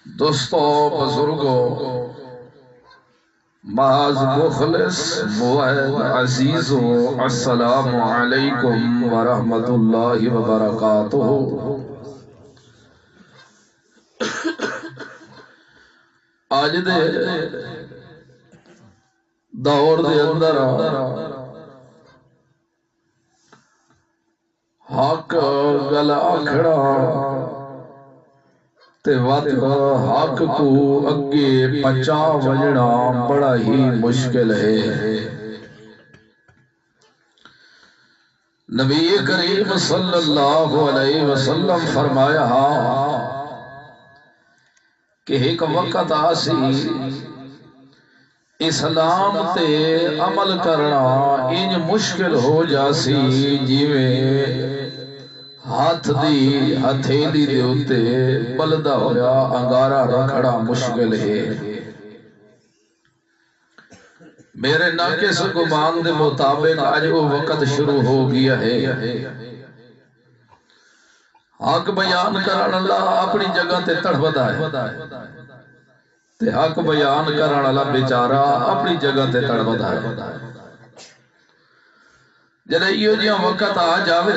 دوستو بزرگو معاذ مخلص موعد عزیزو السلام علیکم ورحمت اللہ وبرکاتہ۔ آج دے دور دے اندر حق گل آکھڑا تے وقت حق کو اگے پچا وجنا بڑا ہی مشکل ہے۔ نبی کریم صلی اللہ علیہ وسلم فرمایا کہ ایک وقت آسی اسلام تے عمل کرنا انج مشکل ہو جاسی جیویں ہاتھ دی ہتھیلی دے اتے بلدہ ہویا انگارہ رکھڑا مشکل ہے۔ میرے ناقص گمان دے مطابق آج وہ وقت شروع ہو گیا ہے۔ حق بیان کرن اللہ اپنی جگہ تے تڑپدا ہے تے حق بیان کرن اللہ بیچارہ اپنی جگہ تے تڑپدا ہے۔ جڑے ایو جیاں وقت آ جاوے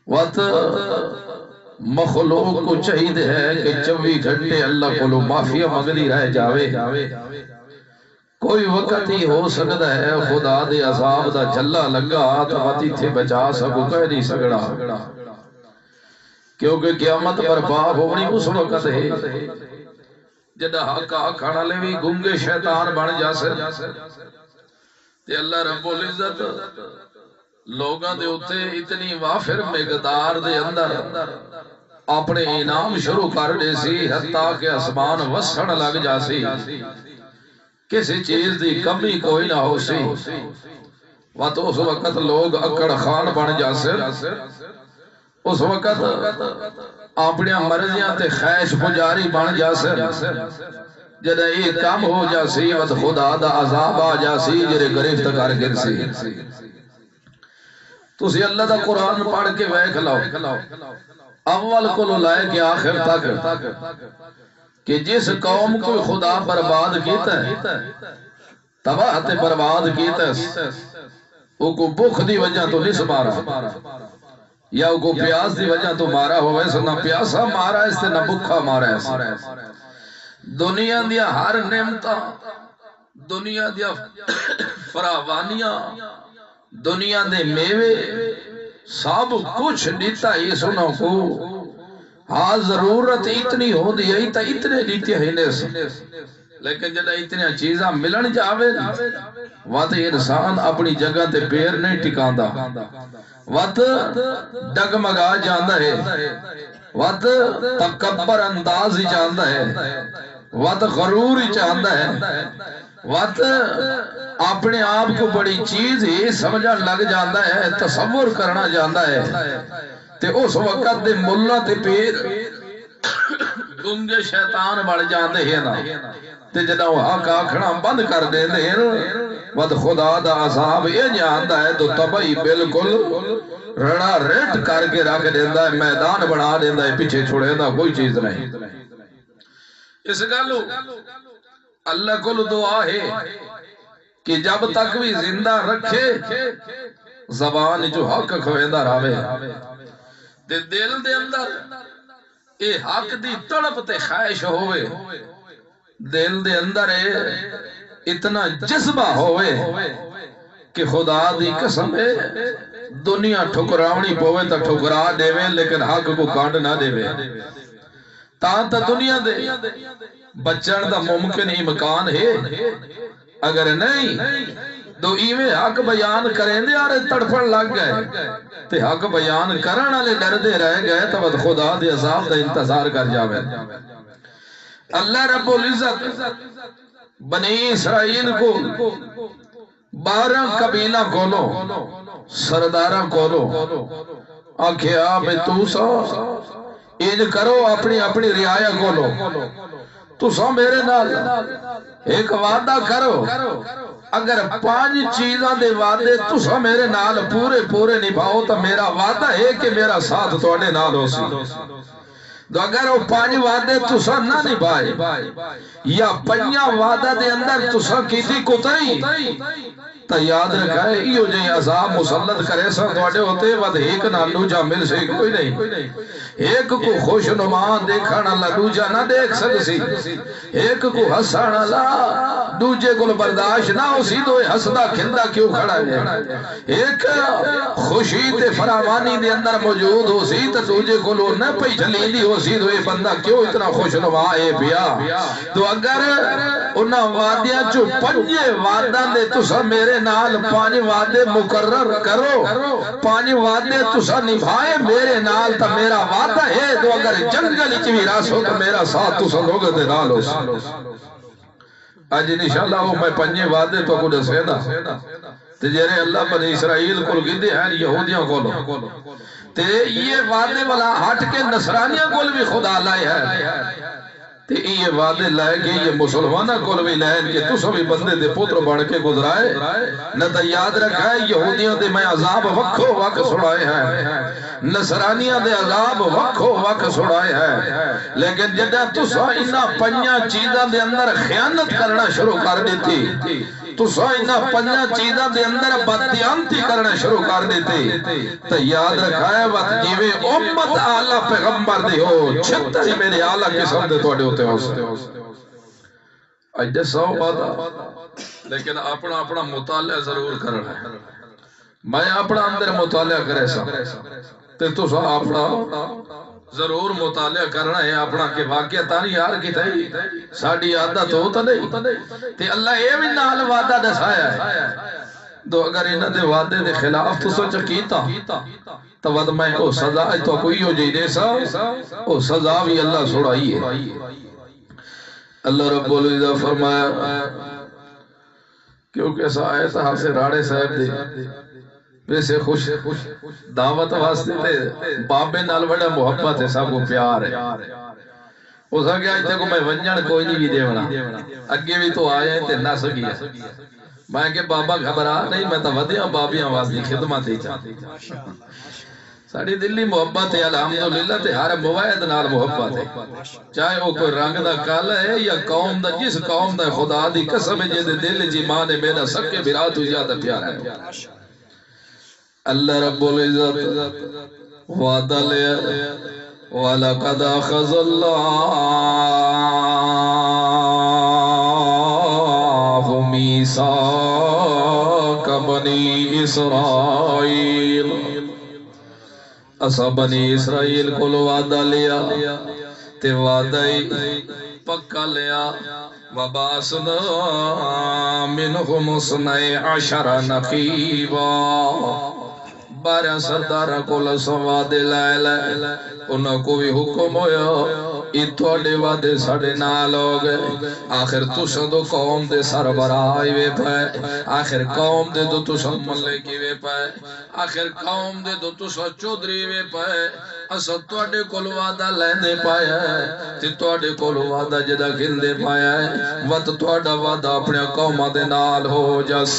وقت مخلوق کو چاہیے ہے کہ 24 گھنٹے اللہ کو معافی مغلی رہ جاوے۔ کوئی وقت ہی ہو سکتا ہے خدا دے عذاب دا جھلا لگا تو وقت تھے بچا سکو کہہ نہیں سکڑا، کیونکہ قیامت برپا ہونی اس وقت ہے جدہ حق آکھانا لے بھی گنگے شیطان بن جاسے تے اللہ رب العزت لوگاں دے اتے اتنی وافر مقدار دے اندر اپنے انعام شروع کر دے سی حتیٰ کہ اسمان وسن لگ جاسی، کسی چیز دی کمی کوئی نہ ہو سی۔ اس وقت لوگ اکڑ خان بن جاسے، اس وقت اپنی مرضیاں تے خیش پجاری بن جاسے، جدہ یہ کام ہو جاسی وقت خدا دا عذاب آ جاسی جرے گرفت کر گر سی۔ تسی اللہ دا قرآن پڑھ کے ویکھ لاؤ اول کو لائے کہ آخر تک کہ جس قوم کو خدا برباد کیتا ہے تباہ تے برباد کیتا ہے وہ کو بھوک دی وجہ تو نہیں مارا یا وہ کو پیاس دی وجہ تو مارا ہوا ہے، نہ پیاسا مارا ہے نہ بھوکا مارا ہے۔ دنیا دیا ہر نعمتاں، دنیا دیا فراوانیاں، دنیا دے میوے سب کچھ دیتا یہ سنو کو ہاں ضرورت اتنی ہو دی ہے تا اتنے دیتے ہیں لیکن جدہ اتنی چیزاں ملن جاوے وقت انسان اپنی جگہ تے پیر نہیں ٹکاندہ، وقت ڈگمگا جاندہ ہے، وقت تکبر انداز ہی جاندہ ہے، وقت غرور ہی جاندہ ہے، وقت اپنے آپ کو بڑی چیز ہی سمجھا لگ جاندہ ہے، تصور کرنا جاندہ ہے تے اس وقت دے ملہ تے پیر گنگے شیطان بڑھ جاندے ہیں نا تے جنہاں وہ حق آکھنا بند کر دے دے وقت خدا دا عذاب یہ جاندہ ہے تو تبہی بالکل رڑا ریٹ کر کے رکھ دیندہ ہے، میدان بڑھا دیندہ ہے، پیچھے چھوڑے دا کوئی چیز نہیں۔ اس گلو اللہ کو دعا ہے کہ جب تک بھی زندہ رکھے زبان جو حق کھویندہ راوے دل دے اندر اے حق دی تڑپ تے خواہش ہوئے، دل دے اندر اتنا جذبہ ہوئے کہ خدا دی قسم ہے دنیا ٹھکراونی پوے تا ٹھکرا دے وے لیکن حق کو کانڈ نہ دے وے تا دنیا دے بچن دا ممکن امکان ہے، اگر نہیں دو ایویں حق بیان کریں دے آرے تڑپڑ لگ گئے تے حق بیان کرن والے ڈردے رہ گئے تو خدا دے عذاب دا انتظار کر جاوے۔ اللہ رب العزت بنی اسرائیل کو 12 قبیلہ کولو سردارہ کولو آکھیا بے تو سا انج کرو اپنی اپنی رعایا کولو تو سو میرے نال ایک وعدہ کرو اگر 5 چیزاں دے وعدے تسا میرے نال پورے نبھاؤ تو میرا وعدہ ہے کہ میرا ساتھ توڑے نال ہو سی۔ تو اگر وہ 5 وعدے تسا نہ نبھائے یا 5 وعدہ دے اندر تسا کیتی کوتاہی تا یاد رکھائے ایو جائیں عذاب مسلط کرے سا دوڑے ہوتے ود ایک نہ لوجا مل سے کوئی نہیں ایک کو خوش نما دیکھانا لوجا نہ دیکھ سکسی ایک کو ہسانا لا دوجے کو برداشت نہ ہو سی دو ہسدا کھندا کیوں کھڑا ہے ایک خوشی تے فراوانی دے اندر موجود ہو سی تو دوجے کو لو نہ پئی جلیندی ہو سی تو یہ بندہ کیوں اتنا خوش نما ہے بیا تو اگر انہاں وعدیاں چو 5 وعدہ دے تسا میرے نال 5 وعدے مقرر کرو 5 وعدے تسا نبھائے میرے نال تا میرا وعدہ ہے تو اگر جنگل چوی راس ہو تو میرا ساتھ تسا لوگ دے نال ہو آج انشاءاللہ وہ میں 5 وعدے تو کو دسے دا تجھے اللہ بنی اسرائیل کل گندے ہیں یہودیاں کولو تے یہ وعدے والا ہٹ کے نصرانیاں کول بھی خدا لائے ہے تے یہ وعدے لائے کہ یہ مسلمانہ کول بھی لائے کہ تو سبھی بندے دے پتر بڑھ کے گزرائے نہ تا یاد رکھائے یہودیاں دے میں عذاب وقو وقت سڑائے ہیں نصرانیاں دے عذاب وقو وقت سڑائے ہیں لیکن جدہ تو سا انہا 5 چیزاں دے اندر خیانت کرنا شروع کر دیتی تو سا انہا 5 چیزاں دے اندر بدیانتی کرنا شروع کر دیتی تو یاد رکھائے وقت جیوے امت آلہ پیغمبر دے ہو 36 میرے آلہ قسم دے توڑے ہوتے ہو اجھے 100 بات لیکن اپنا مطالعہ ضرور کرنا ہے میں اپنا اندر مطالعہ کرے سا تو سا اپنا ضرور مطالعہ کرنا ہے اپنا کہ واقعہ تانی یار کی تھی ساڑھی عادت ہوتا نہیں تے اللہ اے بھی نال وعدہ دسایا ہے تو اگر انہ دے وعدے دے خلاف تو سوچا کیتا تو ود میں او سزا تو کوئی ہو جائے دے سا او سزا بھی اللہ سڑائی ہے اللہ رب العزت فرمایا کیونکہ ایسا آیت حافظ راڑے صاحب دے ویسے خوش دعوت واسطے تے بابے نال بڑا محبت ہے سب کو پیار ہے اس آگے آج تک میں ونجن کوئی نہیں بھی دیونا اگے بھی تو آئے ہیں تے نہ سکیا میں کہ بابا گھبرا نہیں میں تو ودیاں بابیاں واسطے خدمت ہی چاہتا ساڑی دلی محبت ہے الحمدللہ تے ہر موائد نال محبت ہے چاہے وہ کوئی رنگ دا کالا ہے یا قوم دا جس قوم دا خدا دی قسم جے دے دل جی ماں نے میرا سب کے برات ہو زیادہ پیارا ہے اللہ رب العزت وعدہ لیا وَلَقَدْ أَخَذَ اللَّهُ مِيثَاقَ بَنِي إِسْرَائِيلَ اسا بنی اسرائیل کو وعدہ لیا تے وعدہ پکا لیا وَبَعَثْنَا مِنْهُمُ اثْنَيْ عَشَرَ نَقِيبًا 12 سردارہ کو لسو وعدے لائے لائے انہوں کو بھی حکم ہویا اتوڑے وعدے ساڑے نال ہو گئے آخر تُسا دو قوم دے سربراہی وے پائے آخر قوم دے دو تُسا ملکی وے پائے آخر قوم دے دو تُسا چودری وے پائے اسا توڑے کول وعدہ لیندے پایا ہے تی توڑے کول وعدہ جدہ گھندے پایا ہے وقت توڑا وعدہ اپنے قوم دے نال ہو جس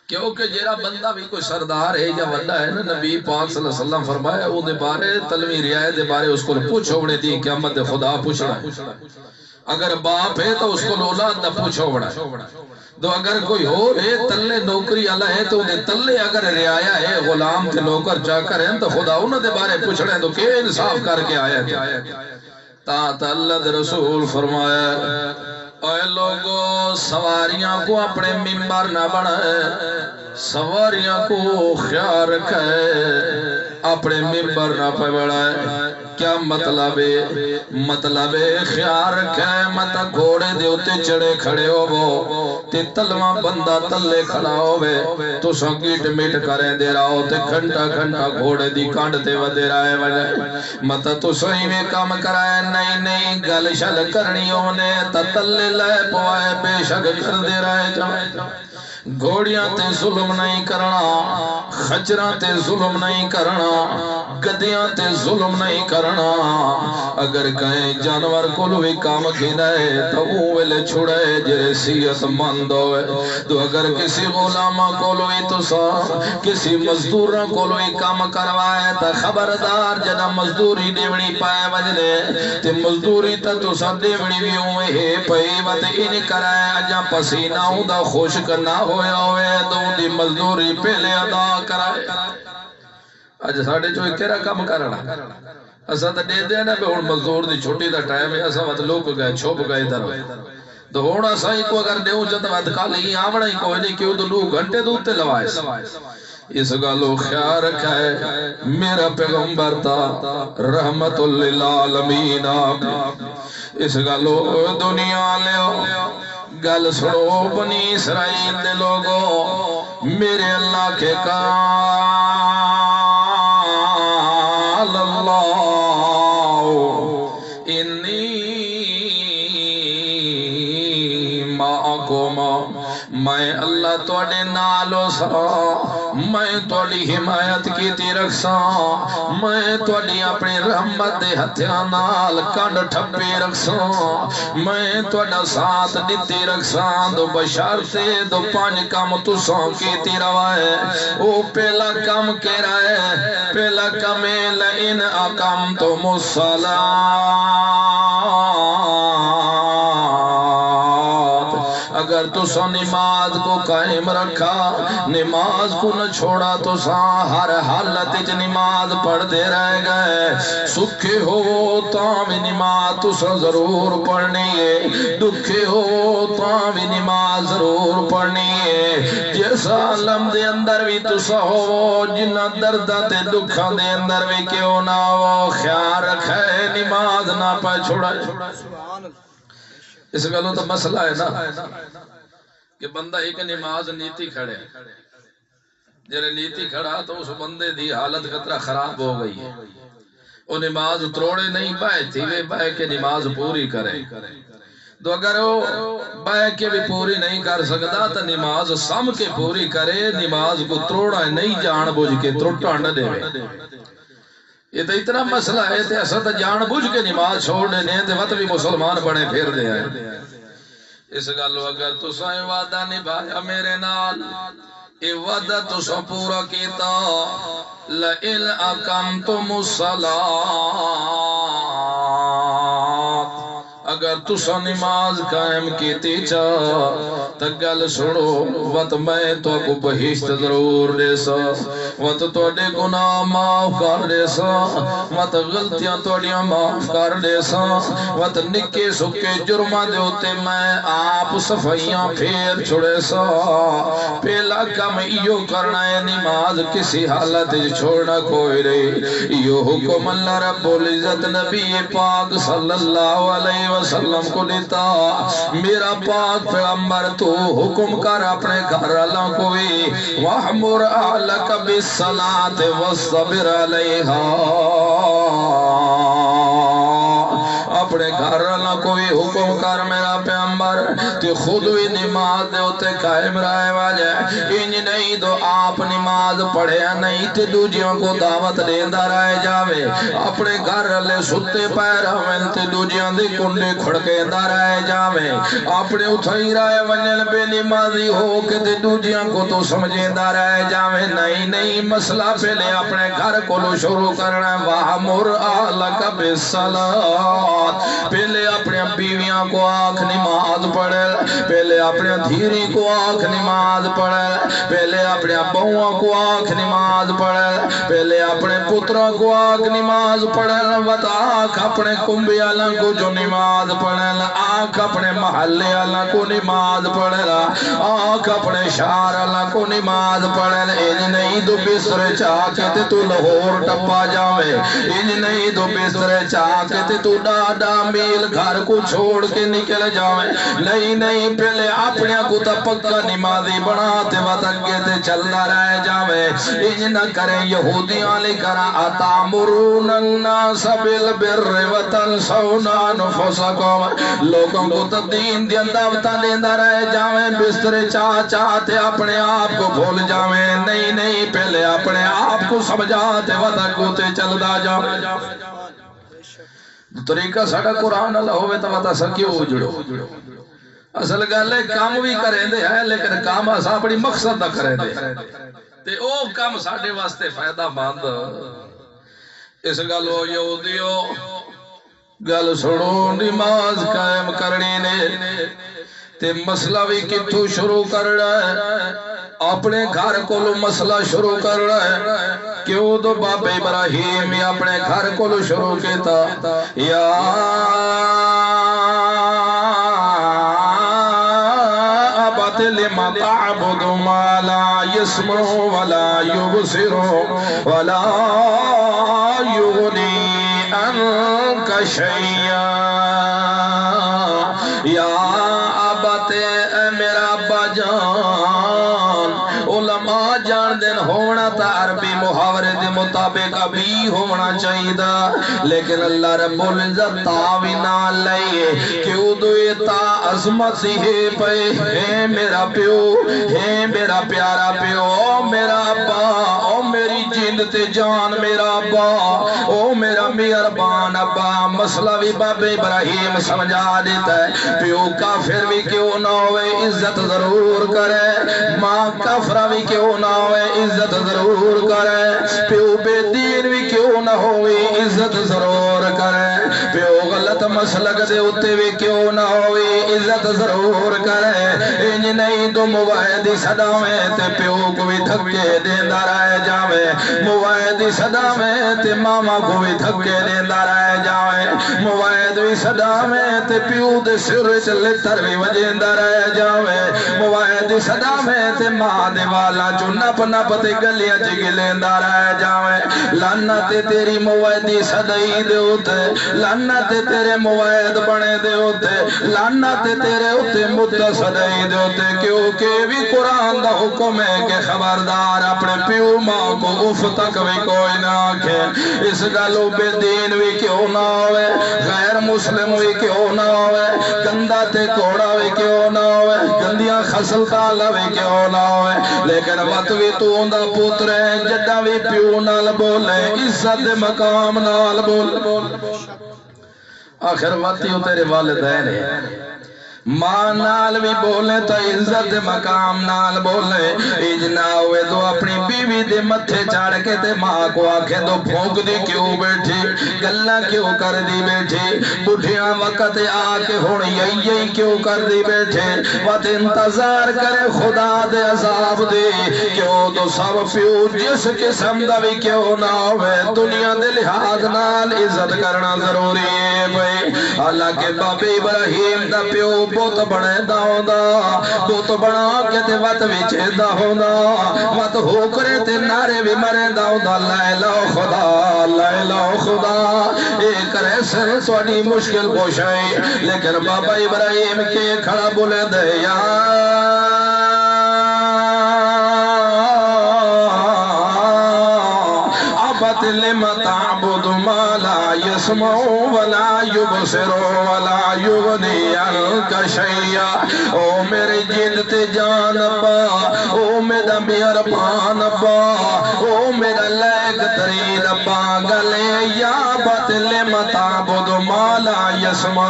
کیونکہ جیرا بندہ بھی کوئی سردار ہے یا وڈا ہے نا نبی پاک صلی اللہ علیہ وسلم فرمایا وہ دے بارے تلوی رعایت دے بارے اس کو پوچھو بڑے دی قیامت دے خدا پوچھنا اگر باپ ہے تو اس کو اولاد نہ پوچھو بڑا تو اگر کوئی ہو ہے تلے نوکری اللہ ہے تو انہیں تلے اگر رعایا ہے غلام تے نوکر چاہ کر ہیں تو خدا انہوں دے بارے پوچھنا ہے تو کہ انصاف کر کے آیا تا اللہ دے رسول فرمایا اے لوگوں سواریاں کو اپنے ممبر نہ بنائے سواریاں کو خیال رکھے اپنے ممبر نہ پہ بڑھائے کیا مطلب ہے خیال رکھے مت گھوڑے دے اتے چڑے کھڑے ہو وہ تے تلوہ بندہ تلے کھڑا ہو بے تو سنگیٹ میٹ کریں دے رہا ہو تے گھنٹا گھنٹا گھوڑے دی کانڈ تے ودے رہے وجہ مت تو صحیح میں کام کرائے نہیں گل شل کرنی ہونے تا تلے لے پوائے بے شک کر دے رہے جائے گھوڑیاں تے ظلم نہیں کرنا خچراں تے ظلم نہیں کرنا گدیاں تے ظلم نہیں کرنا اگر کہیں جانور کول بھی کام گھنے تو وہ ویلے چھڑے جرے سیت مند ہوئے تو اگر کسی غلامہ کول بھی تو سا کسی مزدورہ کول بھی کام کروائے تا خبردار جنا مزدوری دیونی پائے وجلے تے مزدوری تا تو سا دیونی بھی ہوئے ہے پئی وط ان کرائے اجا پسینہ ہوں دا خوشک نہ ہویا ہوئے تو دی مزدوری پہلے ادا کرائے اج ساڑھے جو کیرا کام کرنا اسا تا دے دیا نا بے ہون مزدور دی چھوٹی دا ٹائم ہے اسا وقت لوگ گئے چھوپ گئے در تو ہونا سائی کو اگر دیوں جت وقت کالی آمنا ہی کوئی نہیں کیوں تو لوگ گھنٹے دوتے لوائے اس گالو خیال رکھا ہے میرا پیغمبر تا رحمت للعالمین اس گالو دنیا لیو گل سنو بنی اسرائیل دے لوگو میرے اللہ کے قال اللہ انی معکم میں اللہ توڑے نالو سا میں توڑی حمایت کی تی رکھسا میں توڑی اپنی رحمت دے ہتھیاں نال کنڈ ٹھپی رکھسا میں توڑا ساتھ دیتی رکھسا دو بشار سے دو پانچ کام تو سو کی تی روائے او پہلا کام کہہ رہا ہے پہلا کام لئن اقام تو اگر تو سو نماز کو قائم رکھا نماز کو نہ چھوڑا تو سا ہر حالت اچ نماز پڑھ دے رہ گئے سکھے ہو تاں بھی نماز تو سا ضرور پڑھنی ہے دکھے ہو تاں بھی نماز ضرور پڑھنی ہے جیسا عالم دے اندر بھی تو سا ہو جنہ دردہ تے دکھا دے اندر بھی کیوں نہ ہو خیال رکھے نماز نہ پہ چھوڑا اس گلوں تو مسئلہ ہے نا کہ بندہ ایک نماز نیتی کھڑے جرے نیتی کھڑا تو اس بندے دی حالت قطرہ خراب ہو گئی ہے وہ نماز تروڑے نہیں بائے تھی وہ بائے کے نماز پوری کرے تو اگر وہ بائے کے بھی پوری نہیں کر سکتا تو نماز سم کے پوری کرے نماز کو تروڑا نہیں جان بوجھ کے تروٹا نہ دے یہ تو اتنا مسئلہ ہے کہ ایسا تو جان بوجھ کے نماز چھوڑ دینے تے وقت بھی مسلمان بنے پھر دے آئے اس گالو اگر تو سائیں وعدہ نبھایا میرے نال اے وعدہ تو سو پورا کیتا لئن اقامتم الصلاۃ اگر تو سو نماز قائم کیتی چاہ تگل سنو وط میں تو کو بہشت ضرور دے سا وط تو دے گناہ معاف کر دے سا وط غلطیاں توڑیاں معاف کر دے سا وط نکے سکے جرمہ دے ہوتے میں آپ صفحیاں پھیر چھوڑے سا پہلا کم ایو کرنا ہے نماز کسی حالت چھوڑنا کوئی رہی ایو حکم اللہ رب العزت نبی پاک صلی اللہ علیہ وسلم کو دیتا میرا پاک پیغمبر تو حکم کر اپنے گھر اللہ کو بھی وَحْمُرْ أَهْلَكَ بِالصَّلَاةِ وَاصْطَبِرْ عَلَيْهَا اپنے گھر اللہ کو بھی حکم کر میرا پیغمبر کہ خود بھی نماز دے ہوتے قائم رہے والے انج نہیں تو آپ نماز پڑھے نہیں تے دوجیوں کو دعوت دیندہ رہے جاوے اپنے گھر اللہ ستے پیر ہمیں تے دوجیوں دے کنڈے کھڑکیندہ رہے جاوے اپنے اتھائی رہے ونجل بے نمازی ہو کہ تے دوجیوں کو تو سمجھیندہ رہے جاوے نہیں مسئلہ پہلے اپنے گھر کو لو شروع کرنا وَحْمُرْ أَهْلَكَ بِالصَّلَاةِ پہلے اپنے بیویاں کو آنکھ نماز پڑھے پہلے اپنے دھیری کو آنکھ نماز پڑھے پہلے اپنے بہووں کو آنکھ نماز پڑھے پہلے اپنے پتروں کو آنکھ نماز پڑھے آنکھ اپنے کنبے اللہ کو جو نماز پڑھے آنکھ اپنے محلے اللہ کو نماز پڑھے آنکھ اپنے شہر اللہ کو نماز پڑھے انج نہیں تو بستر چاہ کے تو لاہور ٹپا جاوے انج نہیں تو بستر چاہ کے تو ڈاڈا میل گھر کو چھوڑ کے نکل جاوے نہیں نہیں پہلے اپنے کو تا پکا نمازی بنا تے وقت اگے تے چلدا رہ جاوے انج نہ کرے یہودیاں لے کرا اتامرون الناس بالبر وتنسون انفسکم لوگوں کو تا دین دی دعوتاں دیندا رہ جاوے بسترے چاہ چاہ تے اپنے آپ کو بھول جاوے نہیں پہلے اپنے آپ کو سمجھا تے وقت اگے تے چلدا جاوے طریقہ ساڑا قرآن اللہ ہوئے تو وطا سکیو اجڑو اصل گلے کام بھی کریں دے ہے لیکن کام اسا اپنی مقصد نہ کریں دے تے او کام ساڑے واسطے فائدہ مند اس گلو یہودیو گل سنو نماز قائم کرنی نے تے مسئلہ بھی کتھو شروع کر رہا ہے اپنے گھر کو مسئلہ شروع کر رہا ہے کیوں دو باپ ابراہیم اپنے گھر کو شروع کیتا یا ابت لما تعبد ما لا يسمع ولا يبصر ولا يغني عنك شيئا یا ابت میرا ابا جان علماء جان دن ہونا تا عربی محاورے دے مطابق ابھی ہونا چاہیے دا لیکن اللہ رب العزت تاوی نہ لئے کیوں دوئے تا عظمت سی ہے پے ہے میرا پیو ہے میرا پیارا پیو او میرا ابا او میری جند تے جان میرا ابا او میرا مہربان ابا مسئلہ بھی باب ابراہیم سمجھا دیتا ہے پیو کافر بھی کیوں نہ ہوئے عزت ضرور کرے ماں کافرہ بھی کیوں نہ ہوئے عزت ضرور کرے پیو بے دین بھی کیوں نہ ہوئے عزت ضرور کرے پیو غلط مسلک دے اتے بھی کیوں نہ ہوئے عزت ضرور کرے انج نہیں تو موائدی صدا میں تے پیو کو بھی دھکے دیندہ رہ جاوے موائدی صدا میں تے ماما کو بھی دھکے دیندہ رہ جاوے موائدی صدا میں تے پیو دے سر چلے تر بھی وجیندہ رہ جاوے موائدی صدا میں تے ماں دے والا جو نپ نپ تے گلیاں چگلیندہ رہ جاوے لانت تیری موائدی صدائی دے ہوتے لانت تیرے موائد بنے دے ہوتے لانت تیرے ہوتے مدہ صدائی دے ہوتے کیونکہ بھی قرآن دا حکم ہے کہ خبردار اپنے پیو ماں کو اف تک بھی کوئی نہ آکھے اس گلو بے دین بھی کیوں نہ ہوئے غیر مسلم بھی کیوں نہ ہوئے گندہ تے کوڑا بھی کیوں نہ ہوئے گندیاں خسل تالا بھی کیوں نہ ہوئے لیکن وقت بھی تو اندہ پوترے جڈا بھی پیو نال بولے عزت مقام نال بول آخر وقت ہی تیرے والدین ہے ماں نال بھی بولے تو عزت مقام نال بولے اجنا ہوئے تو اپنی بیوی دے متھے چاڑ کے تے ماں کو آکھے تو پھونک دی کیوں بیٹھی گلہ کیوں کر دی بیٹھی بڑھیاں وقت آکے ہون یہی کیوں کر دی بیٹھے وقت انتظار کرے خدا دے عذاب دے کیوں تو سب پیو جس قسم دا بھی کیوں نہ ہوئے دنیا دے لحاظ نال عزت کرنا ضروری ہے بھئی حالانکہ باب ابراہیم دا پیو بہت بڑے دا ہوندا بہت بڑا کے تے وقت وچے دا ہوندا وقت ہو کرے تے نعرے بھی مرے دا ہوندا لا الہ خدا لا الہ خدا اے کرے سر سوانی مشکل پوشائی لیکن بابا ابراہیم کے کھڑا بولے دے یا ابت لما تعبد ما لا يسمع ولا يبصر ولا يغني عنك شيئا او میرے جند تے جان ابا او میرا مہربان ابا او میرا لائق ترین ابا گلے یا ابت لما تعبد ما لا يسمع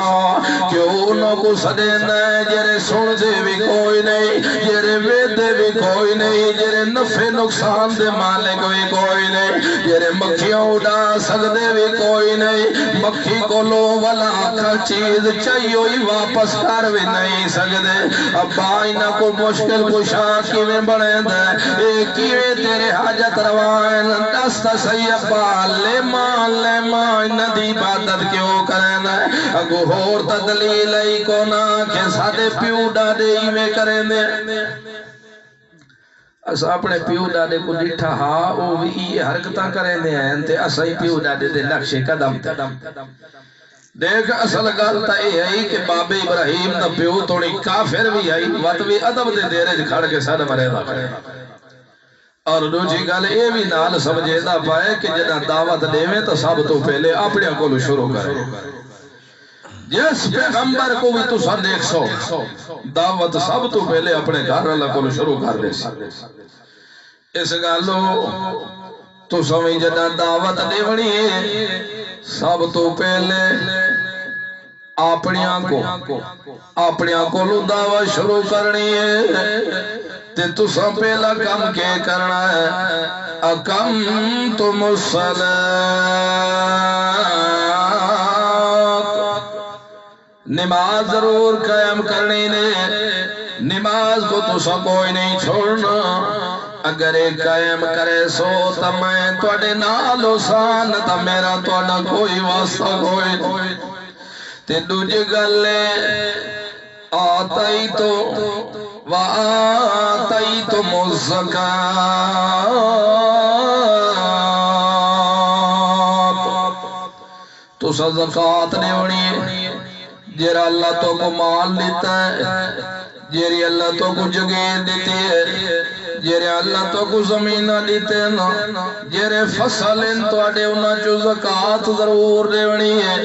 کیوں انہوں کو سدینا ہے جرے سن دے بھی کوئی نہیں جرے وید دے بھی کوئی نہیں جرے نفع نقصان دے مالک بھی کوئی نہیں جرے مکھیاں اڑا سکدے بھی کوئی نہیں مکھی کو لو والا آخر چیز چاہیے ہی واپس کر بھی نہیں سکدے ابا انہاں کو مشکل کشا کی میں بڑھے دے ایک کیوے تیرے حاجت روائن دست سی ابا لے ماں ندی عبادت کیوں کریں دے اگو ہور تا دلیل ای کو نا کہ سادے پیو ڈاڈے ہی میں کریں دے اسا اپنے پیو ڈاڈے کو ڈٹھا ہاں او بھی یہ حرکتاں کریں دے ہیں تے اسا ہی پیو ڈاڈے دے نقشے قدم دیکھ اصل گل تا یہ ہے کہ بابے ابراہیم دا پیو توڑی کافر بھی آئی وقت بھی ادب دے دیرے کھڑ کے سارے مرے دا کرے اور دوجی گل یہ بھی نال سمجھے دا پائے کہ جنہ دعوت دیویں تو سب تو پہلے اپنے کو شروع کرے جس پیغمبر کو بھی تو سن دیکھ سو دعوت سب تو پہلے اپنے گھر اللہ کو شروع کر دے اس گالو تو سمجھ جنہ دعوت دیونی ہے سب تو پہلے اپنیاں کو دعوت شروع کرنی ہے تے تو سب پہلا کم کے کرنا ہے اقمتم الصلاۃ نماز ضرور قائم کرنی نے نماز کو تو سب کوئی نہیں چھوڑنا اگر ایک قائم کرے سو تا میں توڑے نالو سان تا میرا توڑا کوئی واسطہ کوئی تے دوجہ گلے آتائی تو وآتیتم الزکاة تو سا زکاة دیونی جیرا اللہ تو کو مال لیتا ہے جیری اللہ تو کو جگہ دیتی ہے جیرے اللہ تو کو زمینہ دیتے نا جیرے فصل ان تو اڈے انہا جو زکاة ضرور دیونی ہے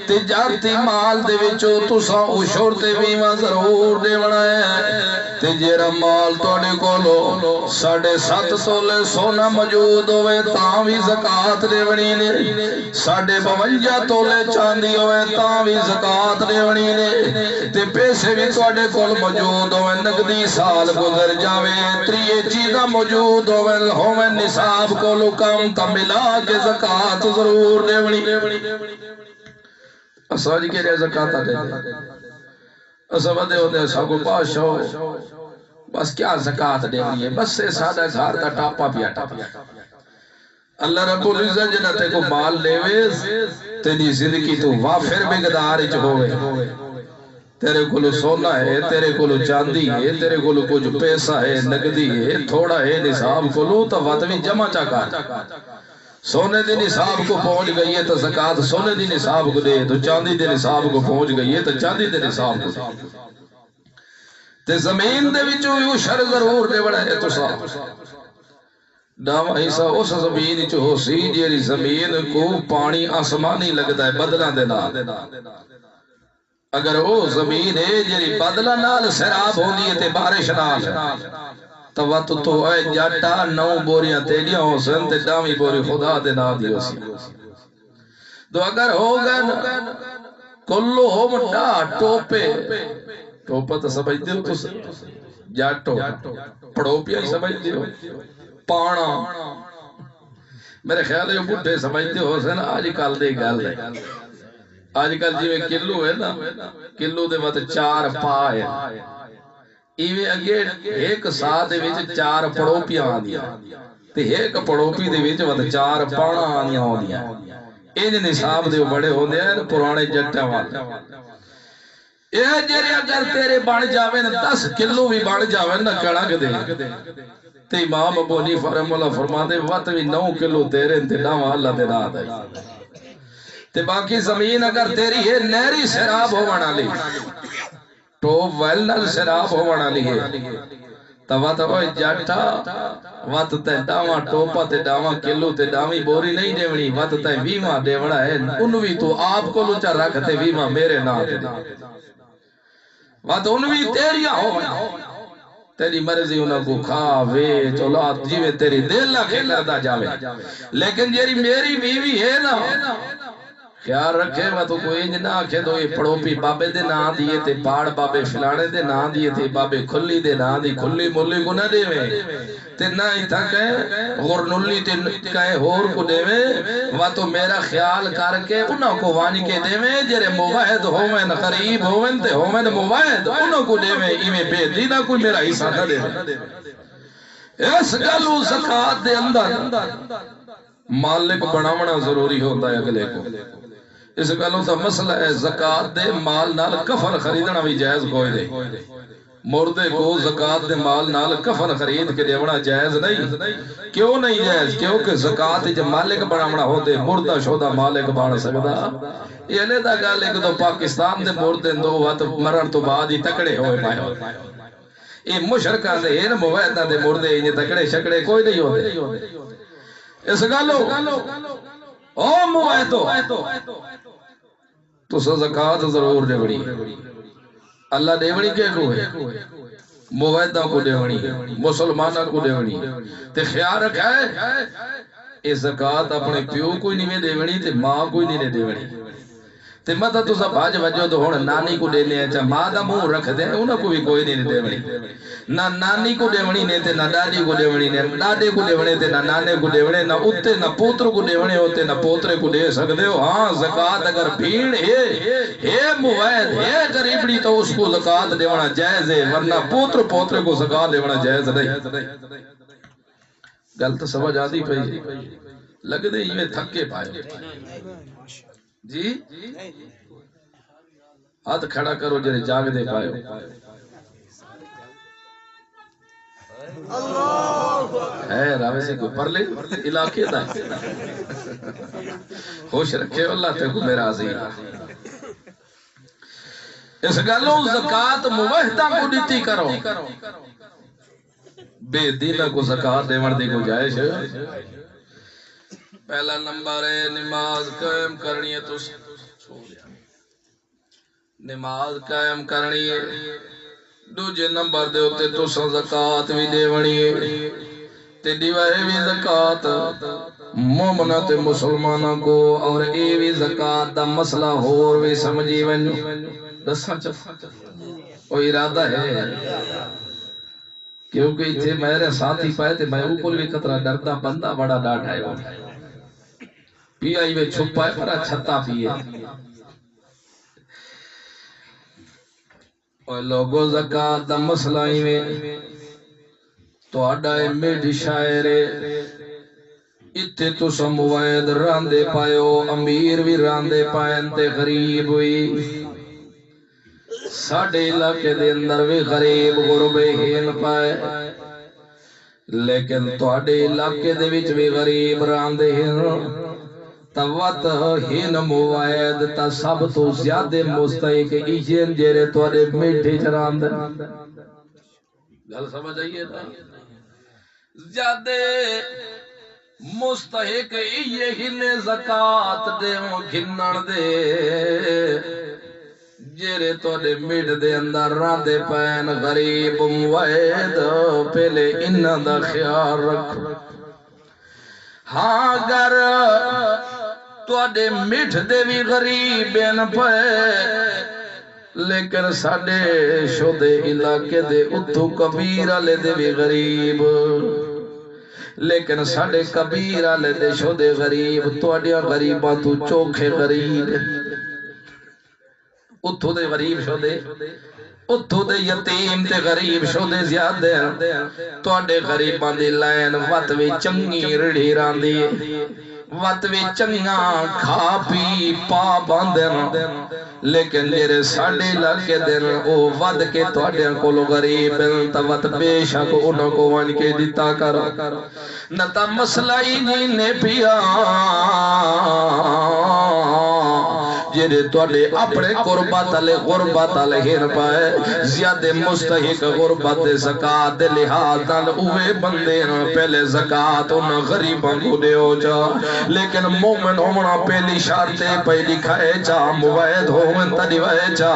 تجارتی مال دے وچو تو سا اشورتے بیمہ ضرور دیونا ہے تجیرہ مال توڑے کو لو 7.5 تولے سونا موجود ہوئے تاں بھی زکاة دیونی نے 52 تولے چاندی ہوئے تاں بھی زکاة دیونی نے تے پیسے بھی توڑے کو موجود ہوئے نقدی سال گزر جاوے تریے چیزہ موجود ہوئے نصاب کو لو کم تا ملا کے زکاة ضرور دیونی اساجی کے لئے زکاة دے دے اسابدے ہوتے ہیں ساکو پاش ہو بس کیا زکاة دے ہے بس سے سادہ گھار کا ٹاپا پیا اللہ رب العزت جنتے کو مال لیویز تیری زندگی تو وافر مقدار اچ ہوئے تیرے کولو سونا ہے تیرے کولو چاندی ہے تیرے کولو کچھ پیسہ ہے نقدی ہے تھوڑا ہے نصاب کولو تو وطوی جمع چاکا سونے دی نصاب کو پہنچ گئی ہے تو زکاة سونے دی نصاب کو دے تو چاندی دی نصاب کو پہنچ گئی ہے تو چاندی دی نصاب کو دے تے زمین دے وچوں بھی شر ضرور دے بڑا ہے تو صاحب داما حصہ اس زمین چو ہو سی جیری زمین کو پانی آسمانی لگتا ہے بدلہ دینا اگر وہ زمین ہے جیری بدلہ نال سراب ہو دیئے تے بارش نال تو وقت تو اے جاٹا 9 بوریاں تیلیاں ہو سن تے دامی بوری خدا دے نا دیو سی تو اگر ہوگا کلو ہو منڈا ٹوپے ٹوپا تو سمجھ دیو تو جاٹو پڑوپیا ہی سمجھ دیو پانا میرے خیال ہے بڑھے سمجھ دیو سن آج کل دے گل ہے آج کل جی میں کلو ہے نا کلو دے وقت 4 پا ہے ایویں اگے ایک ساتھ دے وچ 4 پڑوپیاں آندیاں تے ایک پڑوپی دے وچ وقت 4 پانا آندیاں ہوندیاں انج نصاب دے بڑے ہوندے ہیں پرانے جٹاں والے اے جڑے اگر تیرے بن جاویں 10 کلو بھی بن جاویں نا کڑک دے تے امام ابو حنیفہ رحمہ اللہ فرماندے وقت بھی 9 کلو تیرے تے ناواں اللہ دے راہ دے تے باقی زمین اگر تیری ہے نہری سراب ہوون والی ٹوپ ویل نال سراب ہوون والی ہے تا وات اوے جاٹا وات تے ڈاواں ٹوپا تے ڈاواں کلو تے ڈاویں بوری نہیں دیونی وات تے 20واں دیونا ہے انوی تو آپ کو لچا رکھ تے 20واں میرے نام تے وات انوی تیریاں ہوون تیری مرضی انہاں کو کھا ویچ اولاد جیوے تیری دل نہ کھلدا جاوے لیکن جیری میری بیوی ہے نا خیال رکھے وہ تو کوئی نہ آکھے تو یہ پڑوپی بابے دے نا دیئے تے پاڑ بابے فلانے دے نا دیئے تے بابے کھلی دے نا دی کھلی مولی کو نہ دے میں تے نہ ہی تھا کہے غور نلی تے کہے ہور کو دے میں وہ تو میرا خیال کر کے انہوں کو وانی کے دے میں جرے موحد ہومن قریب ہومن تے ہومن موحد انہوں کو دے میں ایمیں بے دینا کوئی میرا حصہ نہ دے میں اس گلو زکاة دے اندر مالک بناونا ضروری ہوتا ہے اگلے کو اس گلوں تا مسئلہ ہے زکاة دے مال نال کفن خریدنا بھی جائز کوئی دے مردے کو زکات دے مال نال کفن خرید کے دیونا جائز نہیں. کیوں نہیں جائز؟ کیونکہ زکات جو مالک بناونا ہو دے مردہ شودہ مالک بن سکدا. یہ لے دا گل ایک تو پاکستان دے مردے دو وقت مرن تو بعد ہی تکڑے ہوئے پائے. یہ مشرکاں دے ان مویداں دے مردے انہیں تکڑے شکڑے کوئی نہیں ہوتے. اس گالو او مویدو تو زکات ضرور دیوڑی. اللہ دیوڑی کے کو ہے مویدہ کو دیوڑی مسلمانہ کو دیوڑی. تے خیال رکھا ہے یہ زکات اپنے پیو کوئی نہیں دیوڑی تے ماں کوئی نہیں دیوڑی. تے مطا تو سب آج وجہ تو ہونا نانی کو دینے ہیں چاہ ماں دا منہ رکھ دیں انہوں کو بھی کوئی نہیں دیوڑی. نہ نانی کو دیوڑی نہیں تے نہ دادی کو دیوڑی نہیں دادے کو دیوڑی تے نہ نانے کو دیوڑی نہ اتے نہ پوتر کو دیوڑی ہوتے نہ پوترے کو دے سکتے ہو. ہاں زکات اگر بھیڑ ہے موید ہے غریبڑی تو اس کو زکات دیونا جائز ہے ورنہ پوتر پوترے کو زکات دیونا جائز نہیں. گل تو سمجھ آدھی پئی لگ دے ہی میں تھکے پائے جی. ہاتھ کھڑا کرو جرے جاگ دے پائے. ہے راوے سے کوئی پر لے علاقے دا خوش رکھے اللہ تے کو میرا عظیم. اس گلوں زکات موحدہ کو دیتی کرو بے دینہ کو زکات دیوڑ دی گنجائش. پہلا نمبر ہے نماز قائم کرنی ہے تو نماز قائم کرنی ہے. دوجے نمبر دے ہوتے تو زکات بھی دیونی ہے تے دیوائے بھی زکات مومنہ تے مسلمانہ کو. اور اے بھی زکات دا مسئلہ ہور بھی سمجھی ونو دساں چاہ وہ ارادہ ہے کیونکہ اتھے میرے ساتھی پائے تھے میں اوپر بھی قطرہ ڈردہ بندہ بڑا ڈاٹ ہے پی آئی میں چھپا ہے پرا چھتا پیے. اور لوگوں زکات دا مسئلہ ہی میں تو اڈائے میڈی شاعرے اتھے تو سموائد راندے پائیو امیر بھی راندے پائن تے غریب ہوئی. ساڑھے علاقے دے اندر بھی غریب غربے ہین پائے لیکن تو اڈے علاقے دے وچ بھی غریب راندے ہین. توات ہین موائد تا سب تو زیادہ مستحق ایجین جیرے تو اڈے میٹھے چراند. گل سمجھ آئیے تا زیادہ مستحق ایجین زکاة دے گھنن دے جیرے تو اڈے میٹھ دے اندر راندے پین غریب موائد پہلے انہ دا خیال رکھ. ہاں گر تو اڈے میٹھ دے بھی غریب ان پہ لیکن ساڑے شدے علاقے دے اتھو کبیرہ لے دے بھی غریب لیکن ساڑے کبیرہ لے دے شدے غریب تو اڈیا غریبہ تو چوکھے غریب اتھو دے غریب شدے اتھو دے یتیم تے غریب شدے زیادہ تو اڈے غریبان دی لائن وات وی چنگی رڑھی راندی وات وی چنگا کھا پی پا باندن لیکن جیرے ساڑھے علاقے دن او ود کے توڑے کولو غریب تاوت بے شک انہوں کو وان کے دیتا کر نتا مسئلہ ہی نہیں پیا جیرے توڑے اپنے قربات علی غربات علی ہین پائے زیادہ مستحق غربات زکاة دے لحاظ دن اوے بندے پہلے زکاة ان غریبان کو دے ہو جا لیکن مومن ہونا پہلی شارتے پہلی کھائے جا موید ہومن تدیوائے جا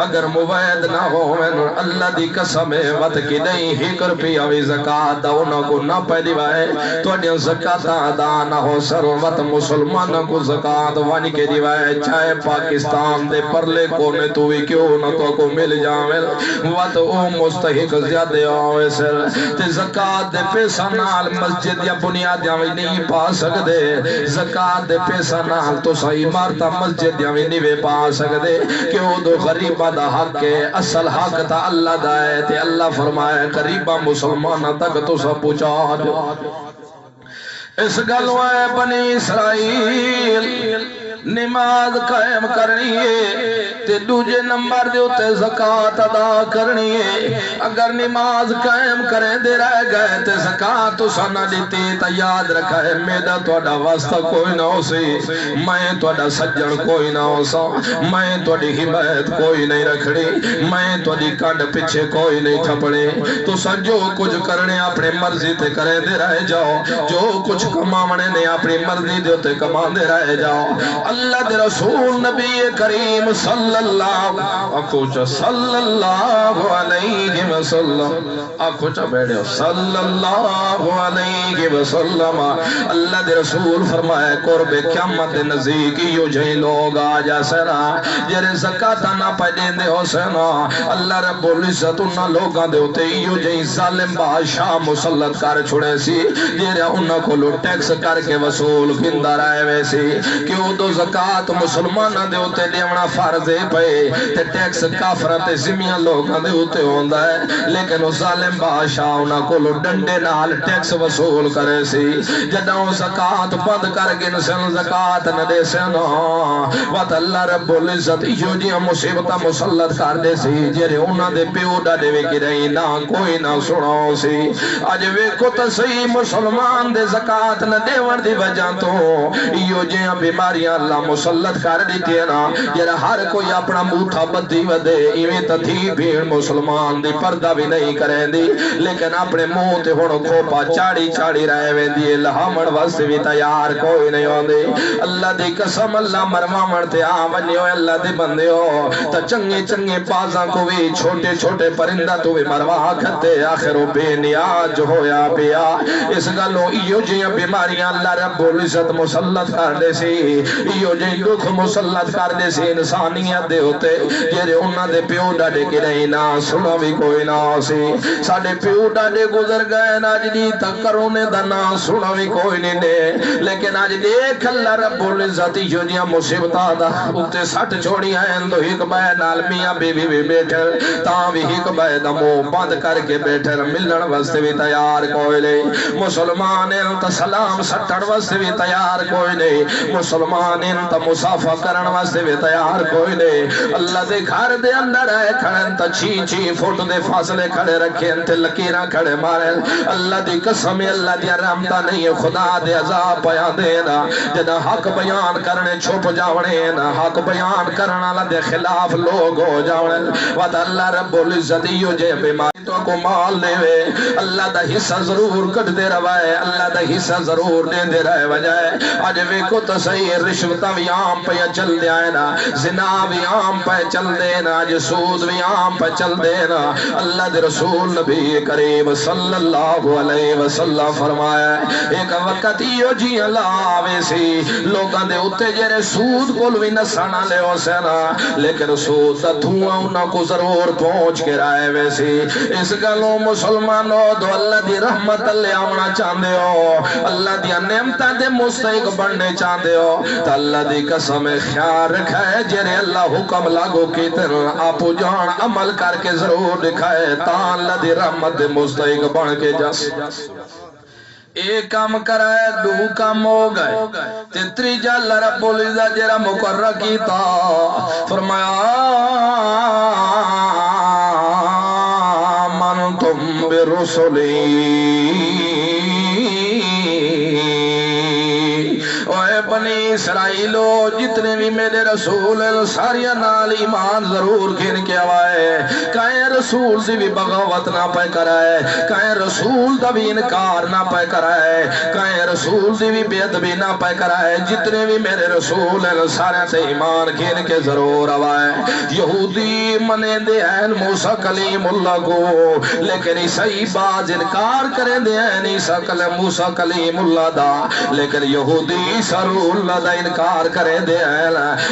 اگر موید نہ ہومن اللہ دی قسم وط کی نہیں ہی کر پی آوی زکاة دا انہوں کو نہ پہلی وائے تو انہیں زکاة ادا نہ ہو سر وط مسلمان کو زکاة وانی کے دیوائے چاہے پاکستان دے پرلے کونے توی کیوں نہ تو کو مل جاوے وط او مستحق زیادہ آوے سر تے زکاة دے پیسہ نال مسجد یا بنیاد جاوے نہیں پا سکدے زکاة دے پیسہ نال تو صحیح مارتا مسجد جاوے نہیں پا سکدے کہ وہ دو غریبہ دا حق ہے اصل حق تا اللہ دا ہے تے اللہ فرمائے غریبہ مسلمانہ تک تو سب پوچھا دو اس گلوائے بنی اسرائیل نماز قائم کرنی ہے تے دوجے نمبر دے اوتے زکات ادا کرنی ہے اگر نماز قائم کریں دے رہ گئے تے زکات تساں نہ دتی تے یاد رکھا ہے میرا تہاڈا واسطہ کوئی نہ ہو سی میں تہاڈا سجن کوئی نہ ہو سا میں تہاڈی حمایت کوئی نہیں رکھنی میں تہاڈی کنڈ پیچھے کوئی نہیں تھپڑے تساں جو کچھ کرنے اپنے مرضی تے کریں دے رہ جاؤ جو کچھ کماونے نے اپنی مرضی دے تے کما دے رہ جاؤ اللہ دے رسول نبی کریم صلی اللہ علیہ وسلم آنکھوں چا بیٹھے صلی اللہ علیہ وسلم اللہ دے رسول فرمائے قرب قیامت نزدیک یو جہی لوگ آ جا سنا جرے زکاة نہ پڑھیں دے ہو سنا اللہ رب العزت انہا لوگاں دے ہوتے یو جہی ظالم بادشاہ مسلط کر چھوڑے سی جرے انہا کو لو ٹیکس کر کے وصول کندہ رائے ویسی کیوں دو زکاة مسلمانہ دے ہوتے دیونا فرضے پہ تے ٹیکس کافرت زمیاں لوگاں دے ہوتے ہوندہ ہے لیکن وہ ظالم بادشاہ انہا کو لو ڈنڈے نال ٹیکس وصول کرے سی جدہوں زکاة بند کر گن سن زکاة نہ دے سنا وات اللہ رب العزت یو جی مصیبتہ مسلط کر دے سی جرے انہا دے پیو ڈاڑے وے کی رہی نہ کوئی نہ سناؤ سی آج وے کو تصحیح مسلمان دے زکاة نہ دے ور دی وجہ تو یو جی بیماریاں اللہ مسلط کر دیتی ہے نا جرے ہر کوئی اپنا موتھا بدی ودے ایویں تا تھی بھیڑ مسلمان دی پردہ بھی نہیں کریں دی لیکن اپنے منہ تے ہونو کھوپا چاڑی چاڑی رہے وے دی لہامن واسطے بھی تیار کوئی نہیں ہوندے اللہ دی قسم اللہ مرمامن تے آونیو اللہ دی بندیو تا چنگے چنگے پازاں کو بھی چھوٹے چھوٹے پرندہ تو بھی مروا کھتے آخرو بے نیاج ہویا پیا اس گلو ایو جی بیماریاں اللہ رب العزت مسلط کر دے سی ایو جی دکھ مسلط کر دے سی انسانیت دے ہوتے جیرے انہاں دے پیو ڈاڑے کی نہیں نہ سنو بھی کوئی نہ سی ساڑے پیو ڈاڑے گزر گئے نا جی تک کرونے دا نہ سنو بھی کوئی نہیں دے لیکن آج دیکھ اللہ رب العزت یو جی مصیبتہ دا اتے سٹ چھوڑی ہیں تو ہک بائے نال میاں بی بی بھی بیٹھے تاں بھی ہک بائے دا مو بند کر کے بیٹھے ملن واسطے بھی تیار کوئی نہیں مسلمان تا سلام سٹڑ واسطے بھی تیار کوئی نہیں مسلمان تا مسافہ کرن واسطے بھی تیار کوئی نہیں اللہ دے گھر دے اندر ہے کھڑن تا چھی فوٹ دے فاصلے کھڑے رکھیں تے لکیرہ کھڑے مارے اللہ دی قسم اللہ دی رحمتہ نہیں ہے خدا دے عذاب پیا دینا جدہ حق بیان کرنے چھپ جاونے نا حق بیان کرنا اللہ دے خلاف لوگ ہو جاونے وعد اللہ رب العزت یو جے بیماری تو کو مال دے وے اللہ دا حصہ ضرور کٹ دے روائے اللہ دا حصہ ضرور دے دے رہے وجائے آج وے کو تو صحیح رشوتہ بھی عام پہ چل دے آئے نا زنا بھی عام پہ چل دے نا آج سود بھی عام پہ چل دے نا اللہ دے رسول نبی کریم صلی اللہ علیہ وسلم فرمایا ایک وقت یو جی اللہ آوے سی لوگاں دے اتے جیرے سود کول بھی نسانا لے ہو سینا لیکن سود دا دھواں انہاں کو ضرور پہنچ کے رائے وے سی اس گلوں مسلمانوں دو اللہ دی رحمت اللہ آمنا چاندے ہو اللہ دی نعمتہ دے مستحق بڑھنے چاندے ہو تا اللہ دی قسم خیال رکھا ہے جیرے اللہ حکم لاگو کی تر آپو جان عمل کر کے ضرور دکھائے تا اللہ دی رحمت دے مستحق بڑھ کے جس ایک کام کرائے دو کام ہو گئے تیتری جال رب العزت جرا مقرر کیتا فرمایا من تم برسلی بنی اسرائیلو جتنے بھی میرے رسول ساریاں نال ایمان ضرور گھن کے آوائے کہیں رسول سے بھی بغاوت نہ پہ کرائے کہیں رسول دا بھی انکار نہ پہ کرائے کہیں رسول سے بھی بے ادبی نہ پہ کرائے جتنے بھی میرے رسول سارے سے ایمان گھن کے ضرور آوائے یہودی منے دے ہیں موسیٰ کلیم اللہ کو لیکن عیسائی باز انکار کریں دے ہیں موسیٰ کلیم اللہ دا لیکن یہودی سرور اللہ دا انکار کرے دے ہیں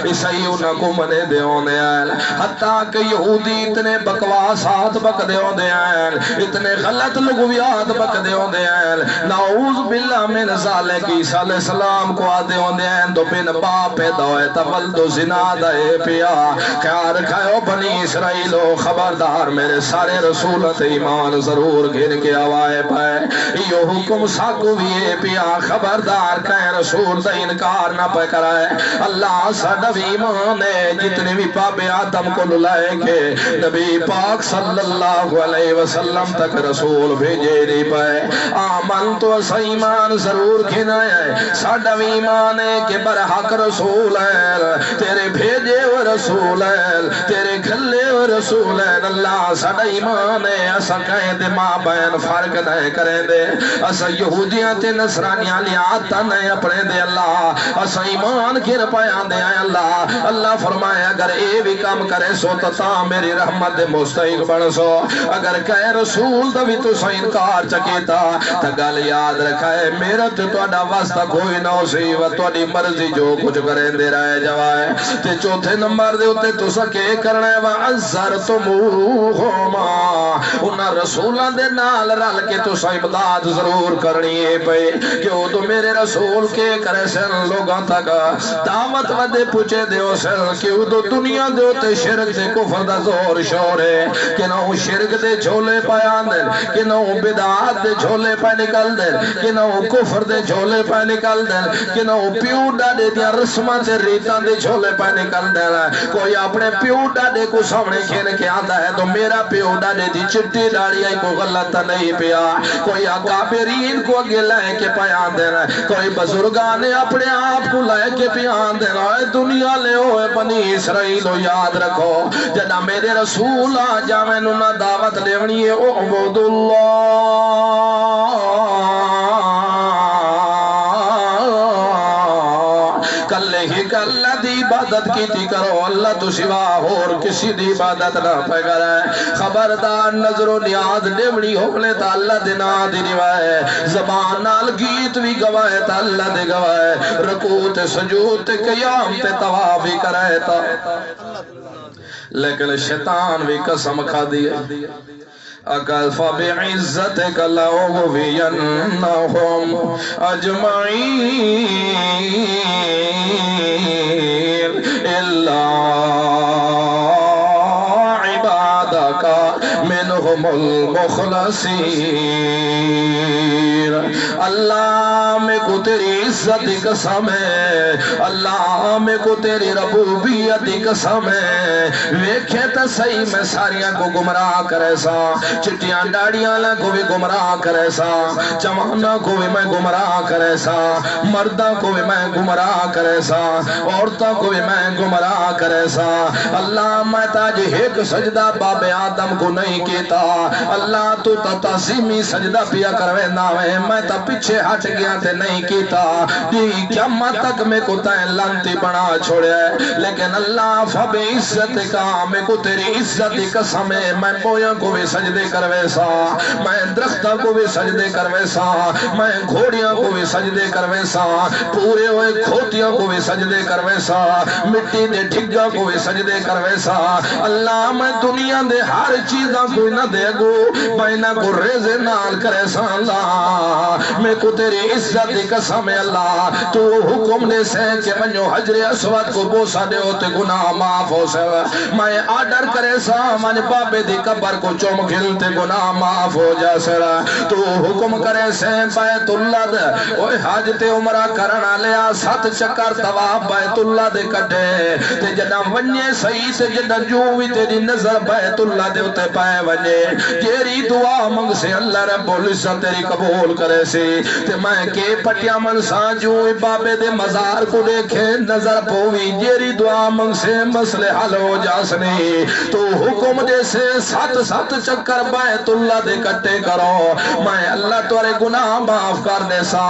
عیسائی انہاں کو منے دے ہونے ہیں حتیٰ کہ یہودی اتنے بکواسات بک دے ہونے ہیں اتنے غلط لغویات بک دے ہونے ہیں نعوذ باللہ من ذالک عیسیٰ علیہ السلام کو آدھے ہونے ہیں دو بن باپ پیدا ہوئے تولد و زنا دے پیا خیال رکھائے بنی اسرائیلو خبردار میرے سارے رسولت ایمان ضرور گھن کے آوائے پائے یہ حکم ساکو بھی پیا خبردار کہیں رسول دا انکار نہ پہ کرائے اللہ ساڈا بھی ایمان ہے جتنے بھی پابے آدم کو لائے کے نبی پاک صلی اللہ علیہ وسلم تک رسول بھیجے نہیں پائے آمن تو اسا ایمان ضرور کھنا ہے ساڈا بھی ایمان ہے کہ برحق رسول ہے تیرے بھیجے و رسول ہے تیرے گھلے و رسول ہے اللہ ساڈا ایمان ہے اسا کہیں دے ماں بین فرق نہیں کریں دے اسا یہودیاں تے نصرانیاں لیاتا نہیں اپنے دے اللہ اسا ایمان کھر پایا دے آئے اللہ اللہ فرمائے اگر اے بھی کام کرے سو تا میری رحمت دے مستحق بن سو اگر کہے رسول دا بھی تو سا انکار چکیتا تا گل یاد رکھائے میرا تے تو اڈا واسطہ کوئی نہ سی و تو اڈی مرضی جو کچھ کریں دے رہے جوائے تے چوتھے نمبر دے ہوتے تو سکے کرنے وَعَزَّرْتُمُوهُمَا انہاں رسولہ دے نال رل کے تو سا امداد ضرور کرنی ہے پہ کہ وہ تو میرے رسول کے کرے سن لوگاں تک دعوت ودے پوچھے دے ہو سن کہ وہ تو دنیا دے ہوتے شرک دے کفر دا زور شور ہے کہ نہ وہ شرک دے جھولے پایان دے کہ نہ وہ بدعات دے جھولے پہ نکل دے کہ نہ وہ کفر دے جھولے پہ نکل دے کہ نہ وہ پیو ڈاڑے دیا رسمہ دے ریتاں دے جھولے پہ نکل دے کوئی اپنے پیو ڈاڑے کو سامنے کھین کے آتا ہے تو میرا پیو ڈاڑے دی چٹی ڈاڑی آئی کو غلط نہیں پیا کوئی اکابرین کو اگے لائے کے پیان دینا کوئی بزرگانے اپنے آپ کو لائے کے پیان دینا دنیا لے ہوئے بنی اسرائیل یاد رکھو جنا میرے رسول آ جاویں نہ دعوت لیونی ہے اعبد اللہ کلے ہی کلہ دی عبادت کی تھی کرو اللہ تو سوا اور کسی دی عبادت نہ پہ کرے خبردار نظر و نیاز لیونی ہوکلے تا اللہ دینا دی نوائے زبان نال گیت بھی گوائے تا اللہ دے گوائے رکوت سجود قیام تے توافی کرے تا لیکن شیطان بھی قسم کھا دیئے اگر فبعزتک لأغوینہم اجمعین الا عبادک منہم المخلصین اللہ میں کو تیری عزت کی قسم ہے اللہ میں کو تیری ربوبیت کی قسم ہے ویکھے تا صحیح میں ساریاں کو گمراہ کرے سا چٹیاں ڈاڑیاں لے کو بھی گمراہ کرے سا جوانہ کو بھی میں گمراہ کرے سا مردہ کو بھی میں گمراہ کرے سا عورتوں کو بھی میں گمراہ کرے سا اللہ میں تاج ایک سجدہ باب آدم کو نہیں کیتا اللہ تو تعظیمی سجدہ پیا کروے ناوے میں تا پیچھے ہٹ گیا تے نہیں کیتا دی قیامت تک میں کو تائیں لانتی بنا چھوڑے لیکن اللہ فب عزت کا میں کو تیری عزت قسم ہے میں بویاں کو بھی سجدے کروے سا میں درختہ کو بھی سجدے کروے سا میں گھوڑیاں کو بھی سجدے کروے سا پورے ہوئے کھوتیاں کو بھی سجدے کروے سا مٹی دے ڈھگا کو بھی سجدے کروے سا اللہ میں دنیا دے ہر چیزاں کوئی نہ دے گو میں نہ کو ریزے نال کرے سا اللہ میں کو تیری عزت قسم ہے اللہ تو حکم دے سے کہ منو حجر اسود کو بوسا دے ہوتے گناہ معاف ہو سے میں آڈر کرے سا من بابے دی قبر کو چوم کھلتے گناہ معاف ہو جا سرا تو حکم کرے سے بیت اللہ دے اوہ حاجت عمرہ کرنا لیا 7 چکر تواب بیت اللہ دے کٹے تے جنا ونجے صحیح تے جنا جو بھی تیری نظر بیت اللہ دے ہوتے پائے ونجے جیری دعا منگ سے اللہ رب العزت تیری قبول کرے سے تے میں کے پٹیا من سانجو بابے دے مزار کو دیکھے نظر پوی جیری دعا منگ سے مسئلے حل ہو جاسنی تو حکم دے سے 7 چکر بیت اللہ دے کٹے کرو میں اللہ تورے گناہ معاف کر دے سا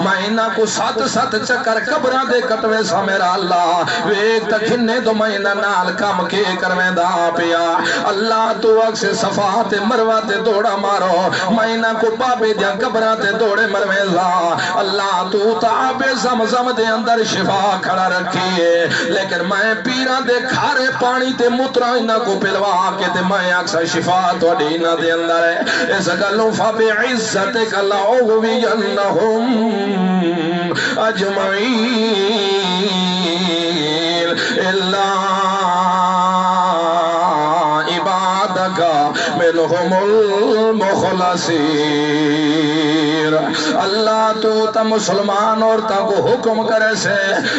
میں انہاں کو 7 چکر قبرہ دے کٹوے سا میرا اللہ ویک تکھنے تو میں انہاں نال کام کے کرویں دا پیا اللہ تو اکس صفات مروہ تے دوڑا مارو میں انہاں کو بابے دیا قبرہ تے دوڑے مرویں لا اللہ تو تعب زمزم دے اندر شفا کھڑا رکھیے لیکن میں پیران دے کھارے پانی تے مترہ انہاں کو پلوا کے تے میں اکسا شفا تو دینا دے اندر ہے اس گلوں فبعزتک لأغوینہم اجمعین الا عبادک منہم منهم المخلصين اللہ تو تا مسلمان اور تا کو حکم کرے سے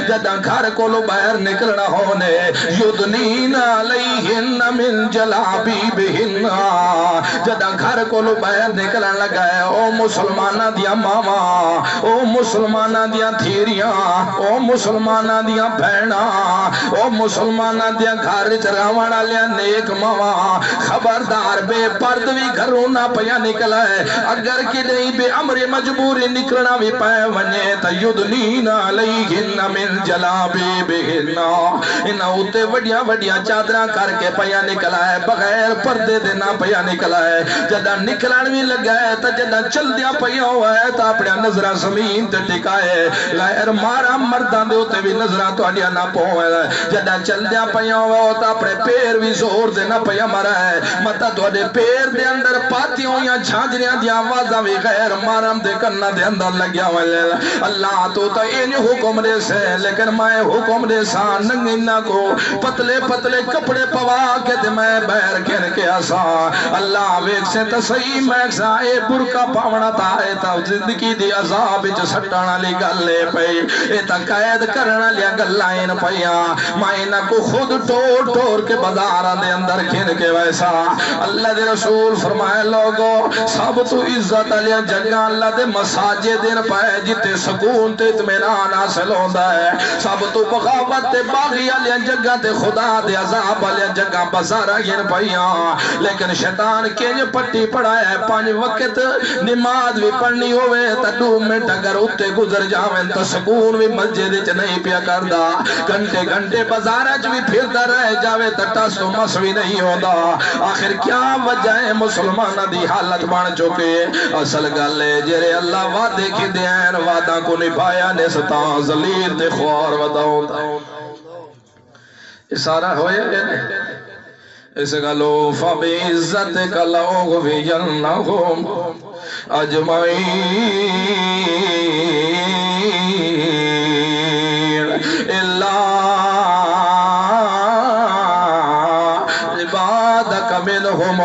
جدہ گھر کو لو باہر نکلنا ہونے یدنین علیہن من جلابیبہن جدہ گھر کو لو باہر نکلن لگا ہے او مسلمانہ دیا ماما او مسلمانہ دیا تھیریاں او مسلمانہ دیا بھینا او مسلمانہ دیا گھر چراوانا لیا نیک ماما خبردار بے پردوی گھروں نہ پیا نکلا ہے اگر کہ نہیں بے عمر مجبوری نکلنا بھی پائے ونیے تیدنین علیہن من جلابیبہن انہا ہوتے وڈیا وڈیا چادرہ کر کے پیا نکلا ہے بغیر پردے دینا پیا نکلا ہے جدہ نکلان بھی لگا ہے تا جدہ چل دیا پیا ہوا ہے تا اپنے نظرہ زمین تے ٹکائے غیر مارا مردان دے ہوتے بھی نظرہ تو آلیا نہ پہوئے جدہ چل دیا پیا ہوا ہے تا اپنے پیر بھی زور دینا پیا مرا ہے مطا تو آدھے پیر دے اندر پاتیوں یا جھانجریاں دیا آوازہ بھی غیر مارم دے کرنا دے اندر لگیا ہوا ہے اللہ تو تا این حکم دے سے لیکن میں حکم دے سا ننگینہ کو پتلے پتلے کپڑے پوا کے دے میں بیر کھن کے آسا اللہ ویک سے تصحیح میکسا اے برکا پاونا تا ہے تا زندگی دی عذاب جو سٹانا لی گلے پئی اے تا قید کرنا لیا گلائن پیا مائنہ کو خود ٹور ٹور کے بازارہ دے اندر کھن کے ویسا اللہ دے رسول فرمائے لوگو سب تو عزت لیا جگہ اللہ دے مساجے دن پائے جتے سکون تے اطمینان حاصل ہوندہ ہے سب تو بغاوت تے باغی لیا جگہ تے خدا دے عذاب لیا جگہ بازارہ ین پیا لیکن شیطان کینج پٹی پڑھایا ہے 5 وقت نماز بھی پڑھنی ہوئے تا 2 منٹ اگر اتے گزر جاویں تا سکون بھی مسجد چ نہیں پیا کردا گھنٹے گھنٹے بازارہ چ بھی پھردا رہ جاوے تا ٹس و مس بھی نہیں ہوندا آخر کیا وجہ ہے مسلمانہ دی حالت بن چکے اصل گل ہے جرے اللہ وعدے کی دین وعدہ کو نبھایا نستا ذلیل تے خوار وداؤں یہ سارا ہوئے اس گلو فَبِعِزَّتِكَ لَأُغْوِيَنَّهُمْ أَجْمَعِينَ إِلَّا عِبَادَكَ مِنْهُمُ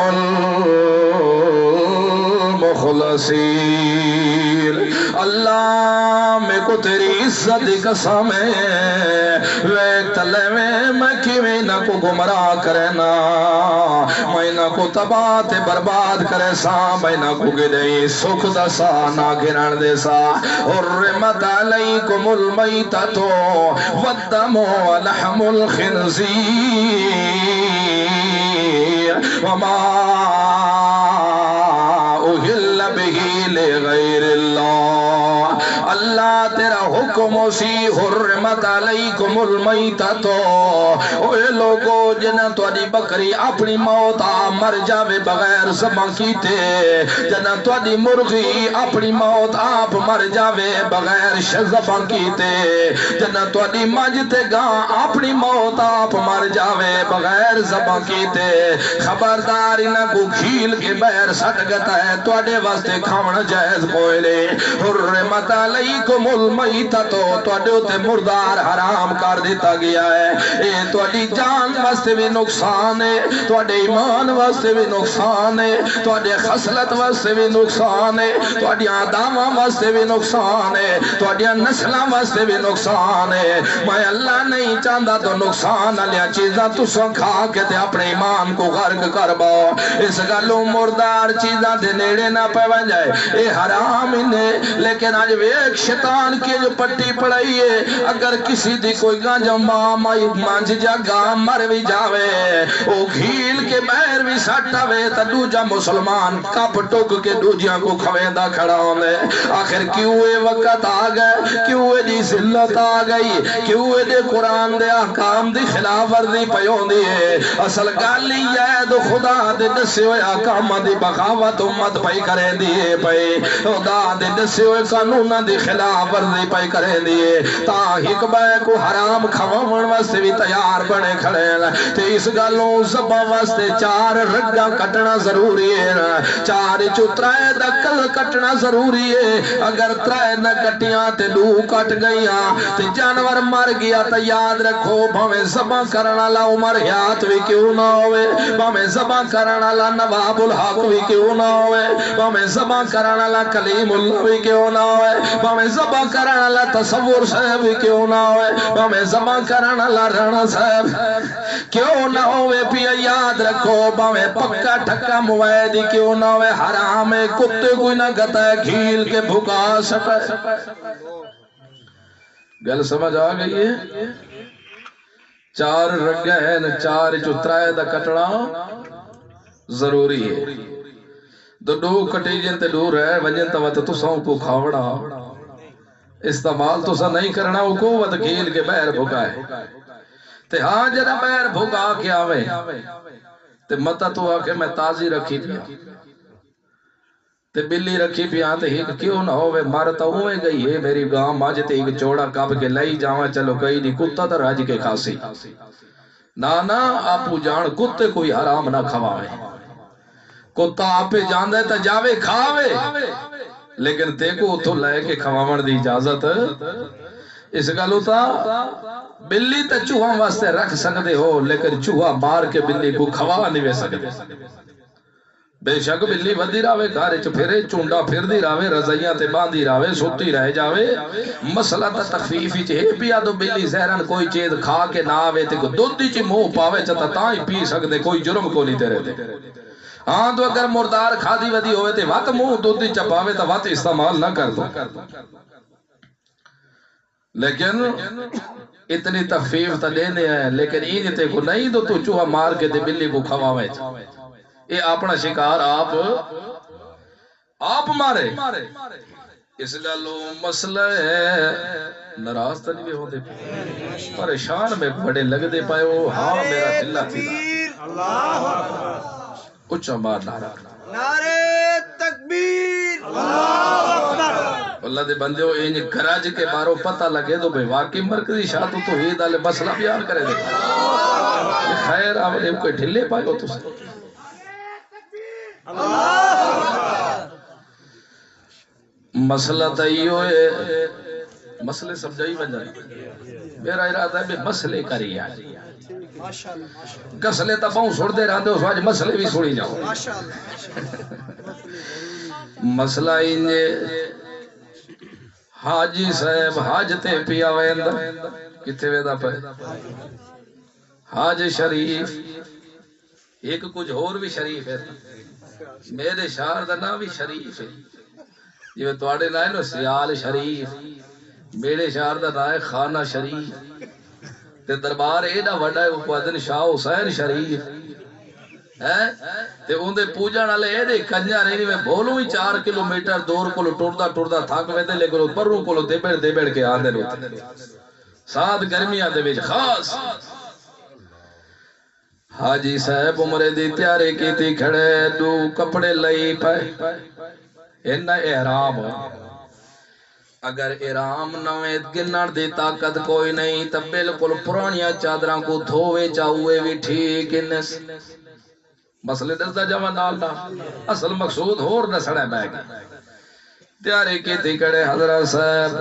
المخلصین اللہ میں کو تیری عزت قسم ہے ویک تلے میں کیویں نہ کو گمراہ کرنا میں نہ کو تباہ تے برباد کرے سا میں نہ کو گدئی سکھ دا سا نہ گرن دے سا حرمت علیکم المیتۃ والدم ولحم الخنزیر وما اہل به لغیر اللہ اللہ تیرا حکم اسی حرمت علیکم المیتۃ اے لوگو جنہ تواڈی بکری اپنی موت مر جاوے بغیر ذبح کیتے جنہ تواڈی مرغی اپنی موت آپ مر جاوے بغیر ذبح کیتے جنہ تواڈی مجھ تے گاں اپنی موت آپ مر جاوے بغیر ذبح کیتے خبردار انہاں کو کھیل کے بیر سٹ گتا ہے تواڈے واسطے کھاونا جائز کوئی نہیں حرمت علیکم المیتۃ تواڈے تے مردار حرام کر دیتا گیا ہے اے تواڈی جان واسطے بھی نقصان ہے تواڈے ایمان واسطے بھی نقصان ہے تواڈے خصلت واسطے بھی نقصان ہے تواڈی آداماں واسطے بھی نقصان ہے تواڈی نسلاں واسطے بھی نقصان ہے میں اللہ نہیں چاہتا تو نقصان والیاں چیزاں تساں کھا کے تے اپنے ایمان کو غرق کر باؤ اس گلوں مردار چیزاں دے نیڑے نہ پہ بن جائے اے حرام انہیں لیکن آج ایک شیطان کی جو پٹی پڑائی ہے اگر کسی دی کوئی گانجا مانج جا گام مر بھی جاوے او گھیل کے بیر بھی سٹاوے تا دوجا مسلمان کپ ٹوک کے دوجیاں کو کھویندہ کھڑا ہونے آخر کیوں اے وقت آ گئے کیوں اے دی ذلت آ گئی کیوں اے دے قرآن دے احکام دی خلاف ورزی پیون دی ہے اصل گالی ہے دو خدا دے دسے ہوئے احکام دی بغاوت امت پائی کریں دیئے پائی خدا دے دسے ہوئے قانون دی خلاف ورزی پائی کریں دیئے تا حکبہ کو حرام کھوامن واسے بھی تیار بنے کھڑے تے اس گالوں زبا واسطے 4 رگاں کٹنا ضروری ہے 4 چو 3 دا کل کٹنا ضروری ہے اگر 3 نہ کٹیاں تے 2 کٹ گئیاں تے جانور مر گیا تے یاد رکھو بھاویں زبا کرن والا عمر حیات بھی کیوں نہ ہوئے بھاویں زبا کرن والا نواب الحق بھی کیوں نہ ہوئے بھاویں زبا کرن والا کلیم اللہ بھی کیوں نہ ہوئے بھاویں زبا کرن والا تصور صاحب بھی کیوں نہ ہوئے بھاویں زبا کرن والا رانا صاحب کیوں نہ ہوئے پیا یاد رکھو بھاویں پکا ٹھکا مویدی کیوں نہ ہوئے حرام ہے کتے کوئی نہ گتا ہے کھیل کے بھگا سکے گل سمجھ آ گئی ہے 4 رگے ہیں 4 چو 3 دا کٹنا ضروری ہے تو 2 کٹی جن تے 2 رہ وجن تو تساں کو کھاوڑا استعمال تساں نہیں کرنا وہ قوت کھیل کے بیر بھگائے تے ہاں جدا بیر بھگا کے آوے تے متا تو آ کے میں تازی رکھی پیا تے بلی رکھی پیا تے ہی کیوں نہ ہوئے مارتا ہوئے گئی ہے میری گاں ماں جتے ایک چوڑا کب کے لئی جاواں چلو کئی نہیں کتا تا راج کے کھاسی نانا آپو جان کتے کوئی حرام نہ کھواوے کتا آپے جان دے تا جاوے کھاوے لیکن تے کو تو لے کے کھواون دی اجازت اس گلو تا بلی تا چوہاں واسطے رکھ سکتے ہو لیکن چوہا مار کے بلی کو کھوا نہیں وے سکتے بے شک بلی ودی راوے گھارے چ پھرے چونڈا پھر دی راوے رضائیاں تے باندھی راوے سوتی رہ جاوے مسئلہ تا تخفیف ہی چاہے پیا تو بلی زہرن کوئی چیز کھا کے نہ آوے تے کو دودھی چی منہ پاوے چتا تاں ہی پی سکتے کوئی جرم کو نہیں تیرے دے ہاں تو اگر مردار کھادی ودی ہوئے تے وات منہ دودھی چپاوے تا وات استعمال نہ کر دو لیکن اتنی تخفیف تا دینے ہیں لیکن این تے کو نہیں دو تو چوہا مار کے تے بلی کو کھواوے یہ اپنا شکار آپ مارے اس گالوں مسئلہ ہے ناراض تو نہیں ہوتے پریشان میں بڑے لگ دے پائے ہو ہاں میرا دلہ تھی اچھا مار نعرہ تکبیر اللہ دے بندے ہو این گراج کے باروں پتہ لگے تو بے واقعی مرکزی شاہ تو ہی دالے مسئلہ بیان کرے دے یہ خیر آوے کوئی ڈھلے پائے ہو تو سے مسئلہ تائیو ہے مسئلے سمجھائی بن جائے میرا ارادہ ہے بھی مسئلے کری آئے گسلے تا باؤں سوڑ دے رہا دے اس واج مسئلے بھی سوڑی جاؤ مسئلہ انجے حاجی صاحب حاجتے پیا ویندہ کتے ویدہ پہ حاج شریف ایک کچھ اور بھی شریف ہے میرے شہر دا نام بھی شریف ہے یہ توڑے نائے نو سیال شریف میرے شہر دا نائے خانہ شریف تے دربار ایڈا وڈا ہے اپوادن شاہ حسین شریف تے ان دے پوجا نالے ایڈے کنجا رہنی میں بولوں ہی 4 کلومیٹر دور کو ٹوڑدا تھاک ویدے لیکن پروں کو دیبڑ کے آدھے روتے ساتھ گرمیاں دے بیچ خاص حاجی صاحب عمرے دی تیارے کی تھی کھڑے 2 کپڑے لئی پائے انہ احرام اگر احرام نویں گنر دی طاقت کوئی نہیں تب بالکل پرانیاں چادراں کو دھوے چاہوے بھی ٹھیک انس مسئلے دردہ جمع نالنا اصل مقصود ہور نہ سڑے میں گئی تیارے کی تھی کھڑے حضرت صاحب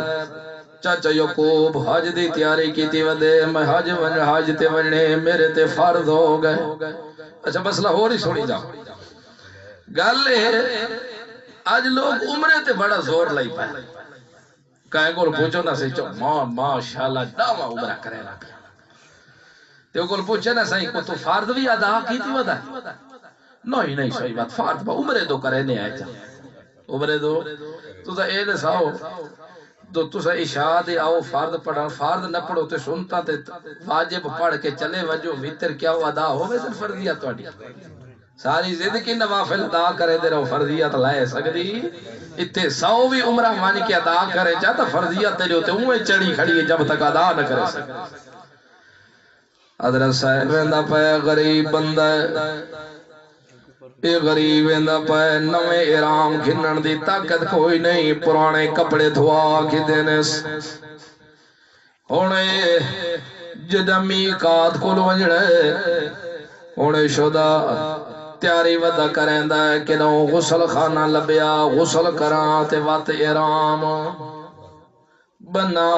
چاچا یعقوب حج دی تیاری کی تھی ودے میں حج تے وننے میرے تے فرض ہو گئے اچھا مسئلہ ہو رہی سوڑی جاؤ گالے آج لوگ عمرے تے بڑا زور لائی پائے کہیں گول پوچھو نہ سہی چو ماشاءاللہ دعوہ عمرہ کرے نا پیا تے گول پوچھے نہ سہی کو تو فرض بھی ادا کی تھی ودا نہیں صحیح بات فرض با عمرے دو کرے نہیں آئے جا عمرے دو تو تا اے دساؤ تو تسا عشاء دے آؤ فرض پڑھا فرض نہ پڑھو تے سنتا تے واجب پڑھ کے چلے وجو ویتر کیا ہو ادا ہوئے سن فرضیات توڑی ساری زندگی نوافل ادا کرے دے رہو فرضیات لائے سکتی اتھے 100 بھی عمرہ مانی کے ادا کرے چاہتا فرضیات تیرے ہوتے ہوئے چڑی کھڑی ہے جب تک ادا نہ کرے سکتی حضرت صاحب ویندہ پہ غریب بندہ اے غریب ویندہ پہ نوے احرام کھنن دی طاقت کوئی نہیں پرانے کپڑے دھوا کی دینے ہونے جدہ میقات کول ونجڑے انہیں شدہ تیاری ودا کریں دا ہے کہ نو غسل خانہ لبیا غسل کران تے وات احرام بنا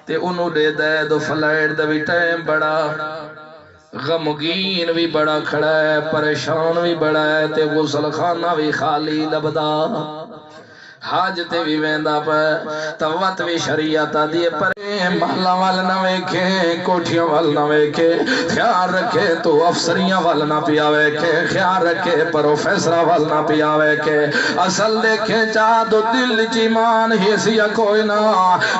تے انہوں دے دے دو فلائٹ دا بھی ٹائم بڑا غمگین بھی بڑا کھڑا ہے پریشان بھی بڑا ہے تے غسل خانہ بھی خالی لبدا حاجت بھی ویندا پر توت بھی شریعت دیے پر محلہ وال نہ ویکھے کوٹھیاں وال نہ ویکھے خیال رکھے تو افسریاں وال نہ پیا ویکھے خیال رکھے پروفیسرہ وال نہ پیا ویکھے اصل دیکھے چاہ دو دل چیمان حیثیہ کوئی نہ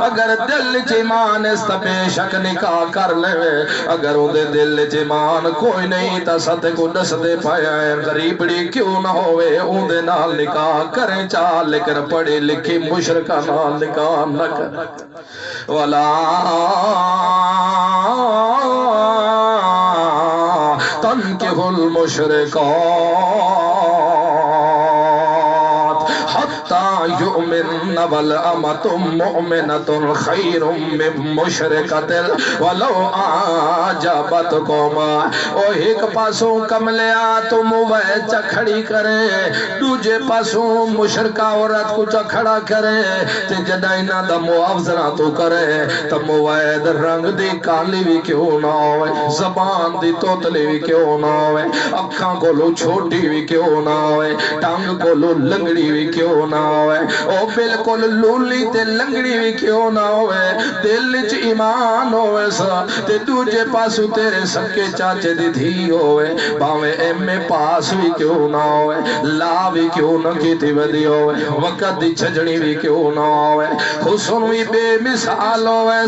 اگر دل چیمان اس بے شک نکاح کر لے اگر او دے دل چیمان کوئی نہیں تا ست کو دس دے پایا ہے غریبڑی کیوں نہ ہوئے او دے نال نکاح کریں چاہ لیکن پڑھے لکھے مشرکہ نال نکاح نہ کر وَلَا تَنْكِحُ الْمُشْرِكَاتِ حَتَّى يُؤْمِنَّ وَالْأَمَةُ مُؤْمِنَةٌ خَيْرٌ مِّن مُشْرِكَةٍ وَلَوْ أَعْجَبَتْكُمْ او ایک پاسوں کملیا تم وہ چکھڑی کرے دوجے پاسوں مشرکہ عورت کو چکھڑا کرے تے جدائنہ دا معاوضہ تو کرے تم موید رنگ دی کالی بھی کیوں نہ ہوئے زبان دی توتلی بھی کیوں نہ ہوئے اکھاں کو لو چھوٹی بھی کیوں نہ ہوئے ٹانگ کو لو لنگڑی بھی کیوں نہ ہوئے او بالکل لولی تے لنگڑی بھی کیوں نہ ہوئے دل چ ایمان ہوئے سا تے دوجے پاسو تیرے سکے چاچے دی دھی ہوئے باویں ایم میں پاس بھی کیوں نہ ہوئے لا بھی کیوں نہ کیتی ودی ہوئے وقت دی چھجڑی بھی کیوں نہ ہوئے حسن بھی بے مثال ہوئے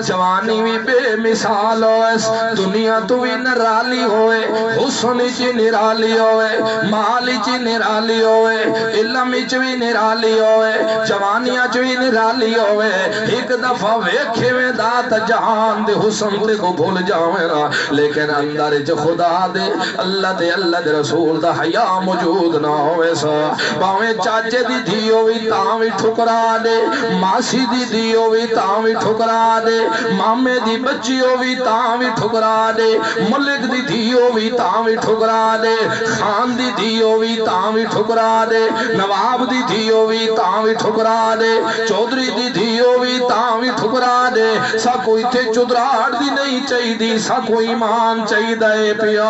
جوانی بھی بے مثال ہوئے دنیا تو بھی نرالی ہوئے حسن چی نرالی ہوئے مال چی نرالی ہوئے علم چی بھی نرالی ہوئے جوانیاں چی بھی نرالی ہوئے ایک دفعہ ویکھے میں دات جہان دے حسن تے کو بھول جاویں نا لیکن اندر جو خدا دے اللہ دے رسول دا حیاء موجود نہ ہوئے سا باویں چاچے دی دھی ہوئی تاں بھی ٹھکرا دے ماسی دی دھی ہوئی تاں بھی ٹھکرا دے مامے دی بچی ہوئی تاں بھی ٹھکرا دے ملک دی دھی ہوئی تاں بھی ٹھکرا دے خان دی دھی ہوئی تاں بھی ٹھکرا دے نواب دی دھی ہوئی تاں بھی ٹھکرا دے چودری دی دھی ہوئی تاں بھی ٹھکرا دے سا کوئی تھے چدراڑ دی نہیں چاہی دی سا کوئی ایمان چاہی دے پیا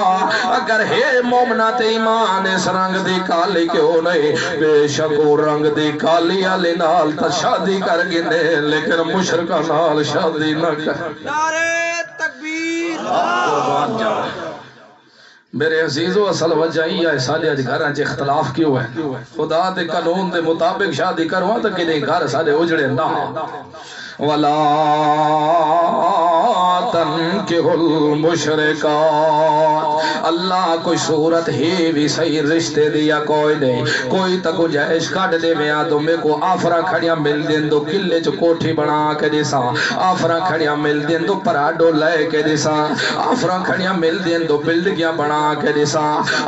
اگر ہے مومنہ تے ایمان اس رنگ دی کالی کیوں نہیں بے شک وہ رنگ دی کالی علی نال تا شادی کر گنے لیکن مشرکہ نال شادی نہ کر نعرہ تکبیر قربان جا میرے عزیزو اصل وجہ ہی ہے سالے آج گھر آج اختلاف کیوں ہے خدا دے قانون دے مطابق شادی کروا تو کہ گھر سالے اجڑے نہ وَلَا تَنْكِحُ الْمُشْرِكَاتِ اللہ کوئی صورت ہی بھی صحیح رشتے دیا کوئی نہیں کوئی تکو جائش کٹ دے میں آدھو میں کو آفرہ کھڑیاں مل دین دو کلے چو کوٹھی بنا کے دیسا آفرہ کھڑیاں مل دین دو پراڈو لے کے دیسا آفرہ کھڑیاں مل دین دو بلڈگیاں بنا کے دیسا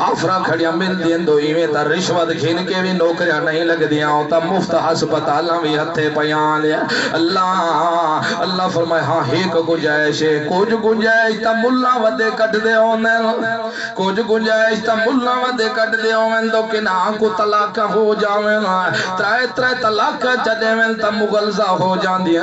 آفرہ کھڑیاں مل دین دو ایویں تا رشوت کھین کے بھی نوکریاں نہیں لگ دیا ہوتا مفت ہسپتالاں بھی ہتھے پیان لیا اللہ فرمائے ہاں ایک گنجائش ہے کچھ گنجائش تا ملا ودے کٹ دے ہونے کچھ گنجائش تا ملا ودے کٹ دے ہونے تو کنا کو طلاق ہو جاویں ترائے طلاق چدے میں تا مغلظہ ہو جان دیا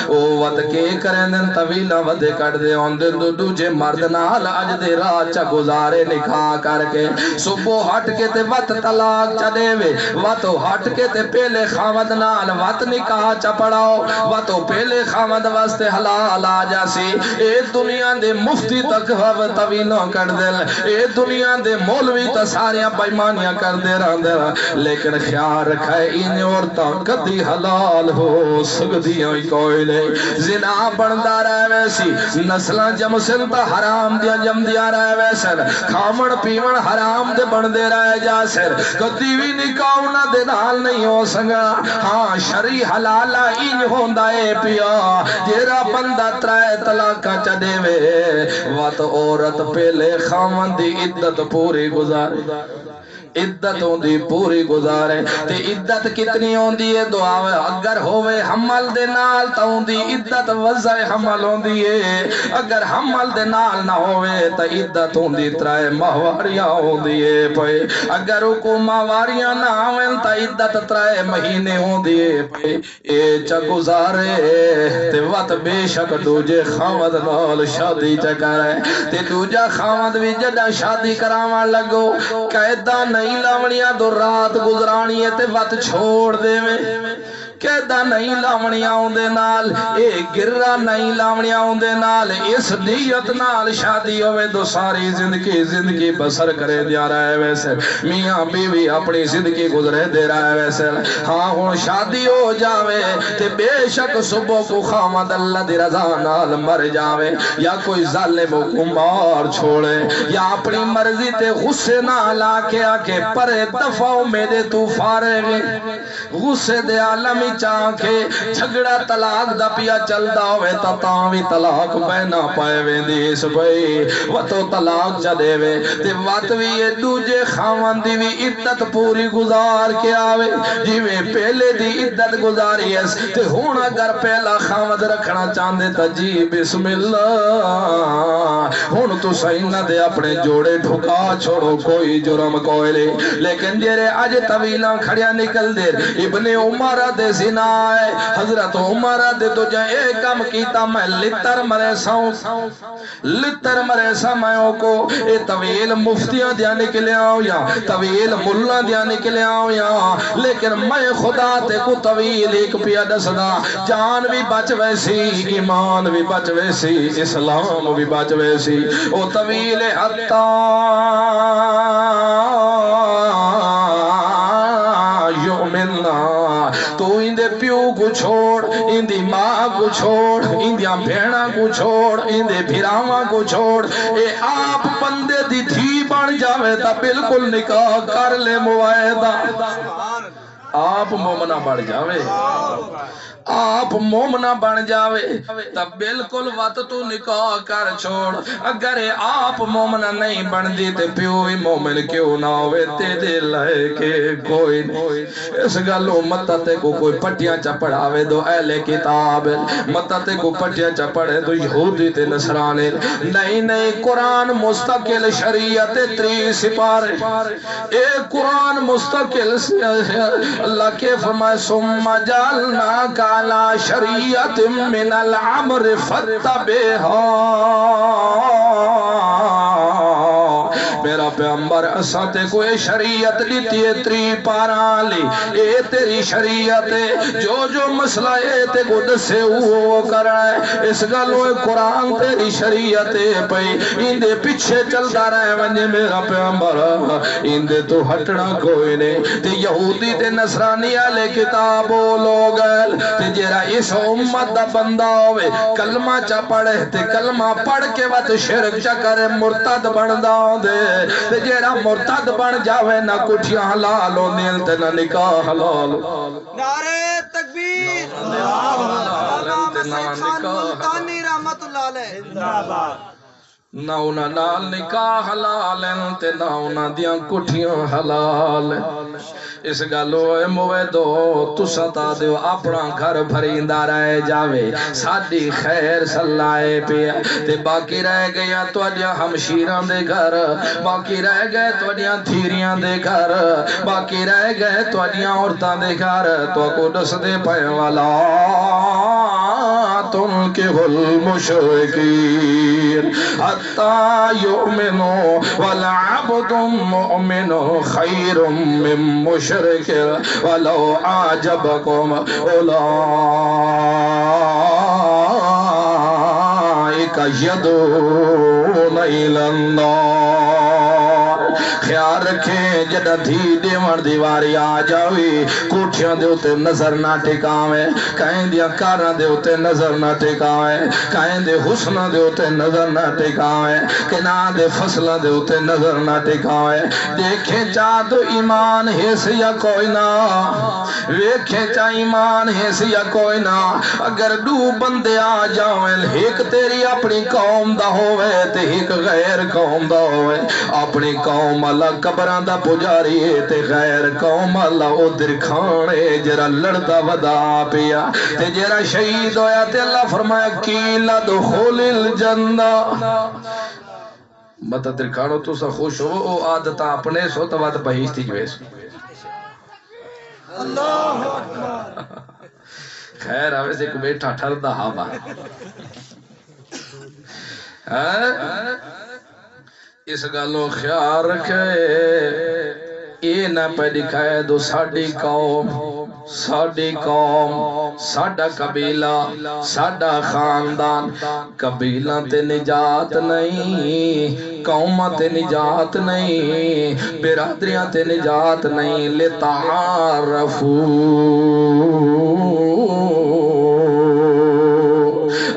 او ود کے کریں دن طویلہ ودے کٹ دے ہونے دو دوجے مرد نال اج دے راچا گزارے نکھا کر کے صبح ہٹ کے تے وط طلاق چدے وے وطو ہٹ کے تے پہلے خامد نال وط نکاح چپڑاؤ وطو پہلے خامد واسطے حلال آ جاسی اے دنیا دے مفتی تک طویلوں کر دل اے دنیا دے مولوی تا ساریاں بیمانیاں کر دے رہا دے لیکن خیال رکھائے انہیں عورتاں کدی حلال ہو سکدیاں کوئی نہیں زنا بندہ رہے ویسی نسلہ جمسن تا حرام دیا جم دیا رہے ویسن کھامن پیمن حرام دے بندے رہے جاسر کدی بھی نکاؤنا دے نال نہیں ہو سگا ہاں شرعی حلالہ ان ہوندہ اے پیا جیرا بندہ ترائے طلاقہ چدے وے وات عورت پہلے خامن دی عدت پوری گزار عدت ہوندی پوری گزارے تے عدت کتنی ہوندی ہے دعا اگر ہوئے حمل دے نال تا ہوندی عدت وضع حمل ہوندی ہے اگر حمل دے نال نہ ہوئے تا عدت ہوندی ترائے ماہواریاں ہوندی ہے پے اگر کو ماہواریاں نہ ہوئے تا عدت ترائے مہینے ہوندی ہے پے اے چا گزارے تے وقت بے شک دوجے خامد نال شادی چکرے تے دوجا خامد بھی جدہ شادی کراما لگو قیدہ نہیں لاونیاں دو رات گزرانی ہے تے وقت چھوڑ دے میں قیدہ نہیں لاونیاں ہوندے نال اے گرہ نہیں لاونیاں ہوندے نال اس نیت نال شادی ہوئے دو ساری زندگی بسر کرے دیا رہا ہے ویسے میاں بیوی اپنی زندگی گزرے دے رہا ہے ویسے ہاں ہون شادی ہو جاوے تے بے شک صبح کو خامد اللہ دی رضا نال مر جاوے یا کوئی ظالم کو مار چھوڑے یا اپنی مرضی تے غصے نال آکے آکے پرے دفعوں میں دے تو فارغ غصے دے عالمی چاکے جھگڑا طلاق دا پیا چلدا ہوئے تا تاوی طلاق بہنا پائے ویندی اس بھئی وطو طلاق چلے وے تے واتوی یہ دوجے خاوندی وی عدت پوری گزار کے آوے جیوے پہلے دی عدت گزاری ہے تے ہون اگر پہلا خاوند رکھنا چاندے تا جی بسم اللہ ہون تو سہینہ دے اپنے جوڑے ڈھکا چھوڑو کوئی جرم کوئی لے لیکن جیرے آج طویلہ کھڑیا نکل دے ابن عمر دے زنا ہے حضرت عمر دے تو جائے ایک کم کیتا میں لتر مرے سامایوں کو اے طویل مفتیاں دیا نکلے آؤں یا طویل ملہ دیا نکلے آؤں یا لیکن میں خدا تے کو طویل ایک پیا دسنا جان بھی بچ ویسی ایمان بھی بچ ویسی اسلام بھی بچ ویسی او طویل حتی تو اندے پیو کو چھوڑ اندی ماں کو چھوڑ اندیاں بھیڑا کو چھوڑ اندے بھیراواں کو چھوڑ اے آپ بندے دی دھی بن جاوے تا بالکل نکاح کر لے معاہدہ آپ مومنہ بڑھ جاوے آپ مومنہ بن جاوے تب بالکل وقت تو نکاح کر چھوڑ اگر آپ مومنہ نہیں بن دی تے پیوی مومن کیوں نہ ہوئے تے دے لائے کہ کوئی اس گلو متتے کو کوئی پٹیاں چپڑاوے دو اہل کتاب متتے کو پٹیاں چپڑے دو یہودی تے نصرانے نہیں قرآن مستقل شریعت 3 سپارے اے قرآن مستقل اللہ کے فرمائے ثم جعلنا کا لا شریعت من العمر فتبہا میرا پیغمبر اساتے کوئی شریعت لیتی ہے 3 پاران لی اے تیری شریعت ہے جو مسئلہ اے تے کو دسے وہ کرائے اس گلو قرآن تیری شریعت ہے پئی اندے پیچھے چلتا رہے ونجے میرا پیغمبر اندے تو ہٹنا کوئی نہیں تے یہودی تے نصرانی آلے کتابوں لوگ تے جیرا اس امت دا بندہ ہوئے کلمہ چا پڑھے تے کلمہ پڑھ کے وقت شرک چا کرے مرتد بندہ دے تے جیرا مرتد بن جاوے نہ کٹھیاں حلال ہو نیل تے نہ نکاح حلال نعرہ تکبیر علامہ سید خان ملتانی رحمت اللہ علیہ نہ انہاں نال نکاح حلال تے نہ انہاں دیاں کٹھیاں حلال اس گلو موے دو تسا تا دیو اپنا گھر بھریندا رہ جاوے ساڈی خیر سلائے پیا تے باقی رہ گیا تواڈیاں ہمشیراں دے گھر باقی رہ گئے تواڈیاں تھیریاں دے گھر باقی رہ گئے تواڈیاں عورتاں دے گھر تو کو دس دے پے والا تنکح المشرکین حتی یؤمنوا والعبد مؤمن خیر من مشرک ولو اعجبکم اولئک یدعون الی النار خیال رکھیں جدہ دھی دیوان دیواری آ جاوی کوٹھیاں دے ہوتے نظر نہ ٹکاویں کہیں دیا کاراں دے ہوتے نظر نہ ٹکاویں کہیں دے حسنہ دے ہوتے نظر نہ ٹکاویں کناں دے فصلہ دے ہوتے نظر نہ ٹکاویں دیکھیں چاہ تو ایمان حیث یا کوئی نہ ویکھیں چاہ ایمان حیث یا کوئی نہ اگر دو بندے آ جاویں ایک تیری اپنی قوم دا ہوئے تے ایک غیر قوم دا ہوئے اپنی قوم اللہ قبراں دا پجاری تے غیر قوم اللہ ادھر کھانے جرا لڑدا ودا پیا تے جرا شہید ہویا تے اللہ فرمایا کیلا دخول الجنہ مت ادھر کھانو تو سا خوش ہو او عادتاں اپنے سو تو واد بہیشتی جویس اللہ اکبر خیر آوے سے کو بیٹھا ٹھردا ہاں اس گالوں خیال رکھے یہ نہ پہ دکھائے دو ساڑی قوم ساڑا قبیلہ ساڑا خاندان قبیلہ تے نجات نہیں قومہ تے نجات نہیں برادریاں تے نجات نہیں لتعارفو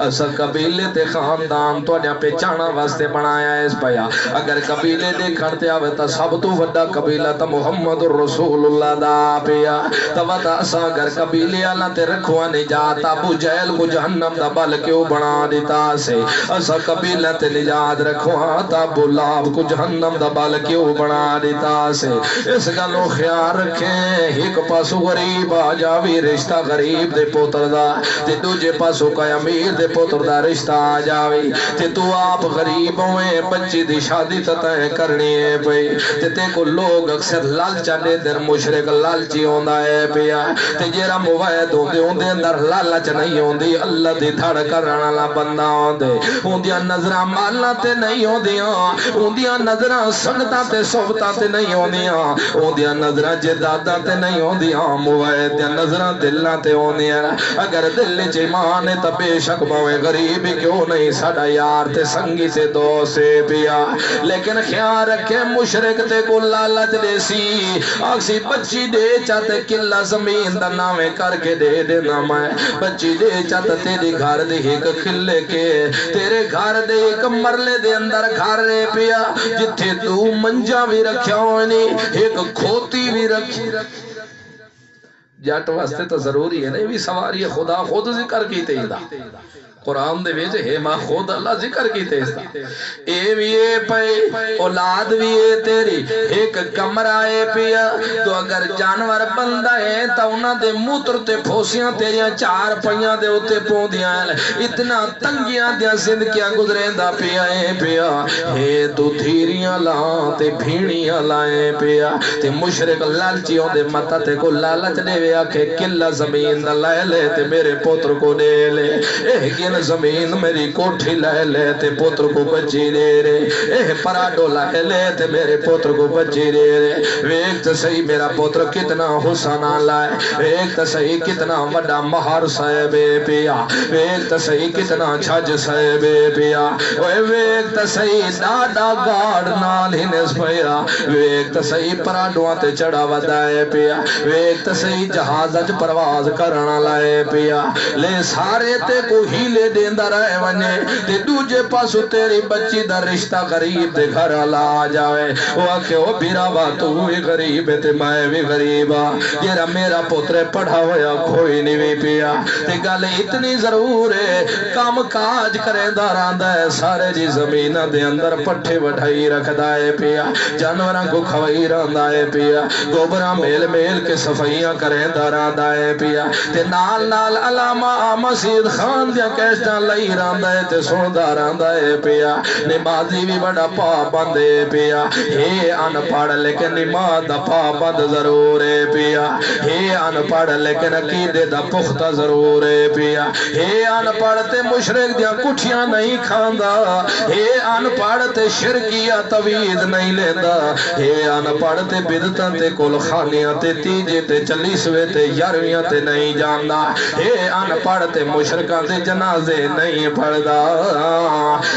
اسا قبیلے تے خاندان تو اڈیا پہچانا واسطے بنایا ہے اس پیا اگر قبیلے دے کھڑتے آوے تا سب تو وڈا قبیلہ تا محمد رسول اللہ دا پیا تا ودا اسا اگر قبیلے اللہ تے رکھوا نجات ابو جہل کو جہنم دا بل کیوں بنا دیتا سے اسا قبیلہ تے نجات رکھوا تا ابو لاب کو جہنم دا بل کیوں بنا دیتا سے اس گلو خیال رکھیں ایک پاسو غریب آ جاوی رشتہ غریب دے پوتر دا تے دوجے پاسو کا امیر دے پوتر دا رشتہ آ جاوی تے تو آپ غریب ہوئے بچی دی شادی تتائیں کرنی ہے پئی تے کو لوگ اکثر لالچا دے در مشرق لالچی ہوندہ ہے پیا تے جیرا موائد ہوندے اندر لالچ نہیں ہوندی اللہ دی دھڑ کرنا لا بندہ ہوندے ہوندیاں نظرہ مالنا تے نہیں ہوندیاں ہوندیاں نظرہ سنگتا تے صحبتا تے نہیں ہوندیاں ہوندیاں نظرہ جدادہ تے نہیں ہوندیاں موائد نظرہ دلنا تے ہوندیاں اگر دل چیمان تا بے شک باوے غریبی کیوں نہیں ساڑا یار تے سنگی سے دو سے پیا لیکن خیال رکھے مشرک تے کو لالچ دے سی آکسی بچی دے چاہتے کلا زمین دا نامے کر کے دے دینا میں بچی دے چاہتے تیری گھر دے ایک کھلے کے تیرے گھر دے ایک مرلے دے اندر گھر رے پیا جتھے تو منجا بھی رکھیا ہوئے ایک کھوتی بھی رکھی جاٹ واسطے تو ضروری ہے نہیں بھی سواری خدا خود ذکر کی تیزہ قرآن دے ویچے ہے ماں خود اللہ ذکر کی تیزہ اے بھی اے پے اولاد بھی اے تیری ایک کمرہ اے پیا تو اگر جانور بندہ ہے تا انہاں دے موتر تے پھوسیاں تیریاں چار پہیاں دے اتے پوں دیاں اتنا تنگیاں دیاں زندگیاں گزریں دا پیا اے پیا اے تو دھیریاں لائیں تے بھیڑیاں لائیں پیا تے مشرق لالچیوں دے متا تے کو لالچ دے وے آکھے کلا زمین دا لے لے تے میرے پوتر کو دے لے گن زمین میری کوٹھی لے لے تے پوتر کو بچی دے رے پراڈو لے لے تے میرے پوتر کو بچی دے رے ویک تو صحیح میرا پوتر کتنا حسنہ لائے ویک تو صحیح کتنا وڈا مہار صاحبے پیا ویک تو صحیح کتنا چھج صاحبے پیا ویک تو صحیح ڈاڈا گاڑ نال ہی نس پیا ویک تو صحیح پراڈوان تے چڑھا ودائے پیا ویک تو صحیح جہازج پرواز کرنا لائے پیا لے سارے تے کو ہی لے دیندہ رہے ونے تے دوجے پاسو تیری بچی دا رشتہ غریب دے گھر لا جاوے وہ آکے وہ بیراوا تو بھی غریب ہے تے میں بھی غریبا جیرا میرا پوترے پڑھا ہویا کوئی نہیں بھی پیا تے گل اتنی ضرور ہے کام کاج کریں داران دے سارے جی زمینہ دے اندر پٹھے وڈھائی رکھ دائے پیا جانوراں کو کھوائی ران دائے پیا گوبرہ میل میل کے صفائیاں کریں داران دائے پیا تے نال نال علامہ مسید خان دیا کیسٹا لئی راندہ ہے تے سوندہ راندہ ہے پیا نمازی بھی بڑا پا بندے پیا ہے ان پڑھ لیکن نماز دا پا بند ضرور ہے پیا ہے ان پڑھ لیکن عقیدے دا پختہ ضرور ہے پیا ہے ان پڑھ تے مشرک دیا کٹھیاں نہیں کھاندا ہے ان پڑھ تے شرکیہ توید نہیں لیندہ ہے ان پڑھ تے بدتاں تے کل خانیاں تے تیجے تے چلیسوے تے یارویاں تے نہیں جاندہ ہے ان پڑھ تے مشرکاں تے جنازے نہیں پڑھدا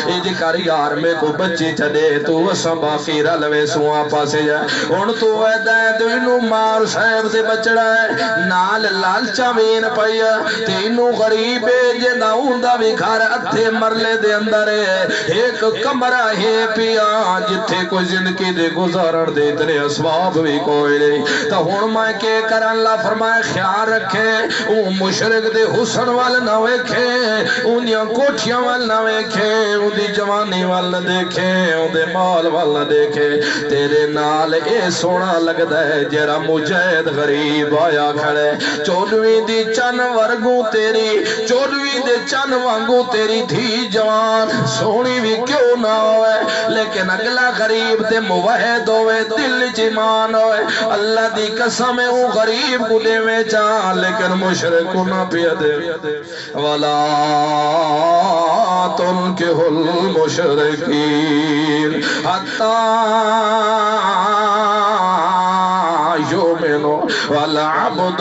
اج کر یار میں کو بچی چڑے تو اساں باقی رلوے سواں پاسے جائے ہن تو ویدا ہے تو اینو مار صاحب تے بچڑا ہے نال لالچا وین پیا تے اینو غریب جندا ہوندا وی گھر اتھے مرلے دے اندر ایک کمرہ ہے پیا جتھے کوئی زندگی دے گزارن دے اتنے اسباب بھی کوئی نہیں تو ہن میں کہ کرن اللہ فرمائے خیال رکھے او مشرک دے حسن وال نہ ویکھے اندیاں کوٹھیاں وال نہ ویکھے اندی جوانی وال نہ دیکھے اندے مال وال نہ دیکھے تیرے نال اے سونا لگدا ہے جرا مجاہد غریب آیا کھڑے 14ویں دی چن ورگوں تیری 14ویں دے چن وانگوں تیری دھی جوان سونی بھی کیوں نہ ہوئے لیکن اگلا غریب تے موحد ہوئے دل ایمان ہوئے اللہ دی قسم ہے وہ غریب کو دے میں چاہ لیکن مشرک کو نہ پیا دے وَلَا تُنْكِحُ الْمُشْرِكِينَ حَتَّى يُؤْمِنُوا وَالْعَبْدٌ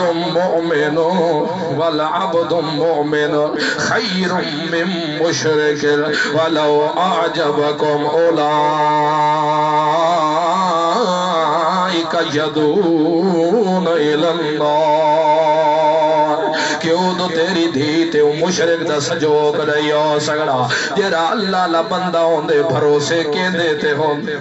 مُؤْمِنٌ خَيْرٌ مِّن مُشْرِكٍ وَلَوْ أَعْجَبَكُمْ أُولَٰئِكَ يَدْعُونَ إِلَى النَّارِ کیوں تو تیری دھی تے مشرک دا سجوک رہیو سگڑا جیرا اللہ لا بندہ ہوندے بھروسے کے دیتے ہوندے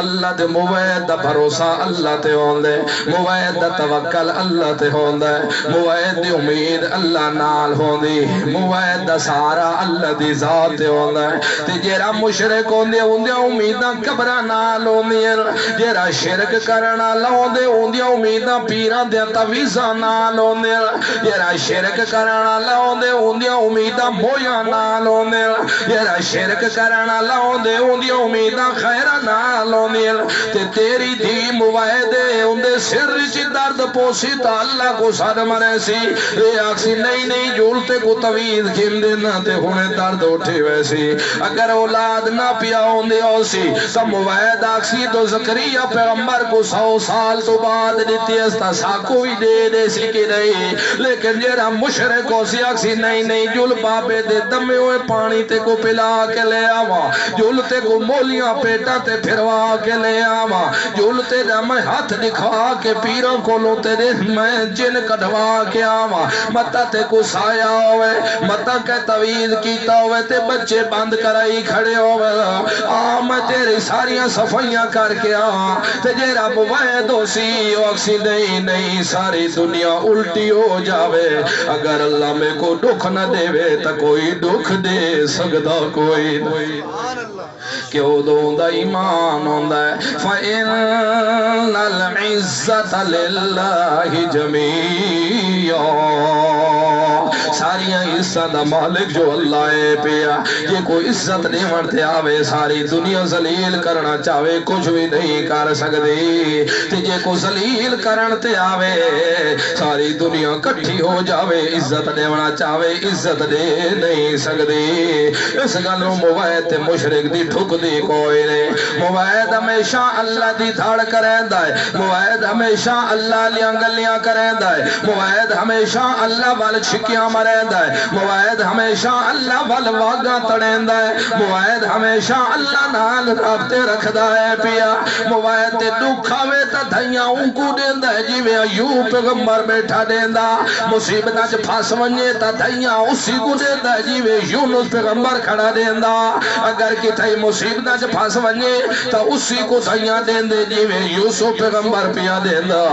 اللہ دے موعد دا بھروسہ اللہ تے ہوندے موعد دا توکل اللہ تے ہوندے موعد دی امید اللہ نال ہوندی موعد دا سارا اللہ دی ذات تے ہوندے تے جیرا مشرک ہوندے ہوندے امیداں قبراں نال ہوندیاں جیرا شرک کرنا لاوندے ہوندیاں امیداں پیراں دے تعویذاں نال ہوندیاں جیرا شرک کرنا لاؤندے ہوندیاں امیداں مویاں نال ہوندے جیرا شرک کرنا لاؤندے ہوندیاں امیداں خیراں نال ہوندے تے تیری دھی موعدے ہوندے سر چ درد پوسی تا اللہ کو سر مرے سی اے آکسی نہیں جولتے کو تویز کھیم دینا تے ہونے درد اٹھے ویسی اگر اولاد نہ پیا ہوندے ہوسی تو موعد آکسی تو زکریہ پیغمبر کو 100 سال تو بعد دیتی استا ساکو ہی دے سی کی نہیں لیکن جیرا مشرک ہو سی آکسی نہیں جل بابے دے دمے ہوئے پانی تے کو پلا کے لے آوا جلتے کو مولیاں پیٹا تے پھروا کے لے آوا جلتے دمے ہاتھ دکھوا کے پیروں کو لوتے دے میں جن کڑوا کے آوا متا تے کو سایا ہوئے متا کے تویز کیتا ہوئے تے بچے بند کرائی کھڑے ہوئے میں تیری ساریاں صفائیاں کر کے تے جیرا موعد ہو سی آکسی نہیں ساری دنیا الٹی ہو جاوے اگر اللہ میں کو دکھ نہ دے وے تا کوئی دکھ دے سکتا کوئی نہیں کیوں دوندا ایمان ہوندا ہے فَإِنَّ الْعِزَّةَ لِلَّهِ جَمِيعًا ساریاں عزت دا مالک جو اللہ ہے پیا یہ کوئی عزت نہیں مرتے آوے ساری دنیا ذلیل کرنا چاہوے کچھ بھی نہیں کر سکتی تجھے کو ذلیل کرن تے آوے ساری دنیا کٹھی ہو جاوے عزت دیونا چاہوے عزت دے نہیں سکتی اس گلوں موعد تے مشرک دی ٹھک دی کوئی نہیں موعد ہمیشہ اللہ دی دھاڑ کریندا ہے موعد ہمیشہ اللہ لیاں گلیاں کریندا ہے موعد ہمیشہ اللہ وال چھکیاں مریندا ہے موعد ہمیشہ اللہ وال واگاں تڑیندا ہے موعد ہمیشہ اللہ نال رابطے رکھدا ہے پیا موعد تے دکھ آوے تا دھیاں ان کو دیندا ہے جیویں ایوب پیغمبر بیٹھا دیندا مصیبتاں چ پھس ونجے تا دھیاں اسی کو دیندا ہے جیویں یونس پیغمبر کھڑا دیندا اگر کتھے مصیبتاں چ پھس ونجے تا اسی کو دھیاں دیندے جیویں یوسف پیغمبر پیا دیندا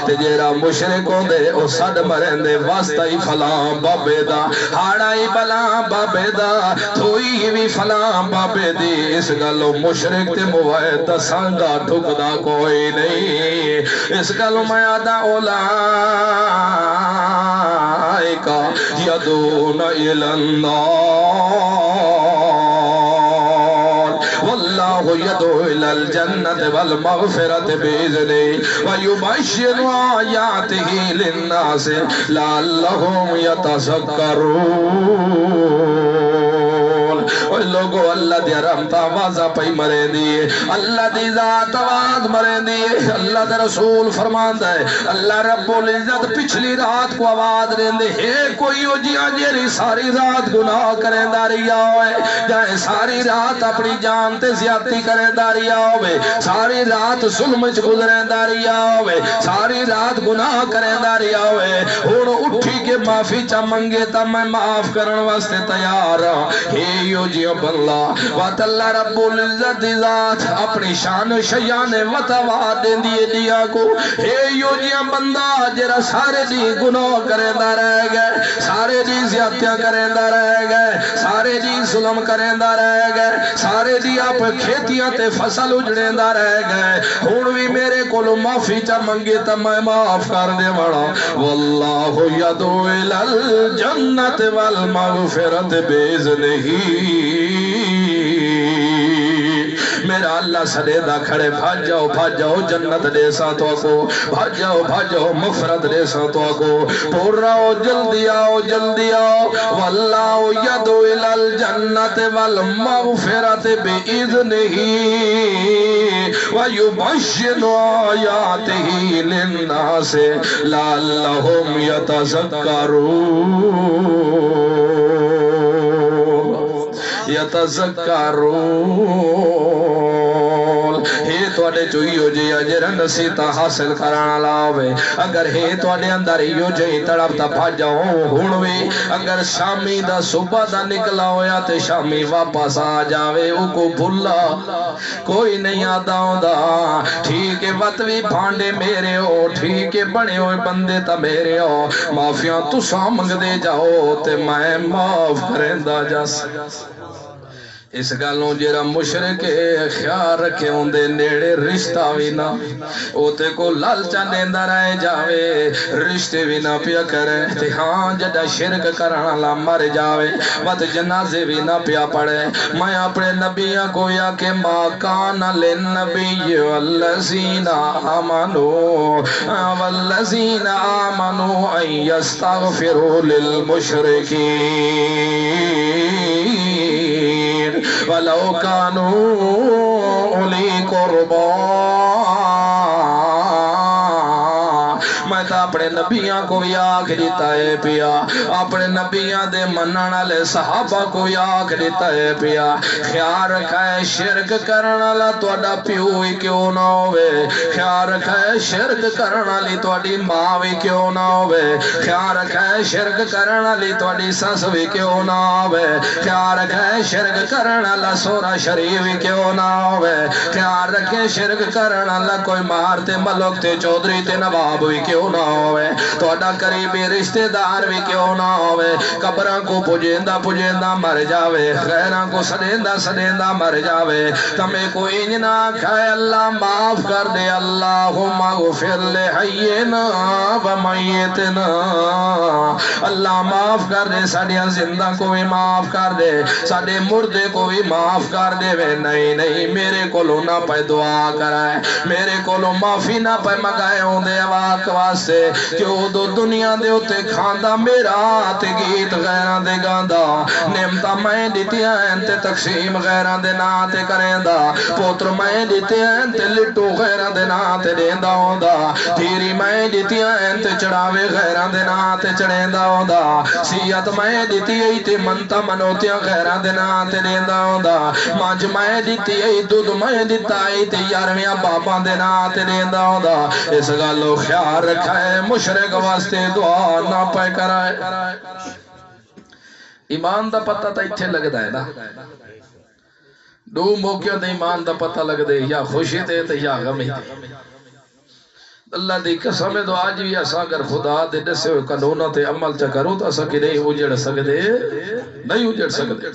تے جیڑا مشرک ہوندے او سد مرندے واسطہ ہی فلاں بابے دا ہاڑائی بلاں بابے دا تھوئی بھی فلاں بابے دی اس گلو مشرک تے موعد دا سانگا ٹھکدا کوئی نہیں اس گلو میں آدھا اولائکا یدون الی النار واللہ یدعو الی الجنت والمغفرت بیزنی ویبشر آیاتہ للناس لعلہم یتذکرون اوہ لوگو اللہ دی رحمت آوازہ پئی مرے دیئے اللہ دی ذات آواز مرے دیئے اللہ دا رسول فرماندہ ہے اللہ رب العزت پچھلی رات کو آواز رہندے ہے کوئی ہو جی آجیری ساری رات گناہ کریں داریا ہوئے جائے ساری رات اپنی جان تے زیادتی کریں داریا ہوئے ساری رات ظلم چ گزریں داریا ہوئے ساری رات گناہ کریں داریا ہوئے اٹھی کے معافی چا منگے تا میں معاف کرن واسطے تیار ہاں ہے یو جی بلا وات اللہ رب العزت ذات اپنی شان شیان وتوا دیندی دیا کو اے یو جیا بندہ جڑا سارے دی گناہ کریندا رہ گئے سارے دی زیادتیاں کریندا رہ گئے سارے دی ظلم کریندا رہ گئے سارے دی آپ کھیتیاں تے فصل اجڑیندا رہ گئے ہن وی میرے کولوں معافی چا منگے تے میں معاف کر دے والا واللہ یدعو الی الجنت والمغفرت باذنہ میرا اللہ سدے دا کھڑے بھاج جاؤ جنت دے سا تو کو بھاج جاؤ مغفرت دے سا تو کو پورا جلدی آؤ واللہ یدعو الی الجنت والمغفرت باذنہ ویبشر آیاتہ للناس لعلہم یتذکرون ہے توڑے چوئی ہو جی اجر نصیحت حاصل کرانا لاوے اگر ہے توڑے اندر ہی ہو جی تڑپتا بھاجاؤں ہونوے اگر شامی دا صبح دا نکلا ہویا تے شامی واپس آ جاوے او کو بھلا کوئی نہیں آدھا ہوندہ ٹھیک ہے وطوی بھانڈے میرے ہو ٹھیک ہے بڑے ہوئے بندے تا میرے ہو معافیاں تو سامنگ دے جاؤ تے میں معاف کرندہ جاس اس گالوں جیرا مشرک خیال رکھے ہوندے نیڑے رشتہ بھی نہ اوتے کو لالچا دیندہ رہ جاوے رشتے بھی نہ پیا کرے تے ہاں جڑا شرک کرنا لا مر جاوے وقت جنازے بھی نہ پیا پڑے میں اپنے نبیوں کو یا کہ ما کان للنبی والذین آمنوا ان یستغفروا للمشرکین ولو كانوا أولي قربى میں تا اپنے نبیاں کو یاک دیتا ہے پیا اپنے نبیاں دے منن والے صحابہ کو یاک دیتا ہے پیا خیال رکھا ہے شرک کرن والا تہاڈا پیو ہی کیوں نہ ہوے خیال رکھا ہے شرک کرن والی تہاڈی ماں وی کیوں نہ ہوے خیال رکھا ہے شرک کرن والی تہاڈی سس وی کیوں نہ ہوے خیال رکھا ہے شرک کرن والا سورا شریف وی کیوں نہ ہوے خیال رکھے شرک کرن والا کوئی مار تے ملک تے چودھری تے نواب وی کیوں نہ ہوئے توڑا قریبی رشتہ دار بھی کیوں نہ ہوئے قبران کو پجیندہ مر جاوے خیران کو سدیندہ مر جاوے تمہیں کوئی انجنا کھائے اللہ معاف کر دے اللہم اغفر لحینا و میتنا اللہ معاف کر دے ساڑیاں زندہ کو بھی معاف کر دے ساڑے مردے کو بھی معاف کر دے وے نہیں میرے کو لو نہ پہ دعا کرائے میرے کو لو معافی نہ پہ مگائے ہوں دے واق واسطے کیوں دو دنیا دے ہوتے کھاندہ میرا تے گیت غیران دے گاندہ نعمتہ میں دیتی ہیں تے تقسیم غیران دے ناتے کریندہ پوتر میں دیتی ہیں تے لٹو غیران دے ناتے دیندہ ہوندہ تیری میں دیتی ہیں تے چڑھاوے غیران دے ناتے چڑھیندہ ہوندہ سیعت میں دیتی ہیں تے منتا منوتیاں غیران دے ناتے دیندہ ہوندہ مانج میں دیتی ہیں دودھ میں دیتا ہے تے یارویاں بابان دے ناتے دیندہ ہوندہ اس گالو خیال رکھا ہے مشرق واسطے دعا نہ پائے کرائے ایمان دا پتہ تا اتھے لگ دا ہے نا دو موقع دے ایمان دا پتہ لگ دے یا خوشی تے یا غمی تے اللہ دی قسم ہے تو آج بھی ایسا اگر خدا دے دسے ہوئے قانونہ تے عمل چا کرو تو ایسا کہ نہیں اجڑ سکدے نہیں اجڑ سکدے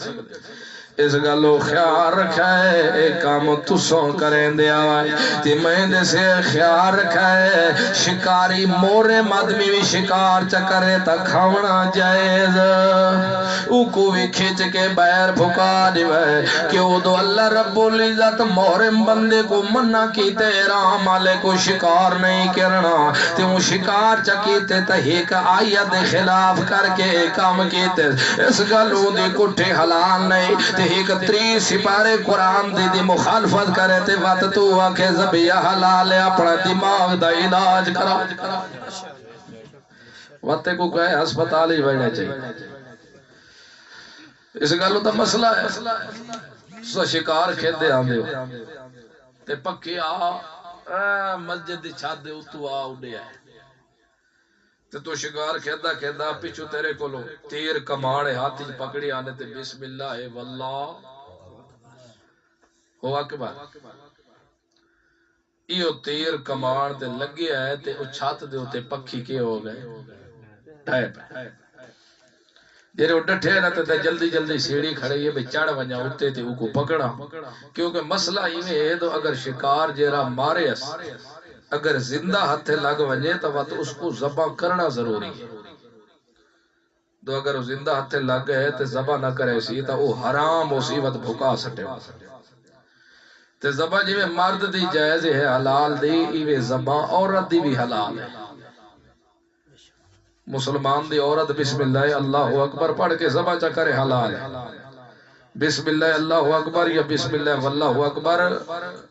اس گلو خیال رکھا ہے ایک کام تسوں کریں دے آئے تی میں دے سے خیال رکھا ہے شکاری مورے مدمی بھی شکار چکرے تا کھاونا جائز او کو بھی کھچ کے بیر بھکا دیوے کہ او دو اللہ رب العزت مورے بندے کو منع کی تیرام آلے کو شکار نہیں کرنا تی وہ شکار چکیتے تا ایک آیت خلاف کر کے کام کیتے اس گلو دی کٹھے حلال نہیں ایک 3 سپارے قرآن دی مخالفت کرے تے وقت تو آکے زبیہ حلال ہے اپنا دماغ دا علاج کرا وقت کو کہے ہسپتال ہی بیٹھے چاہیے اس گالو دا مسئلہ ہے سو شکار کھیت دے آن دے تے پکی مسجد دی چھات دے اتو اڈے آئے تو شکار کھیدا پیچھو تیرے کو لو تیر کماڑے ہاتھی پکڑی آنے تے بسم اللہ واللہ ہوا کہ بات ایو تیر کمان تے لگے آئے تے او چھت دے ہوتے پکھی کے ہو گئے ٹائپ جیرے وہ ڈٹھے نا تے جلدی جلدی سیڑھی کھڑی ہے بھئی چڑھ ونجا ہوتے تے وہ کو پکڑا کیونکہ مسئلہ ہی ہے تو اگر شکار جیرا مارے اس اگر زندہ ہتھے لگ ونجے تو اس کو ذبح کرنا ضروری ہے تو اگر وہ زندہ ہتھے لگ گئے تو ذبح نہ کرے سی تو وہ حرام مصیبت بھکا سٹے تے ذبح جی میں مرد دی جائز ہے حلال دی ایوے ذبح عورت دی بھی حلال ہے مسلمان دی عورت بسم اللہ اللہ اکبر پڑھ کے ذبح چا کرے حلال ہے بسم اللہ اللہ اکبر یا بسم اللہ واللہ اکبر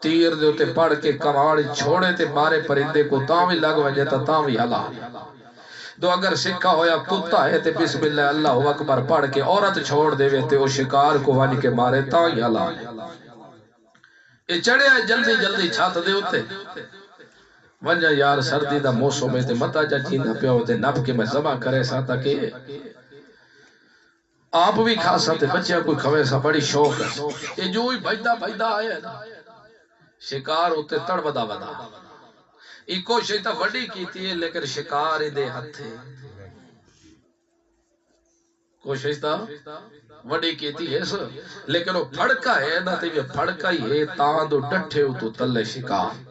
تیر دے ہوتے پڑھ کے کماڑ چھوڑے تے مارے پرندے کو تاوی لگ وجہ تاوی حلال تو اگر سکھا ہویا کتا ہے تے بسم اللہ اللہ اکبر پڑھ کے عورت چھوڑ دے تے وہ شکار کو ونی کے مارے تاوی حلال یہ چڑھے آئے جلدی جلدی چھات دے ہوتے ونجا یار سردی دا موسم ہے تے متا جا چیندہ پیا ہوتے نب کے میں ذبح کرے سا تاکہ آپ بھی کھا سکتے بچیاں کوئی کھوے سا بڑی شوق ہے یہ جو ہی بھائدہ آئے شکار ہوتے تڑ بدا بدا یہ کوشش تا وڈی کیتی ہے لیکن شکار ہی دے ہتھے کوشش تا وڈی کیتی ہے سو لیکن وہ پھڑکا ہے نا تو یہ پھڑکا ہی ہے تاں دو ڈٹھے ہو تو تلے شکار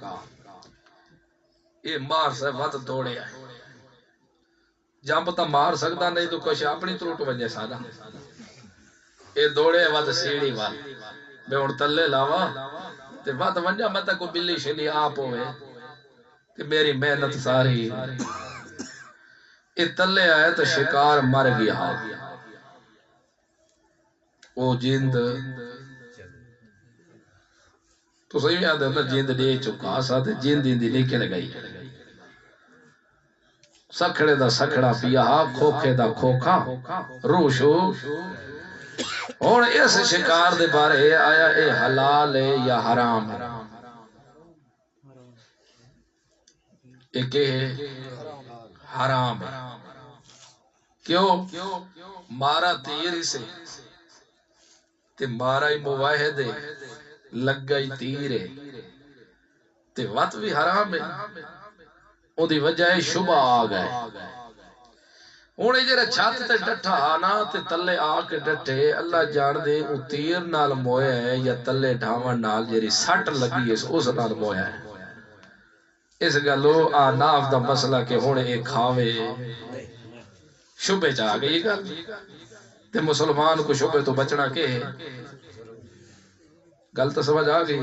یہ مار سے وقت دوڑے آئے جب تا مار سکتا نہیں تو کچھ اپنی تروٹ وجہ سادا یہ دوڑے وقت سیڑھی وال میں ان تلے لاوا تے وقت ونجا متا کو بلی شلی آپ ہوئے کہ میری محنت ساری یہ تلے آئے تو شکار مر گیا وہ جیند تو صحیح یاد ہے نا جیند دے چکا سا تے جیند دی نکل گئی سکھڑے دا سکھڑا پیا کھوکھے دا کھوکھا روشو اور اس شکار دے بارے آیا اے حلال ہے یا حرام ہے ایک ہے حرام ہے کیوں مارا تیر سے تے مارا ہی مواحد ہے لگ گئی تیر ہے تے وقت بھی حرام ہے او دی وجہ شبہ آ گئے ہونے جرے چھات تے ڈٹھا آنا تے تلے آ کے ڈٹھے اللہ جان دے او تیر نال مویا ہے یا تلے ڈھاون نال جری سٹ لگی ہے اس نال مویا ہے اس گلو آناف دا مسئلہ کہ ہونے ایک کھاوے شبہ چاہ گئی گل تے مسلمان کو شبہ تو بچنا کے ہے گل تو سمجھ آ گئی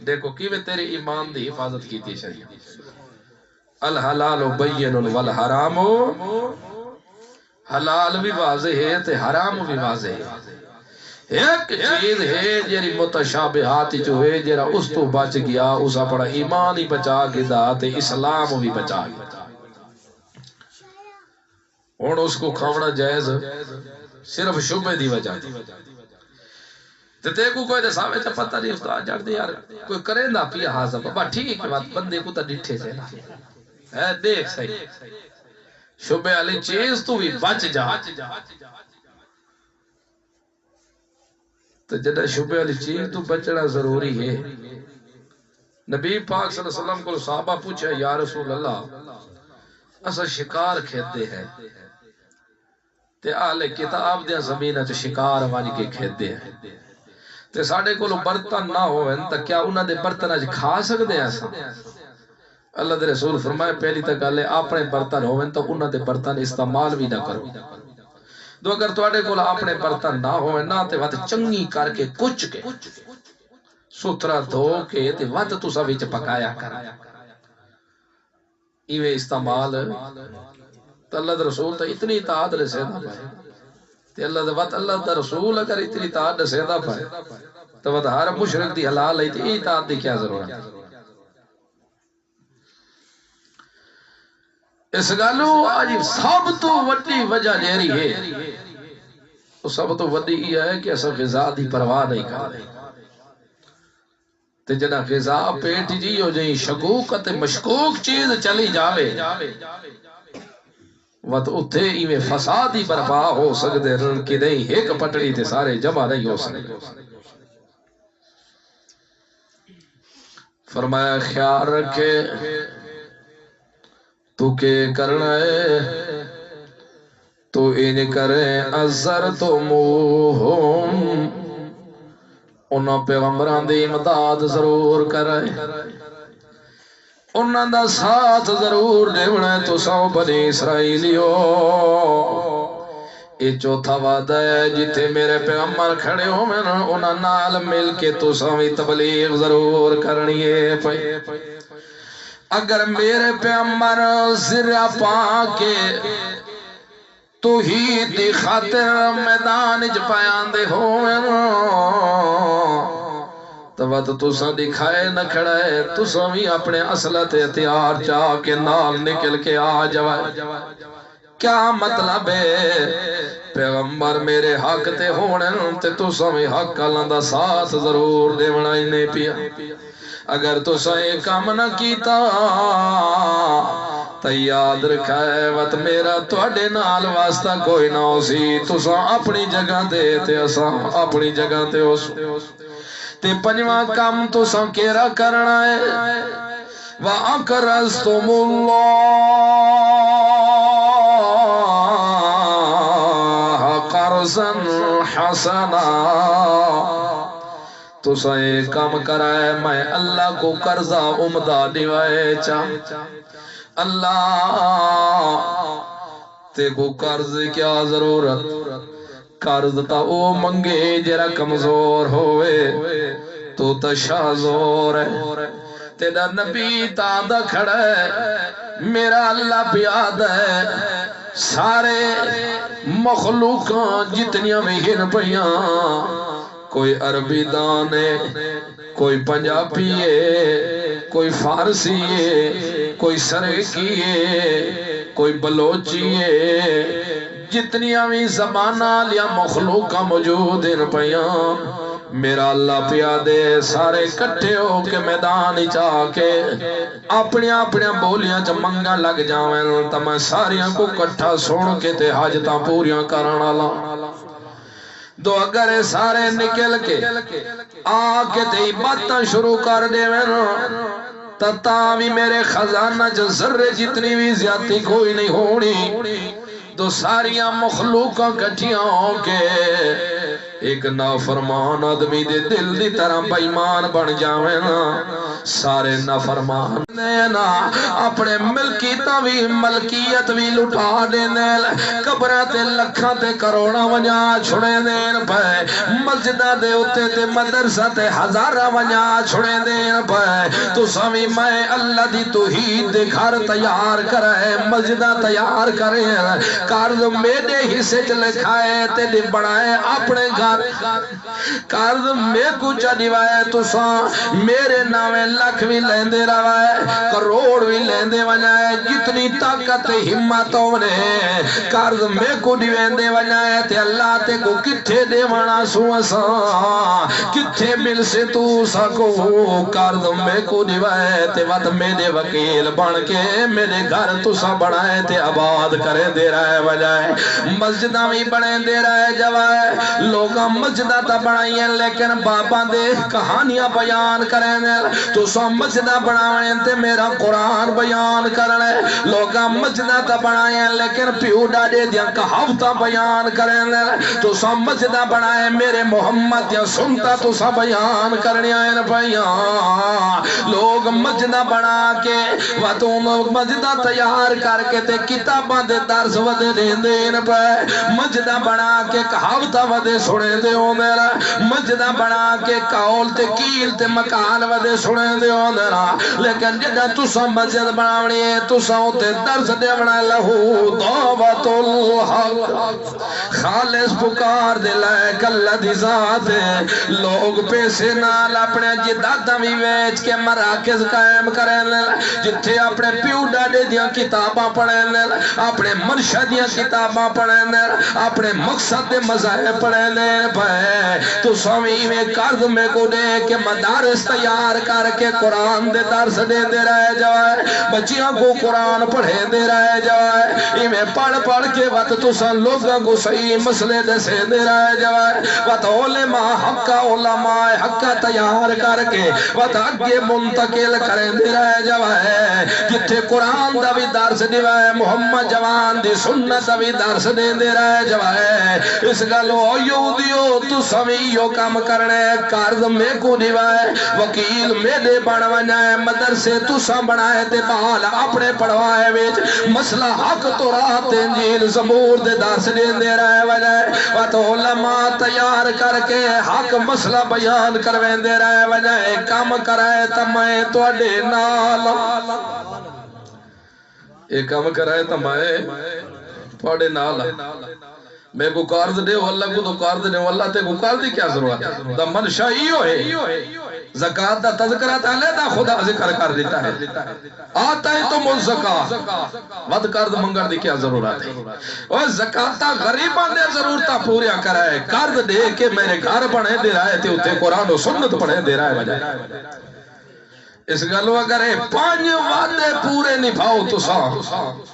دیکھو کیویں تیرے ایمان دی حفاظت کی تھی شریعت الحلال بین والحرام حلال بھی واضح ہے تے حرام بھی واضح ہے ایک چیز ہے جیری متشابہات جو ہے جیرا اس تو بچ گیا اس اپنا ایمان ہی بچا کے دا تے اسلام بھی بچا گیا اور اس کو کھاونا جائز صرف شبہ دی وجہ دی تے کو کوئی دے سامنے تے پتہ نہیں استاد جڑ دے یار کوئی کرے نہ پیا حاضر بابا ٹھیک ہے بات بندے کو تا ڈٹھے سے ہے دیکھ صحیح شبہ علی چیز تو بھی بچ جا تو جدہ شبہ علی چیز تو بچنا ضروری ہے نبی پاک صلی اللہ علیہ وسلم کو صحابہ پوچھا یا رسول اللہ اسا شکار کھیتے ہیں تے آلے کتاب دیا زمینہ چ شکار وانی کے کھیتے ہیں تے ساڑے کو برتن نہ ہوئے تا کیا انہاں دے برتن اج کھا سکتے ہیں ایسا اللہ دے رسول فرمائے پہلی تک گل ہے اپنے برتن ہوئے تو انہاں دے برتن استعمال بھی نہ کرو دو اگر تواڈے کول اپنے برتن نہ ہوئے نہ تے وقت چنگی کر کے کچھ کے ستھرا دھو کے تے وقت تسا وچ پکایا کر ایویں استعمال تو اللہ دے رسول تو اتنی اطاعت رسیدہ پائے تے اللہ دے وقت اللہ دے رسول اگر اتنی اطاعت رسیدہ پائے تو وقت ہر مشرک دی حلال ہے تے اطاعت دی کیا ضرورت ہے اس گالو آج سب تو وڈی وجہ جیری ہے تو سب تو وڈی یہ ہے کہ ایسا غذا دی پرواہ نہیں کر رہے تے جنا غذا پیٹ جی ہو جائیں شکوک تے مشکوک چیز چلی جاوے وقت اتھے ایویں فسادی برپا ہو سکتے رن کی نہیں ایک پٹڑی تے سارے جمع نہیں ہو سکتے فرمایا خیال رکھے تو کہ کرنا ہے تو ان کرے ازر تو موہم انہاں پیغمبران دی امداد ضرور کرے انہاں دا ساتھ ضرور دیونا ہے تو سو بنی اسرائیلیو یہ چوتھا وعدہ ہے جتے میرے پیغمبر کھڑے ہو میں انہاں نال مل کے تو سوی تبلیغ ضرور کرنی ہے اگر میرے پیغمبر ذرا پا کے توحید دی خاطر میدان وچ پیان دے ہوویں تو تساں دکھائے نہ کھڑائے تساں بھی اپنے اصلت ہتھیار چاہ کے نال نکل کے آ جائے کیا مطلب ہے پیغمبر میرے حق تے ہونے تے تساں بھی حق اللہ دا ساتھ ضرور دیونا ہی نہیں پیا اگر تساں یہ کام نہ کیتا تو یاد رکھا ہے وقت میرا تواڈے نال واسطہ کوئی نہ ہو سی تساں اپنی جگہ دے تے اساں اپنی جگہ تے ہو تے پنجواں کام تساں کیڑا کرنا ہے وَأَقْرَضْتُمُ اللَّهَ قَرْضًا حَسَنًا تساں یہ کام کرائے میں اللہ کو قرضہ عمدہ دیوائے چاہ اللہ تے کو قرض کیا ضرورت قرض تا او منگے جرا کمزور ہوئے تو تشاہ زور ہے تیرا نبی تاندہ کھڑا ہے میرا اللہ پیاد ہے سارے مخلوق جتنیاں میں ہن پیاں کوئی عربی دان ہے کوئی پنجابی ہے کوئی فارسی ہے کوئی سرکی ہے کوئی بلوچی ہے جتنیاں بھی زبانہ لیا مخلوق موجود ہیں پیاں میرا اللہ پیادے سارے کٹھے ہو کے میدان چاہ کے اپنی اپنی بولیاں چا منگا لگ جاویں تا میں ساریاں کو کٹھا سن کے تے حاجتاں پوریاں کرنا لا دو اگر سارے نکل کے آکے تے باتاں شروع کر دے میں تاوی میرے خزانہ جو ذرے جتنی بھی زیادتی کوئی نہیں ہونی دو ساریاں مخلوقاں کٹھیاں ہو کے ایک نافرمان آدمی دے دل دی طرح بیمان بن جاویں نا سارے نافرمان نا اپنے ملکیتا بھی ملکیت بھی لٹا دینے قبرات لکھاں تے کروڑا ونجا چھڑے دین پہ مسجدہ دے اتے تے مدرسہ تے ہزارہ ونجا چھڑے دین پہ تو سوی میں اللہ دی توحید دے گھر تیار کرے مسجدہ تیار کرے قرض میرے حصے چلے کھائے تے دی بڑھائے اپنے گھر قرض میں کچھ دیوائے تو ساں میرے نامے لکھ بھی لیندے روائے کروڑ بھی لیندے ونجائے جتنی طاقت ہمتوں نے قرض میں کو دیوائے ونجائے تے اللہ تے کو کتھے دے وانا سوساں کتھے مل سے تو سکو قرض میں کو دیوائے تے وقت میرے وکیل بن کے میرے گھر تو سا بڑھائے تے آباد کرے دے رہے وجائے مسجدہ بھی بڑھیں دے رہے جوائے لوگاں مسجدہ تا بڑھائیں لیکن بابا دے کہانیاں بیان کریں تو سو مسجدہ بڑھائیں تے میرا قرآن بیان کریں لوگاں مسجدہ تا بڑھائیں لیکن پیو ڈاڑے دیا کہاوتا بیان کریں تو سو مسجدہ بڑھائیں میرے محمد یا سنتا تو سا بیان کرنے آئیں بیان لوگ مسجدہ بڑھا کے وطوں مسجدہ تیار کر کے تے کتاباں دے درس ودے دین دین پہ مسجدہ بڑھا کے کہاوتا ودے سنے دے ہو میرا مسجدہ بڑھا کے قول تے کیل تے مکان ودے سنے دے ہو میرا لیکن جدہ تسا مسجد بڑھاونی ہے تسا ہوتے درس دے بڑھا لہو دعوت الحق خالص پکار دے لائک اللہ دی ذات ہے لوگ پیسے نال اپنے جدادہ بھی ویچ کے مراکز قائم کرن جتھے اپنے پیو ڈاڈے دیاں کتاباں پڑھن اپنے منشا دیاں کتاباں پڑھن اپنے مقصد دے مذاہب پڑھن پہ تو سویں میں قرض میں کو دے کہ مدارس تیار کر کے قرآن دے درس دے دے رہے جائے بچیاں کو قرآن پڑھے دے رہے جائے میں پڑھ پڑھ کے وقت تو سن لوگوں کو صحیح مسئلے دے سے دے رہے جائے وقت علماء حقا علماء حقا تیار کر کے وقت آگے منتقل کریں دے رہے جائے جتھے قرآن دا بھی درس دیوائے محمد جوان دی سنت دا بھی درس دے دے رہے جائے اس گلو یہودیو تو سمیو کام کرنے قرض میں کو دیوائے وکیل میرے بڑھوائے مدرسے تو سا بنائے دے بال اپنے پڑھوائے ویچ مسئلہ حق تو رات انجیل زمور دے درس دے دے رہے وجہ وقت علماء تیار کر کے حق مسئلہ بیان کرویں دے رہے وجہ کام کرائے تمہیں توڑے نال ایک کام کرائے تمہیں توڑے نال میں کو قرض دے اللہ کو تو قرض دے اللہ تے کو قرض دی کیا ضرورت ہے دا منشا ہیو ہے زکاة دا تذکرہ تالے دا خدا ذکر کر دیتا ہے آتا ہے تو مل زکاة ود قرض منگر دی کیا ضرورت ہے اور زکاة غریبان دے ضرورتہ پوریا کرائے قرض دے کہ میرے گھر بنے دے رہے تھے اتے قرآن و سنت پڑھے دے رہے وجہ اس گلو اگر پانچ وعدے پورے نبھاؤ تو سا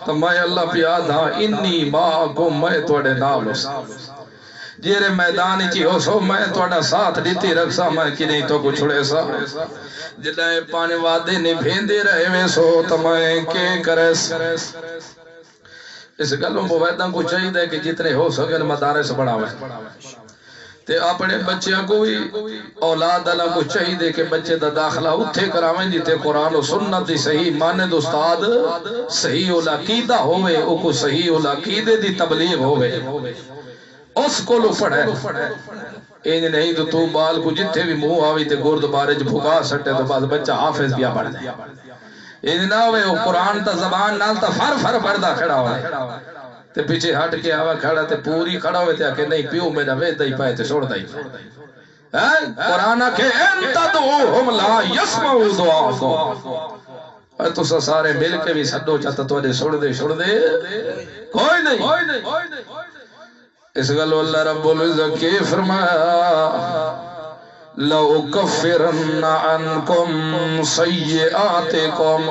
تو میں اللہ پیاد ہاں انی ماں کو میں توڑے نال ہو سا جیرے میدانی چی ہو سو میں توڑا ساتھ دیتی رکھ سا میں کی نہیں تو کچھ چھوڑے سا جدائے پانچ وعدے نبھین دے رہے میں سو تو میں کے کرے سا اس گلو مویدہ کو چاہیے دے کہ جتنے ہو سکے مدارس بڑھا ہوئے تے اپنے بچیاں کو بھی اولاد اللہ کو چاہیے دے کہ بچے دا داخلہ اتھے کراویں جیتے قرآن و سنت دی صحیح ماند استاد صحیح عقیدہ ہوئے او کو صحیح عقیدے دی تبلیغ ہوئے اس کو لو پڑھے این نہیں تو بال کو جتھے بھی منہ آوی تے گرد بارج بھگا سٹے تو بعد بچہ حافظ بیا پڑھ دے این نہ ہوئے قرآن تا زبان نال تا فر پڑھدا کھڑا ہوئے تے پیچھے ہٹ کے آوا کھڑا تے پوری کھڑا ہوئے تے کہ نہیں پیو میرا وید دائی پائے تے چھوڑ دائی قرآن کہ انتا دعوہم لا یسمعو دعا کو تو سارے مل کے بھی سڈو چاہتا تو چھوڑ دے کوئی نہیں اس گلو اللہ رب العزت کی فرمایا لو کفرن عنکم سیئاتکم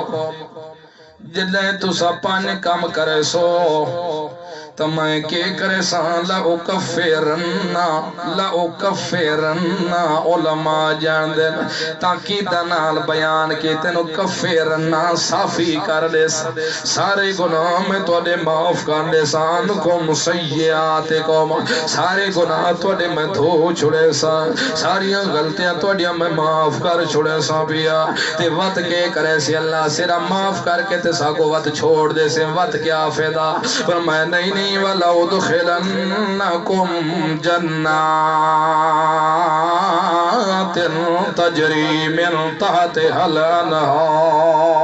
جنہیں تو سا پانے کام کرے سو تو میں کے کرے سان لأکفرن علماء جان دن تاکہ دنال بیان کی تینو کفرن صافی کر دے سارے گناہ میں تو دے معاف کر دے سان کم سیئات کم سارے گناہ تو دے میں دھو چھڑے سا ساریاں غلطیاں تو دے میں معاف کر چھڑے سا بیا تے وقت کے کرے سی اللہ سرا معاف کر کے تے سا کو وقت چھوڑ دے سے وقت کیا فیدا پر میں نہیں وَلَوْ دُخِلَنَّكُمْ جَنَّاتٍ تَجْرِي مِنْ تَحْتِهَا الْأَنْهَارُ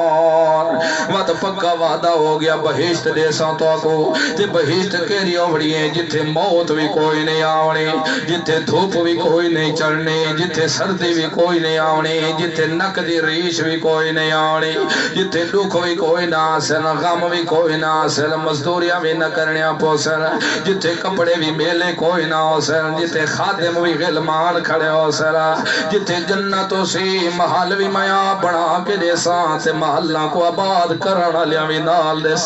وقت پکا وعدہ ہو گیا بہشت دیساں تو کو تے بہشت کیری اوڑی ہیں جتھے موت بھی کوئی نہیں آونی جتھے دھوپ بھی کوئی نہیں چڑھنی جتھے سردی بھی کوئی نہیں آونی جتھے نک دی ریش بھی کوئی نہیں آونی جتھے دکھ بھی کوئی نہ آسل غم بھی کوئی نہ آسل مزدوریاں بھی نہ کرنیاں پوسل جتھے کپڑے بھی میلے کوئی نہ آسل جتھے خادم بھی غلمان کھڑے آسل جتھے جنتوں سی محل بھی میاں بنا کے دیساں تے محلہ کو آباد کرنا لیا بھی نال دیس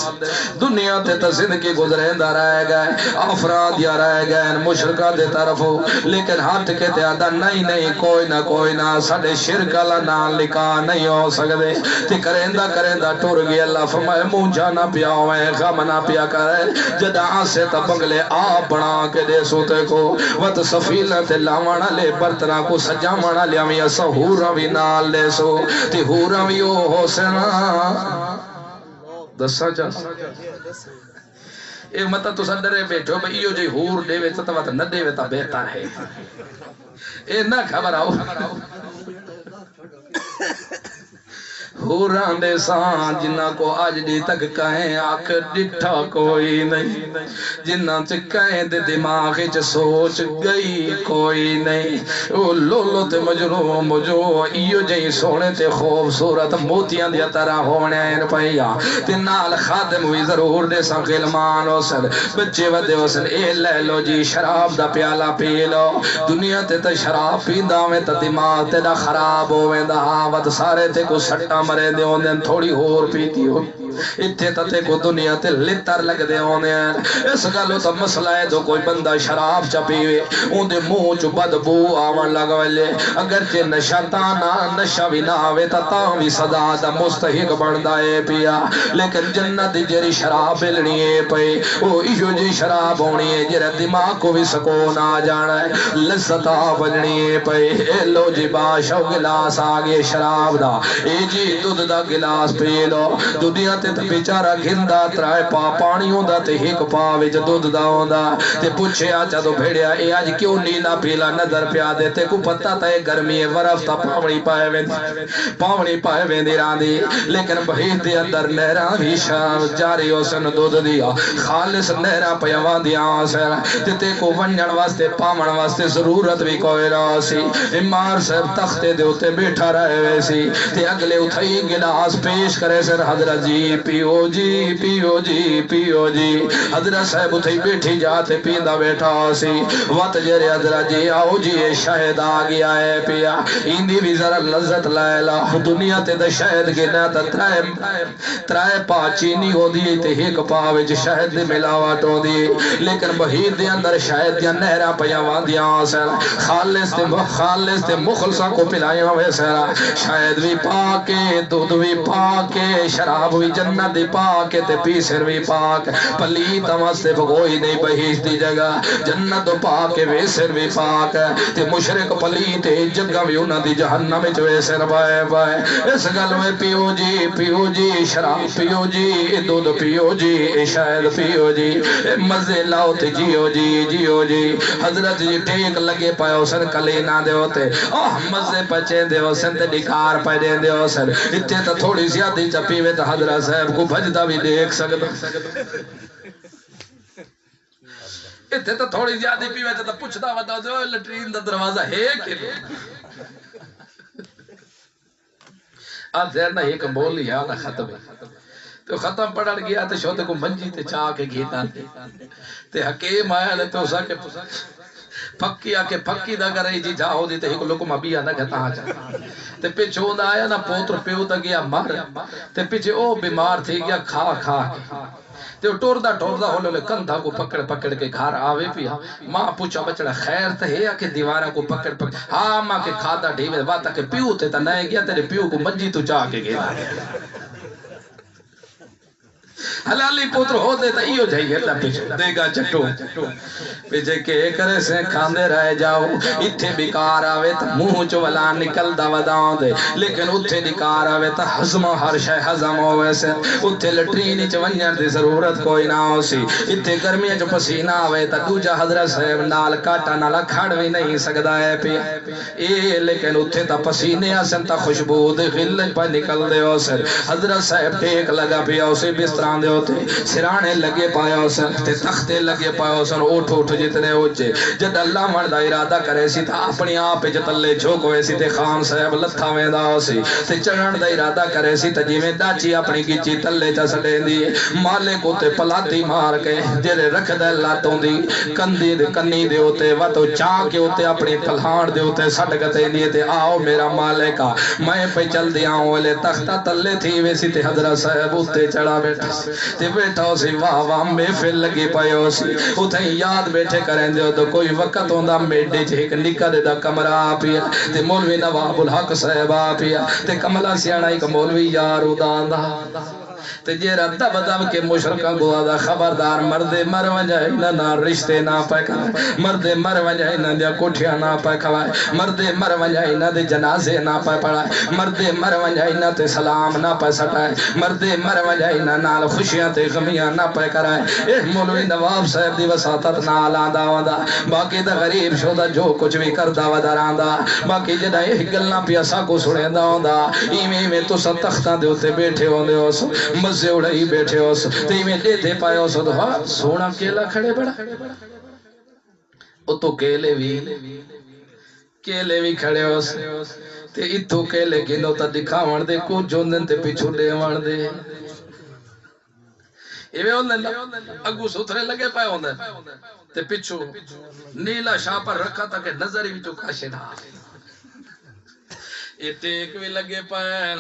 دنیا تے تا زندگی گزرے دا رہ گئے افراد یا رہ گئے مشرکہ دے طرفو لیکن ہاتھ کے تے آدھا نہیں کوئی نہ ساڑے شرک اللہ نال لکھا نہیں ہو سکتے تے کرندہ ٹور گئی اللہ فرمائے مونجا نہ پیا ہوئے غم نہ پیا کرے جدہ آسے تا بنگلے آپ بنا کے دے سوتے کو وط سفیلہ تے لاوانا لے برتنا کو سجامانا لیا میں سہورا بھی نال دے سو تے ہورا بھی ہو سنا دسا چاہ ایک مطلب تو سندرے بیٹھو بھئی یہ جو ہور دے وے تا وقت نہ دے وے تا بہتر ہے اے نہ خبر آؤ ہوران دے سان جنہ کو آج دی تک کہیں آنکھ ڈٹھا کوئی نہیں، جنہ چ کہیں دے دماغ چ سوچ گئی کوئی نہیں، او لولو تے مجرو مجو ایو جئی سونے تے خوبصورت موتیاں دیا طرح ہونے ہیں پہیا تے نال خادم ہوئی ضرور دے سن غلمان ہو سن بچے ودے ہو سن اے لے لو جی شراب دا پیالہ پی لو دنیا تے تا شراب پیندہ میں تا دماغ تے دا خراب ہوئے دا آوات سارے تے کو سٹا مرے دے ہوندے تھوڑی ہور پیتی ہو اتھے تے کو دنیا تے لتر لگ دے ہونے ہیں اس گلو تا مسئلہ ہے تو کوئی بندہ شراب چا پیوے ان دے منہ چو بدبو آون لگا لے اگرچہ نشہ تانا نشہ بھی نہ آوے تا تاں بھی صدا دا مستحق بڑھدا ہے پیا لیکن جنت جری شراب بلنی ہے پے او ایو جی شراب ہونی ہے جرے دماغ کو بھی سکون آ جانا ہے لذتا بننی ہے پے اے لو جی باشو گلاس آگے شراب دا اے جی دودھ دا گلاس پی لو دنیا تے بیچارہ گھندا ترائے پا پانی ہوندا تے ہک پا وچ دودھ دا ہوندا تے پوچھے آجا تو بھیڑیا اے آج کیوں نیلا پیلا نظر پیا دے تے کو پتہ تا اے گرمی ہے ورف تا پاونی پائے ویندی راندی لیکن بہید دے اندر نہراں بھی شام جاری ہو سن دودھ دیا خالص نہراں پیوان دیا آسر تے کو ونجن واسطے پاون واسطے ضرورت بھی کوئی رہا سی امار صاحب تختے دے ہوتے بیٹھا رہے ویسی تے اگلے اتھائی گلاس پیش کرے سر حضرت جی پیو جی پیو جی پیو جی حضرت صاحب اتھائی بیٹھی جاتے پیندہ بیٹھا سی وقت جرے حضرت جی آؤ جی شہد آگیا ہے پیا اندی بھی ذرا لذت لائلہ دنیا تے دا شہد گنا تا ترائے پا چینی ہو دی تے ہک پاوے جو شہد دے ملاوٹ ہو دی لیکن بہید دے اندر شہد دیا نہرہ پیاوان دیا سر خالص تے مخلصہ کو پلائیں ہوئے سر شہد بھی پاکے دودھ بھی پاکے شراب بھی جنت بھی پاکے تے پیسر بھی پاک پلیت واسطے بگوئی نہیں بہید دی جگہ جنت پاکے ویسر بھی پاک تے مشرق پلیت جگہ بھی انہ دی جہنم جو ویسر بائے بائے اس گل میں پیو جی شراب پیو جی دودھ پیو جی شہد پیو جی مزے لاؤ تے جیو جی حضرت جی ٹیک لگے پائے ہو سن کلی نہ دے ہوتے مزے پچے دے ہو سن تے ڈکار پائے دے دے ہو سن اتنے تا تھوڑی زیادی چپیوے تا حضرت صاحب کو بھجدہ بھی دیکھ سکتا اتنے تا تھوڑی زیادی پیوے تا پوچھتا ودا جو لٹرین دا دروازہ ہے کہ آدھر نہ ایک بولی آنا ختم ہے تو ختم پڑھڑ گیا تو شوتے کو منجی تے چاہ کے گیتا تے حکیم آیا لے تو اسا کے پھکی آکے پھکی دا کرے جی جاؤ دی تے ایک لکم ابھی آنا کہتا آ جا تے پیچھے ہوندہ آیا نا پوتر پیو تا گیا مر تے پیچھے او بیمار تھی گیا کھا تے ٹوردہ ہو لے کندھا کو پکڑ کے گھر آوے پیا ماں پوچھا بچڑا خیر تے ہے کہ دیوارہ کو پکڑ ہاں ماں کے کھادا ڈھیوے باتا کہ پیو تے تا نئے گیا تیرے پیو کو منجی تو چاہ کے گیا حلالی پوتر ہو دے تا ایو جائیے تا پیچھے دے گا چٹو پیچھے کے کرے سے کھاندے رہ جاؤ اتھے بیکار آوے تا منہ چو ولا نکل دا وداؤں دے لیکن اتھے بیکار آوے تا حضم ہر شے حضم ہوئے سے اتھے لٹرینی چو ونجن دی ضرورت کوئی نہ ہو سی اتھے گرمی چو پسینہ آوے تا دوجہ حضرت صاحب نال کاٹا نالا کھڑ بھی نہیں سکدا ہے پی اے لیکن اتھے تا پسینے آسن تا خوشبود غلج پہ نکل دے ہو سر حضرت صاحب ٹیک لگا پیا اسے بستران دے ہوتے سرانے لگے پایا اسن تے تختے لگے پایا اسن اوٹھ جتنے اوچے جد اللہ مردہ ارادہ کرے سی تا اپنی آپ جتلے جھوک ہوئے سی تے خام صاحب لتھا ویندہ ہو سی تے چڑھن دا ارادہ کرے سی تا جیویں ڈاچی اپنی گیچی تلے چا سڑے دی مالے کو تے پلاتی مار کے جرے رکھ دے لاتوں دی کنی دے ہوتے واتو چاہ کے ہوتے اپنی پلہان دے ہوتے سڑ گتے دی تے آؤ میرا مالے کا میں پہ چل دیا ہوں لے تختہ تلے تھی ویسی تے حضرت صاحب ہوتے چڑھا بیٹھا تے بیٹھا ہو سی واہ میں پھر لگی پائے ہو سی اتھیں یاد بیٹھے کریں دے ہو تو کوئی وقت ہوندہ میڈے چھے ایک نکہ دے دا کمرہ آپیا تے مولوی نواب الحق صاحب آپیا تے کملہ سیانہ ایک مولوی یار اداندہ تے جیرا دب دب کے مشرکاں کو آدھا خبردار مردے مر وجائے نہ رشتے نہ پائے کھوائے مردے مر وجائے نہ دیا کوٹھیاں نہ پائے کھوائے مردے مر وجائے نہ دے جنازے نہ پائے پڑھائے مردے مر وجائے نہ تے سلام نہ پائے سٹائے مردے مر وجائے نہ نال خوشیاں تے غمیاں نہ پائے کرائے ایک مولوی نواب صاحب دی وساطت نال آندا واندا باقی دا غریب شودا جو کچھ بھی کردا ودا راندا باقی جدا ایک گلنا پیاسا کو سنے دا ہوندا ایویں میں تو سا تختاں دے ہوتے بیٹھے ہوندے ہو سو مزے اڑائی بیٹھے ہو سو تے ایویں دے پائے ہو سو سونا کیلا کھڑے بڑا او تو کیلے بھی کھڑے ہو سو تے اتھو کیلے گنو تا دکھاون دے کو جوندن تے پچھو دے وان دے ایویں ہوندے اگو ستھرے لگے پائے ہوندے تے پچھو نیلا شاہ پر رکھا تا کہ نظر ہی جو کاشے نہ یہ ٹیک بھی لگے پائے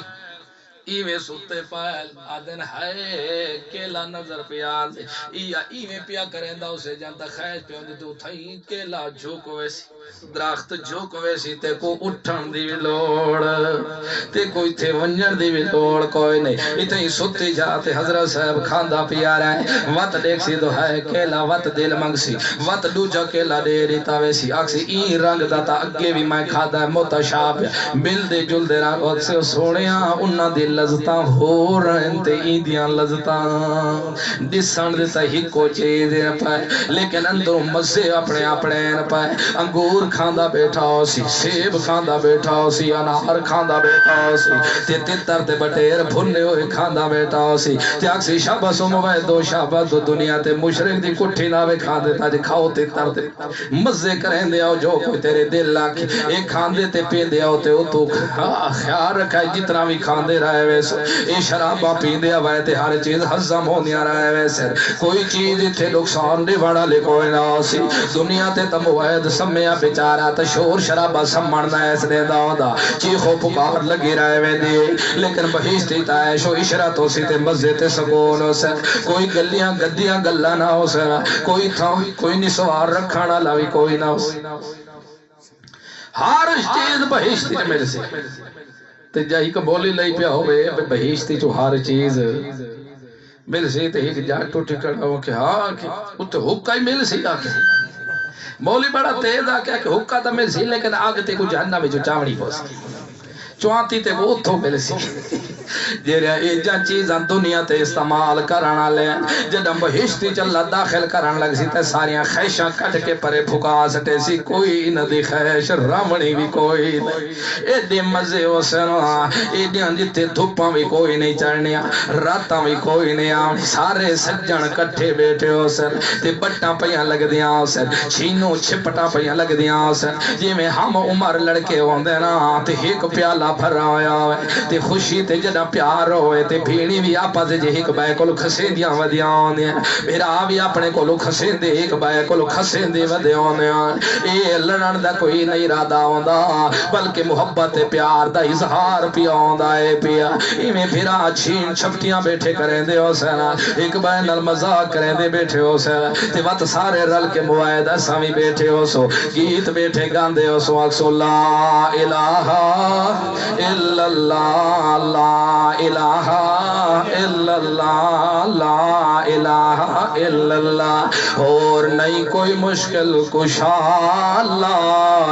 ایویں ستے پائے آدن ہے کیلا نظر پیا دے ایویں پیا کریں دا اسے جانتا خیج پہ ہوندے تو تھائی کیلا جھوک ویسی درخت جھوک ویسی تے کو اٹھن دی بھی لوڑ تے کوئی تھے ونجن دی بھی لوڑ کوئی نہیں اتنی ستے جاتے حضرت صاحب کھاندہ پیا رہے وط دیکھ سی تو ہے کیلا وط دل منگ سی وط دوجا کیلا دے ریتا ویسی آکسی این رنگ داتا اگے بھی میں کھادا ہے متشاب بل دے جل دے رنگ وقت سے سوڑیاں انہ دے لذتاں ہو رہن تے ایدیاں لذتاں دسان دیتا ہی کو چیز پائے لیکن اندروں مزے اپنے اپنے پائے انگور کھاندہ بیٹھا ہو سی سیب کھاندہ بیٹھا ہو سی انار کھاندہ بیٹھا ہو سی تے تتر تے بٹیر بھنے ہوئے کھاندہ بیٹھا ہو سی تے اکسی شابہ سموائے دو شابہ دو دنیا تے مشرق دی کٹھی ناوے کھاندے تا جے کھاؤ تتر تے مزے کریں دے آؤ جو کوئی تیرے دل لاکھی ایک کھاندے تے پین دے آؤ تے او تو خیال رکھا جتنا بھی کھاندے رہے ویسے اے شرابہ پین دے آوائے تے ہر چیز حضم ہونیا رہے ویسے کوئی چیز تھے نقصان دے بڑا لے کوئی نہ سی دنیا تے تموید سمیا بیچارہ تا شور شرابہ سمڑنا ایس دے دا چیخو پکار لگی رہے وے دی لیکن بہیشتی تائشو عشرتوں سی تے مزے تے سکون ہو سر کوئی گلیاں گدیاں گلہ نہ ہو سر کوئی تھا کوئی نسوار رکھانا لاوی کوئی نہ ہو ہر چیز بہیشتی تے میرے سے تے جاہی کو بولی لئی پیا ہوئے بہیشتی جو ہر چیز مل سی تے ایک جا ٹوٹی کڑا ہو کہ ہاں کہ اتنے حکا ہی مل سی آکے مولی بڑا تیز آکے کہ حکا تا مل سی لیکن آگتے کو جہنہ میں جو چاوڑی پوس چوانتی تے وہ اتھو مل سی جیرے ایجا چیزاں دنیا تے استعمال کرنا لے جدم بہشتی چلا داخل کرن لگ سی تے ساریاں خیشاں کٹ کے پرے پھکا سٹے سی کوئی ندی خیش رامنی بھی کوئی نہیں ایڈے مزے ہو سنوا ایڈیاں جتے دھپاں بھی کوئی نہیں چڑھنیا راتاں بھی کوئی نہیں آنی سارے سجن کٹھے بیٹھے ہو سر تے بٹاں پیاں لگ دیاں ہو سر چھینوں چھپٹاں پیاں لگ دیاں ہو سر جی میں ہم عمر لڑکے ہوندے نا تے ایک پیالہ بھرا ہویا ہوئے تے خوشی تے جدہ پیار ہوئے تے بھیڑی بھی آپا دے جے ایک بائے کو کھسے دیاں ودیاں ہوندے ہیں میرا بھی اپنے کو کھسے دے ایک بائے کو کھسے دے ودیاں ہوندے ہیں اے لڑن دا کوئی نہیں رادہ ہوندا بلکہ محبت پیار دا اظہار پیا ہوندا ہے پیا ایمیں پھرا چھین چھپٹیاں بیٹھے کریں دے ہو سینا ایک بائے نل مزاق کریں دے بیٹھے ہو سینا تے وقت سارے رل کے موائدہ سامی بیٹھے ہو سو گیت بیٹھے گاندے ہو سو اکسو لا الہ الا اللہ لا الہ الا اللہ لا الہ الا اللہ اور نہیں کوئی مشکل کشا لا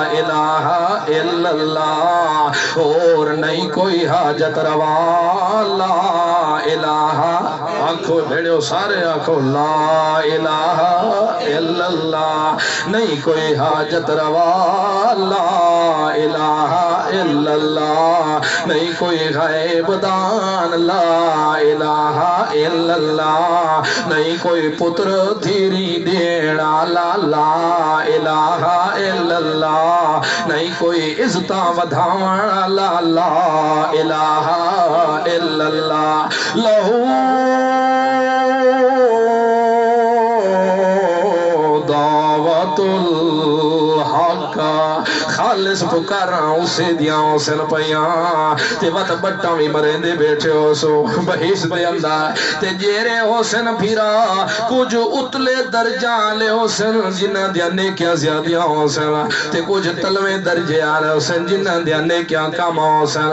الہ الا اللہ اور نہیں کوئی حاجت روا لا الہ آنکھوں بھیڑے سارے آنکھوں لا الہ الا اللہ نہیں کوئی حاجت روا لا الہ الا اللہ نہیں کوئی غیب دان لا الہ الا اللہ نہیں کوئی پتر دھیری دینا لا الہ الا اللہ نہیں کوئی عزتاں ودھاونا لا الہ الا اللہ لہو دعوت الحق خالص خالص پکاراں اسے دیاں حسن پیاں تے وقت بٹاں بھی مرین دے بیٹھے ہو سو بہشت دے اندر تے جیرے حسن پھرا کچھ اتلے درجان لے حسن جنہ دیا نیکیاں زیادیاں حسن تے کچھ تلویں درجے آلے حسن جنہ دیا نیکیاں کام حسن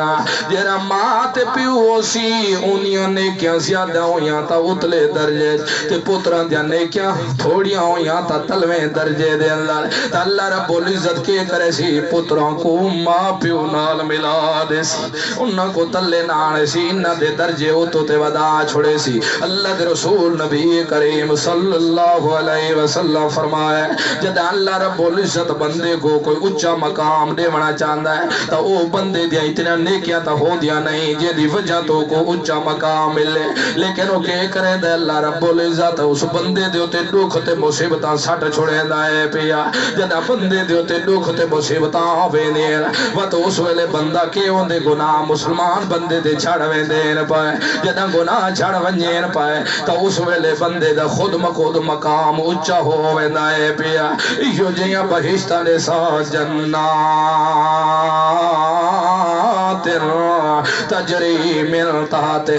جیرا ماں تے پیو ہوسی انیاں نیکیاں زیادہ ہویاں تا اتلے درجے تے پتران دیا نیکیاں تھوڑیاں ہویاں تا تلویں درجے دے اللہ تا اللہ رب العزت کے کرے سی پتران کو ماں پیو نال ملا دے سی انہاں کو تلے نانے سی انہاں دے درجے اتو تے ودا چھوڑے سی اللہ دے رسول نبی کریم صلی اللہ علیہ وسلم فرمائے جد اللہ رب العزت بندے کو کوئی اچھا مقام دے ونا چاہتا ہے تا او بندے دیا اتنا نیکیاں تا ہو دیا نہیں جے دی وجہ تو کو اچھا مقام ملے لیکن وہ کہ کرے دے اللہ رب العزت اس بندے دے ہوتے دکھ تے مصیبتاں سٹ چھوڑے دائے پیا جدہ بندے دے ہوتے دکھ تے مصیبتاں آوے دین و تو اس ویلے بندہ کے ہوندے گناہ مسلمان بندے دے چھڑویں دین پائے جدہ گناہ چھڑویں پائے تا اس ویلے بندے دا خود مخود مقام اچھا ہوئے دائے پیا ایو جیاں بہشتہ نے ساتھ جنات تجری من تحت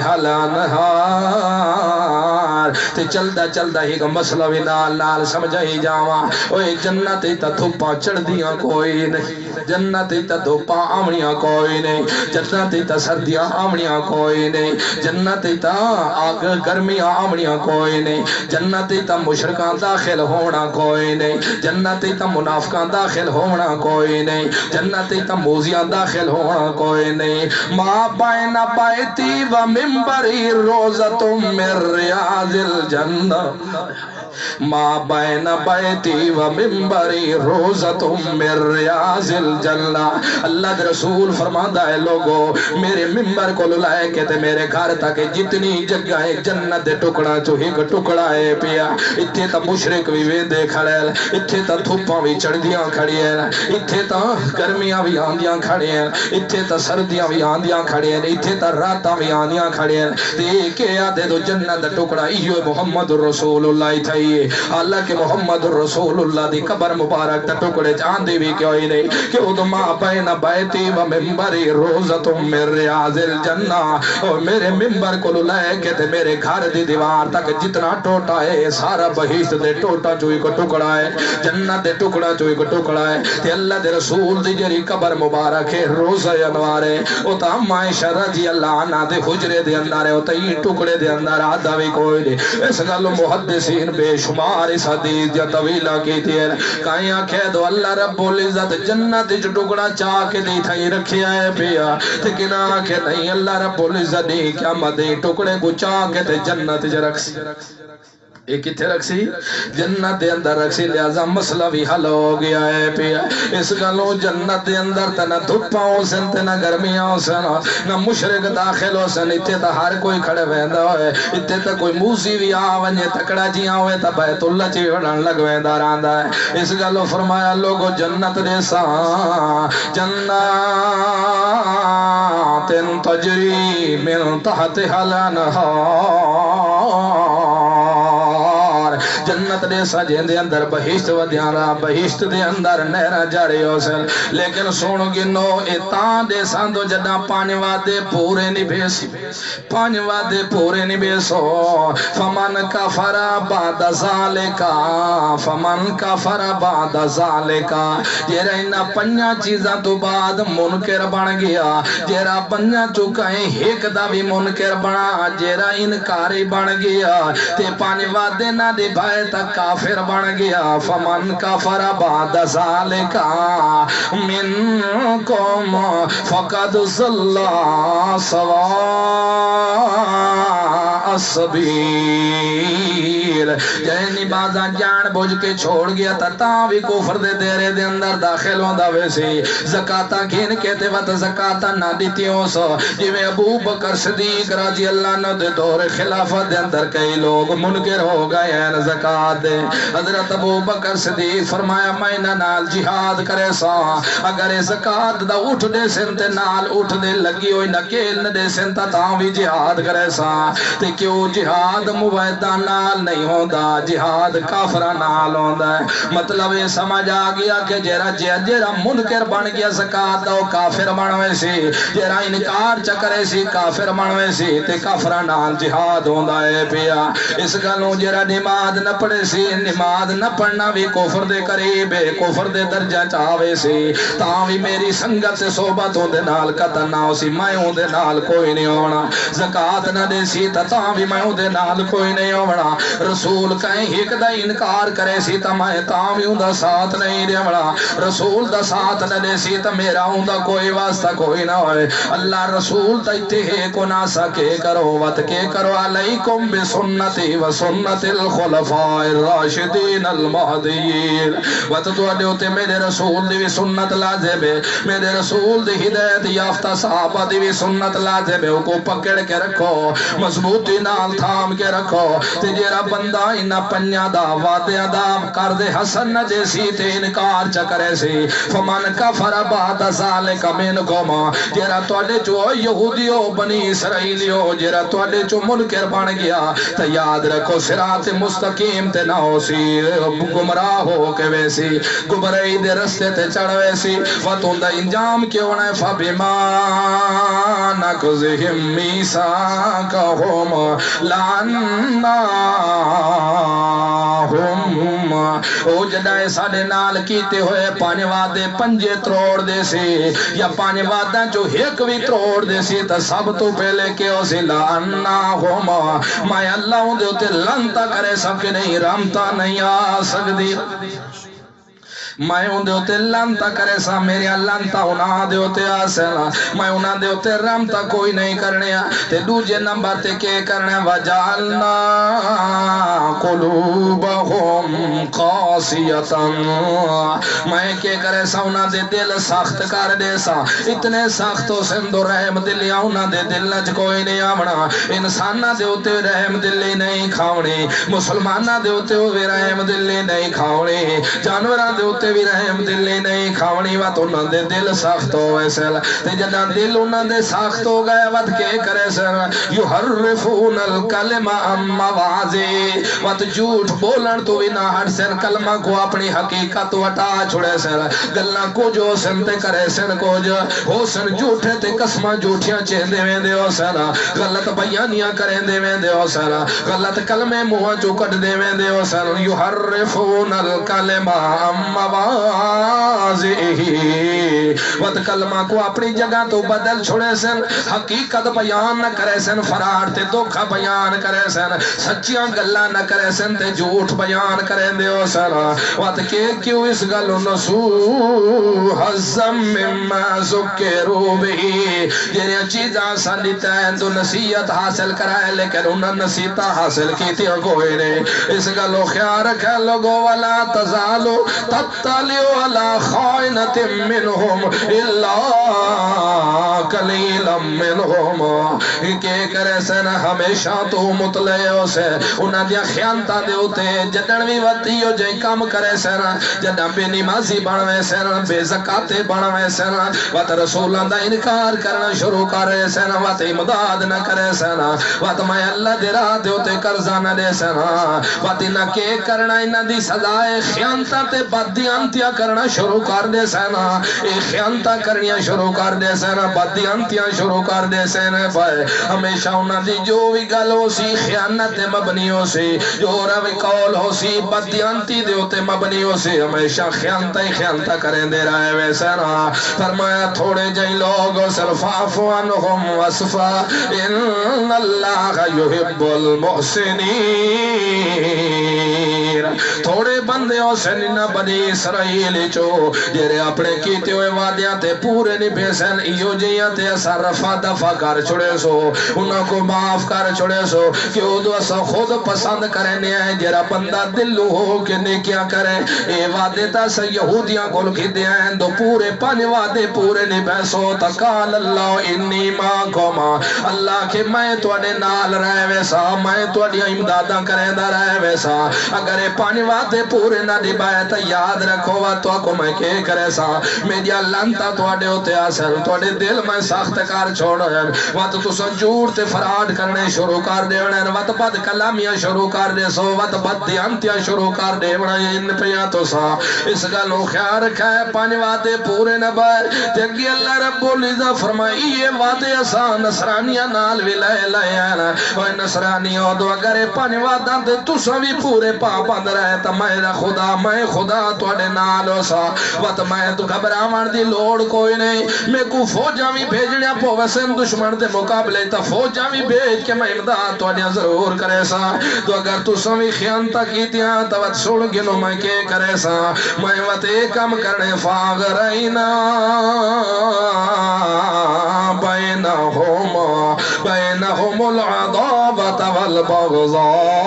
الانہار تے چلدا چلدا ہی کا مسئلہ بھی نال سمجھائی جاواں اوے جنت تا تھپا چڑھ دیاں کوئی نہیں جنت تا دھوپا آمنیاں کوئی نہیں جنت تا سردیاں آمنیاں کوئی نہیں جنت تا آگ گرمیاں آمنیاں کوئی نہیں جنت تا مشرکان داخل ہونا کوئی نہیں جنت تا منافقان داخل ہونا کوئی نہیں جنت تا موزیاں داخل ہونا کوئی نہیں ما بین بیتی و منبری روزت من ریاض الجنہ ما بین بیتی و منبری روزت من ریاض الجنہ اللہ دے رسول فرماتا ہے لوگو میرے منبر کو لائے کہ تے میرے گھر تک جتنی جگہ جنت دے ٹکڑا چو ایک ٹکڑا ہے پیا اتھے تا مشرک بھی ویندے کھڑے اتھے تا تھپاں بھی چڑھدیاں کھڑی ہیں اتھے تا گرمیاں بھی آندیاں کھڑی ہیں اتھے تا سردیاں بھی آندیاں کھڑی ہیں اتھے تا راتاں بھی آندیاں کھڑی ہیں تے کہ آدھے دو جنت دے ٹکڑا ایو محمد رسول اللہ تھا حالانکہ محمد رسول اللہ دی قبر مبارک تا ٹکڑے جاندے بھی کیوں ہی نہیں کہ ادما بین بیتی و ممبری روزت من ریاض الجنہ اور میرے ممبر کو لائے کہ تے میرے گھر دی دیوار تک جتنا ٹوٹا ہے سارا بہشت دے ٹوٹا چوئی کو ٹکڑا ہے جنت دے ٹکڑا چوئی کو ٹکڑا ہے تے اللہ دے رسول دی جری قبر مبارک ہے روزہ انوار ہے او تا عائشہ رضی اللہ عنہ دے حجرے دے اندر ہے او تا یہ ٹکڑے دے اندر آدھا بھی کوئی نہیں اس گلو محدثین بے شمار اس حدیث یا طویلہ کی تھی کہیں آنکھیں دو اللہ رب العزت جنت جو ٹکڑا چاہ کے دی تھا یہ رکھے آئے پیا لیکن آنکھیں نہیں اللہ رب العزت نہیں کیا مدی ٹکڑے کو چاہ کے تے جنت جو رکھ سی ایک کتھے رکھ سی جنت دے اندر رکھ سی لہذا مسئلہ بھی حل ہو گیا ہے پیا اس گلو جنت دے اندر تا نہ دھپا ہو سن تے نہ گرمیاں ہو سن نہ مشرق داخل ہو سن اتھے تا ہر کوئی کھڑے ویندہ ہوئے اتھے تا کوئی موسی بھی آونجے تکڑا جیاں ہوئے تا بیت اللہ چی وڑن لگ ویندہ راندہ ہے اس گلو فرمایا لوگو جنت دے سان جنات تجری من تحت الانہار جنت دے سجیں دے اندر بہشت ودیانا بہشت دے اندر نہرہ جاڑے ہو سن لیکن سونو گنو اتان دے ساندو جدہ پانچ وعدے پورے نہیں بیس پانچ وعدے پورے نہیں بیسو فمن کفر بعد ذالکا فمن کفر بعد ذالکا جیرہ انہا پنجا چیزاں تو بعد منکر بن گیا جیرہ پنجا چکائیں ایک دا بھی منکر بنا جیرہ انکاری بن گیا تے پانچ وعدے نہ دے بھائی تک کافر بن گیا فمن کفر بعد ذالکا منکم فقد ضل سواء السبیل جہنی بازاں جان بوجھ کے چھوڑ گیا تا بھی کفر دے دیرے دے اندر داخل ہوں دا ویسی زکاة گھن کے تے وقت زکاة نہ دیتی ہوں سو جویں ابو بکر صدیق رضی اللہ عنہ دے دور خلافت دے اندر کئی لوگ منکر ہو گئے ہیں زکاة دے حضرت ابو بکر صدیق فرمایا میں نال جہاد کرے سا اگر زکاة دا اٹھ دے سن تے نال اٹھ دے لگی ہوئی نکیل نہ دے سن تا بھی جہاد کرے سا تے کیوں جہاد مویدہ نال نہیں ہوندا جہاد کافرہ نال ہوندا ہے مطلب یہ سمجھ آ گیا کہ جیرا منکر بن گیا زکات دا کافر بنوے سی جیرا انکار چکرے سی کافر بنوے سی تے کافرہ نال جہاد ہوندا ہے پیا اس گلوں جیرا نماز نہ پڑھے سی نماز نہ پڑھنا بھی کفر دے قریب ہے کفر دے درجہ چاہوے سی تاں بھی میری سنگت سے صحبت ہوندے نال قتل نہ ہو سی میں ہوندے نال کوئی نہیں ہونا زکات نہ دے سی تاں بھی میں ہوندے نال کوئی نہیں ہونا رسول کہیں ایک دا انکار کرے سی تا میں تاں بھی ہوندا ساتھ نہیں دیونا رسول دا ساتھ نہ دے سی تا میرا ہوندا کوئی واسطہ کوئی نہ ہوئے اللہ رسول تا اتہے کو نہ سکے کرو وط کے کرو علیکم بسنتی و سنت الخلفاء الراشدین المہدیین وط تو اڈیوتے میرے رسول دی سنت لازم ہے میرے رسول دی ہدایت یافتہ صحابہ دی سنت لازم ہے کو پکڑ کے رکھو مضبوطی نال تھام کے رکھو تے جیرا بندہ انہا پنیا دا وعدے دا کر دے حسن نہ جیسی تے انکار چکرے سی فمن کفر بعد ذالک منکم جیرا توڑے چو یہودیو بنی اسرائیلیو جیرا توڑے چو منکر بن گیا تے یاد رکھو صراط مستقیم تے نہ ہو سی گمراہ ہو کے ویسی گمراہی دے رستے تے چڑھ ویسی وطن دا انجام کیوں نہ فبما نقضہم میثاقہم لعناہم او جدائے ساڑے نال کیتے ہوئے پانچ وعدے پنجے تروڑ دے سی یا پانچ وعدہ جو ایک بھی تروڑ دے سی تا سب تو پہلے کیوں سی لعناہم میں اللہ ہوں دے ہوتے لنتا کرے سب کے نہیں رامتا نہیں آ سکتی میں ان دے ہوتے لانتا کرے سا میرے لانتا انہاں دے ہوتے آسنا میں انہاں دے ہوتے رامتا کوئی نہیں کرنے تے دوجے نمبر تے کے کرنے وجعلنا قلوبہم قاسیتا میں کے کرے سا انہاں دے دل سخت کر دے سا اتنے سختوں سندو رحم دلیاں انہاں دے دل نج کوئی نہیں آمنا انسانہ دے ہوتے رحم دلی نہیں کھاؤنی مسلمانہ دے ہوتے ہوئے رحم دلی نہیں کھاؤنی جانورہ دے ہوتے بھی رحم دلی نہیں کھاونی وات انہاں دے دل سخت ہوئے سر تے جدہ دل انہاں دے سخت ہو گئے وات کے کرے سر یحرفون الکلمہ مواضی وات جھوٹ بولن تو بھی نہ ہٹ سر کلمہ کو اپنی حقیقت وٹا چھڑے سر گلہ کو جو سن تے کرے سن کو جو ہو سن جھوٹے تے قسمہ جھوٹیاں چہندے میں دے ہو سر غلط بیانیاں کریں دے میں دے ہو سر غلط کلمے موہ جو کٹ دے میں دے ہو سر یحرفون الکلمہ مواضی وقت کلمہ کو اپنی جگہ تو بدل چھوڑے سن حقیقت بیان نہ کرے سن فرار تے دھوکہ بیان کرے سن سچیاں گلہ نہ کرے سن تے جھوٹ بیان کرے دے ہو سن وقت کہ کیوں اس گلو نسو حزم مما ذکرو بھی جنہیں چیزاں سنیتا ہے تو نصیحت حاصل کرائے لیکن انہوں نصیحت حاصل کی تھی کوئی نہیں اس گلو خیال رکھے لوگو ولا تزالو تطلعوا على خائنة منهم إلا قليلا منهم کہ کرے سن ہمیشہ تو مطلع ہو سے انہاں دیا خیانتا دے ہوتے جدن بھی وطی ہو جائیں کام کرے سن جدن بے نمازی بنوے سن بے زکاتے بنوے سن وط رسولان دا انکار کرنا شروع کرے سن وط امداد نہ کرے سن وط میں اللہ دے راہ دے ہوتے قرضہ نہ دے سن وط انہاں کے کرنا انہاں دی سزائے خیانتا تے بدیانتیاں کرنا شروع کر دے سینا اے خیانتا کرنیاں شروع کر دے سینا بدیانتیاں شروع کر دے سینا پائے ہمیشہ انہاں دی جو بھی گل ہو سی خیانت مبنی ہو سی جو روی قول ہو سی بدیانتی دے ہوتے مبنی ہو سی ہمیشہ خیانتا ہی خیانتا کریں دے رہے وے سینا فرمایا تھوڑے جائیں لوگ صرفاف عنہم وصفا ان اللہ یحب المحسنین تھوڑے بندے ہو سننا بنی اسرائیل چو جیرے اپنے کیتے ہوئے وعدیاں تے پورے نہیں بھیسن ایو جیاں تے اسا رفع دفع کر چھڑے سو انہاں کو معاف کر چھڑے سو کہ او دو اسا خود پسند کرنے ہیں جیرا بندہ دلو ہو کہ نیکیاں کریں اے وعدے تا سا یہودیاں کو لکھی دیا ہیں دو پورے پانے وعدے پورے نہیں بھیسو تقال اللہ انی ماکوما اللہ کہ میں توڑے نال رہے ویسا میں توڑی امداداں کریں دا رہے ویسا اگر پانی وعدے پورے نہ نبھائے تو یاد رکھو وا تو کو میں کے کرے سا میری لانتا تواڈے اوتے اثر تواڈے دل میں سخت کر چھوڑن وت تساں جھوٹ تے فراڈ کرنے شروع کر دیونے وت بد کلامیاں شروع کر دے سو وت بد دیانتیاں شروع کر دیونے ان پیاں تو سا اس گلوں خیال رکھے پانچ وعدے پورے نہ بائے تے اگے اللہ رب العزت فرمائی یہ وعدے اساں نصرانیاں نال وی لے آنا او نصرانیوں دو اگر پانچ وعداں تے تساں وی پورے پابند رہے تے میں خدا تواڈے نال ہو سا وت میں تو گھبراون دی لوڑ کوئی نہیں میں کو فوجاں وی بھیجنیاں پوے سن دشمن دے مقابلے تے فوجاں وی بھیج کے میں امداد تواڈی ضرور کرے سا تو اگر تساں وی خیانتاں کیتیاں تے وت سن گنو میں کے کرے سا میں وت اے کم کرنے فاغرینا بینہم العداوۃ والبغضاء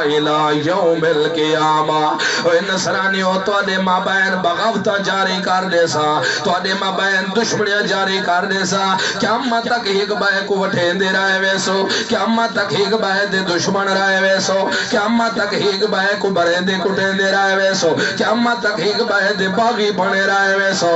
الى یوم القیامہ اے نصرانیو تواڈے مابین بغاوت جاری کر دے سا تواڈے مابین دشمنیاں جاری کر دے سا قیامت تک ایک بائے کو وٹھیندے رہے ویسو قیامت تک ایک بائے دے دشمن رہے ویسو قیامت تک ایک بائے کو بریندے کٹیندے رہے ویسو قیامت تک ایک بائے دے باغی بنے رہے ویسو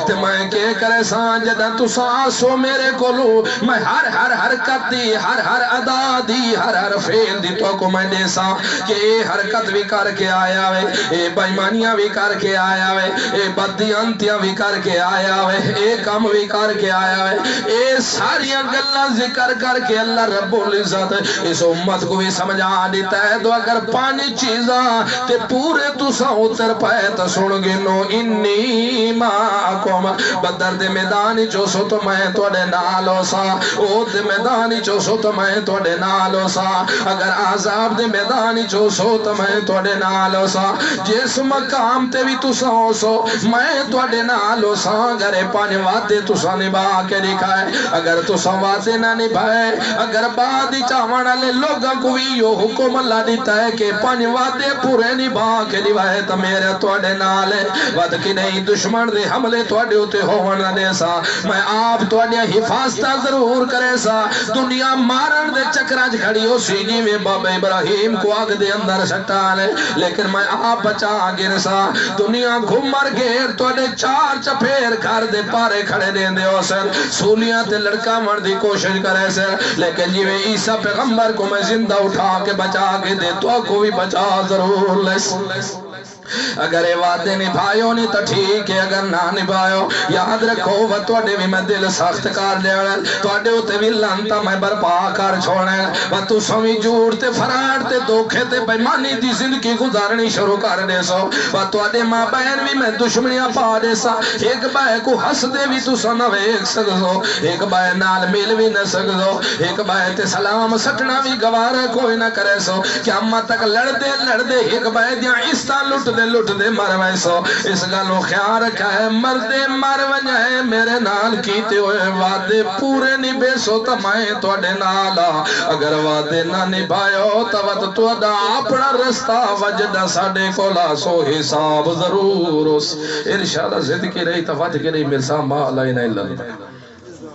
تے میں کے کرے سا جداں تساں آسو میرے کولو میں ہر حرکت دی ہر ادا دی ہر فعل دی تو کو میں دے سا کہ اے حرکت بھی کر کے آیا وے اے بےمانیاں بھی کر کے آیا وے اے بدیانتیاں بھی کر کے آیا وے اے کم بھی کر کے آیا وے اے ساری گلاں ذکر کر کے اللہ رب العزت اس امت کو بھی سمجھا دیتا ہے تو اگر پانچ چیزاں تے پورے تساں اتر پائے تو سن گنو انی معکم بدر دے میدان چو سو تو میں تواڈے نال ہو سا او دے میدان چو سو تو میں تواڈے نال ہو سا اگر عذاب دے میدان چو سو تو میں تواڈے نال ہو سا جس مقام تے بھی تساں ہو سو میں تواڈے نال ہو سا اگر پانچ وعدے تساں نبھا کے دکھائے اگر تساں وعدے نہ نبھائے اگر بعد چاون والے لوگاں کو بھی یہ حکم اللہ دیتا ہے کہ پانچ وعدے پورے نبھا کے نبھائے تو میرے تواڈے نال ہے ود کہ نہیں دشمن دے حملے تواڈے اوتے ہون نہ دے سا میں آپ تواڈی حفاظت ضرور کرے سا دنیا مارن دے چکراں وچ کھڑی ہو سی جی میں بابا ابراہیم کو آگ دے اندر سٹا لے لیکن میں آپ بچا گر سا دنیا گھمر گھیر تواڈے چار چپیر گھر دے پارے کھڑے دین دے ہو سر سولیاں تے لڑکا من دی کوشش کرے سر لیکن جی میں عیسیٰ پیغمبر کو میں زندہ اٹھا کے بچا کے دے تو کو بھی بچا ضرور لے اگر اے وعدے نبھائیو نہیں تو ٹھیک ہے اگر نہ نبھائیو یاد رکھو وہ تواڈے بھی میں دل سخت کر دینا تواڈے اوتے بھی لانتا میں برپا کر چھوڑنا وہ تساں وی جھوٹ تے فراڈ تے دھوکے تے بےمانی دی زندگی گزارنی شروع کر دے سو وہ تواڈے ماں بہن بھی میں دشمنیاں پا دے سا ایک بائے کو ہس دے بھی تساں نہ ویکھ سکدو ایک بائے نال مل بھی نہ سکدو ایک بائے تے سلام سٹنا بھی گوارا کوئی نہ کرے سو قیامت تک لڑ دے ایک بائے دیاں عزتاں لٹ دے مر ویسو اس گلوں خیال رکھا ہے مردے مر وجائے میرے نال کیتے ہوئے وعدے پورے نبھے سو تو میں تواڈے نال اگر وعدے نہ نبھائیو تو تواڈا اپنا رستہ وجدا ساڈے کولا سو حساب ضرور اس ارشاد زندگی رہی تو وجہ نہیں مرسا ما لا الہ الا اللہ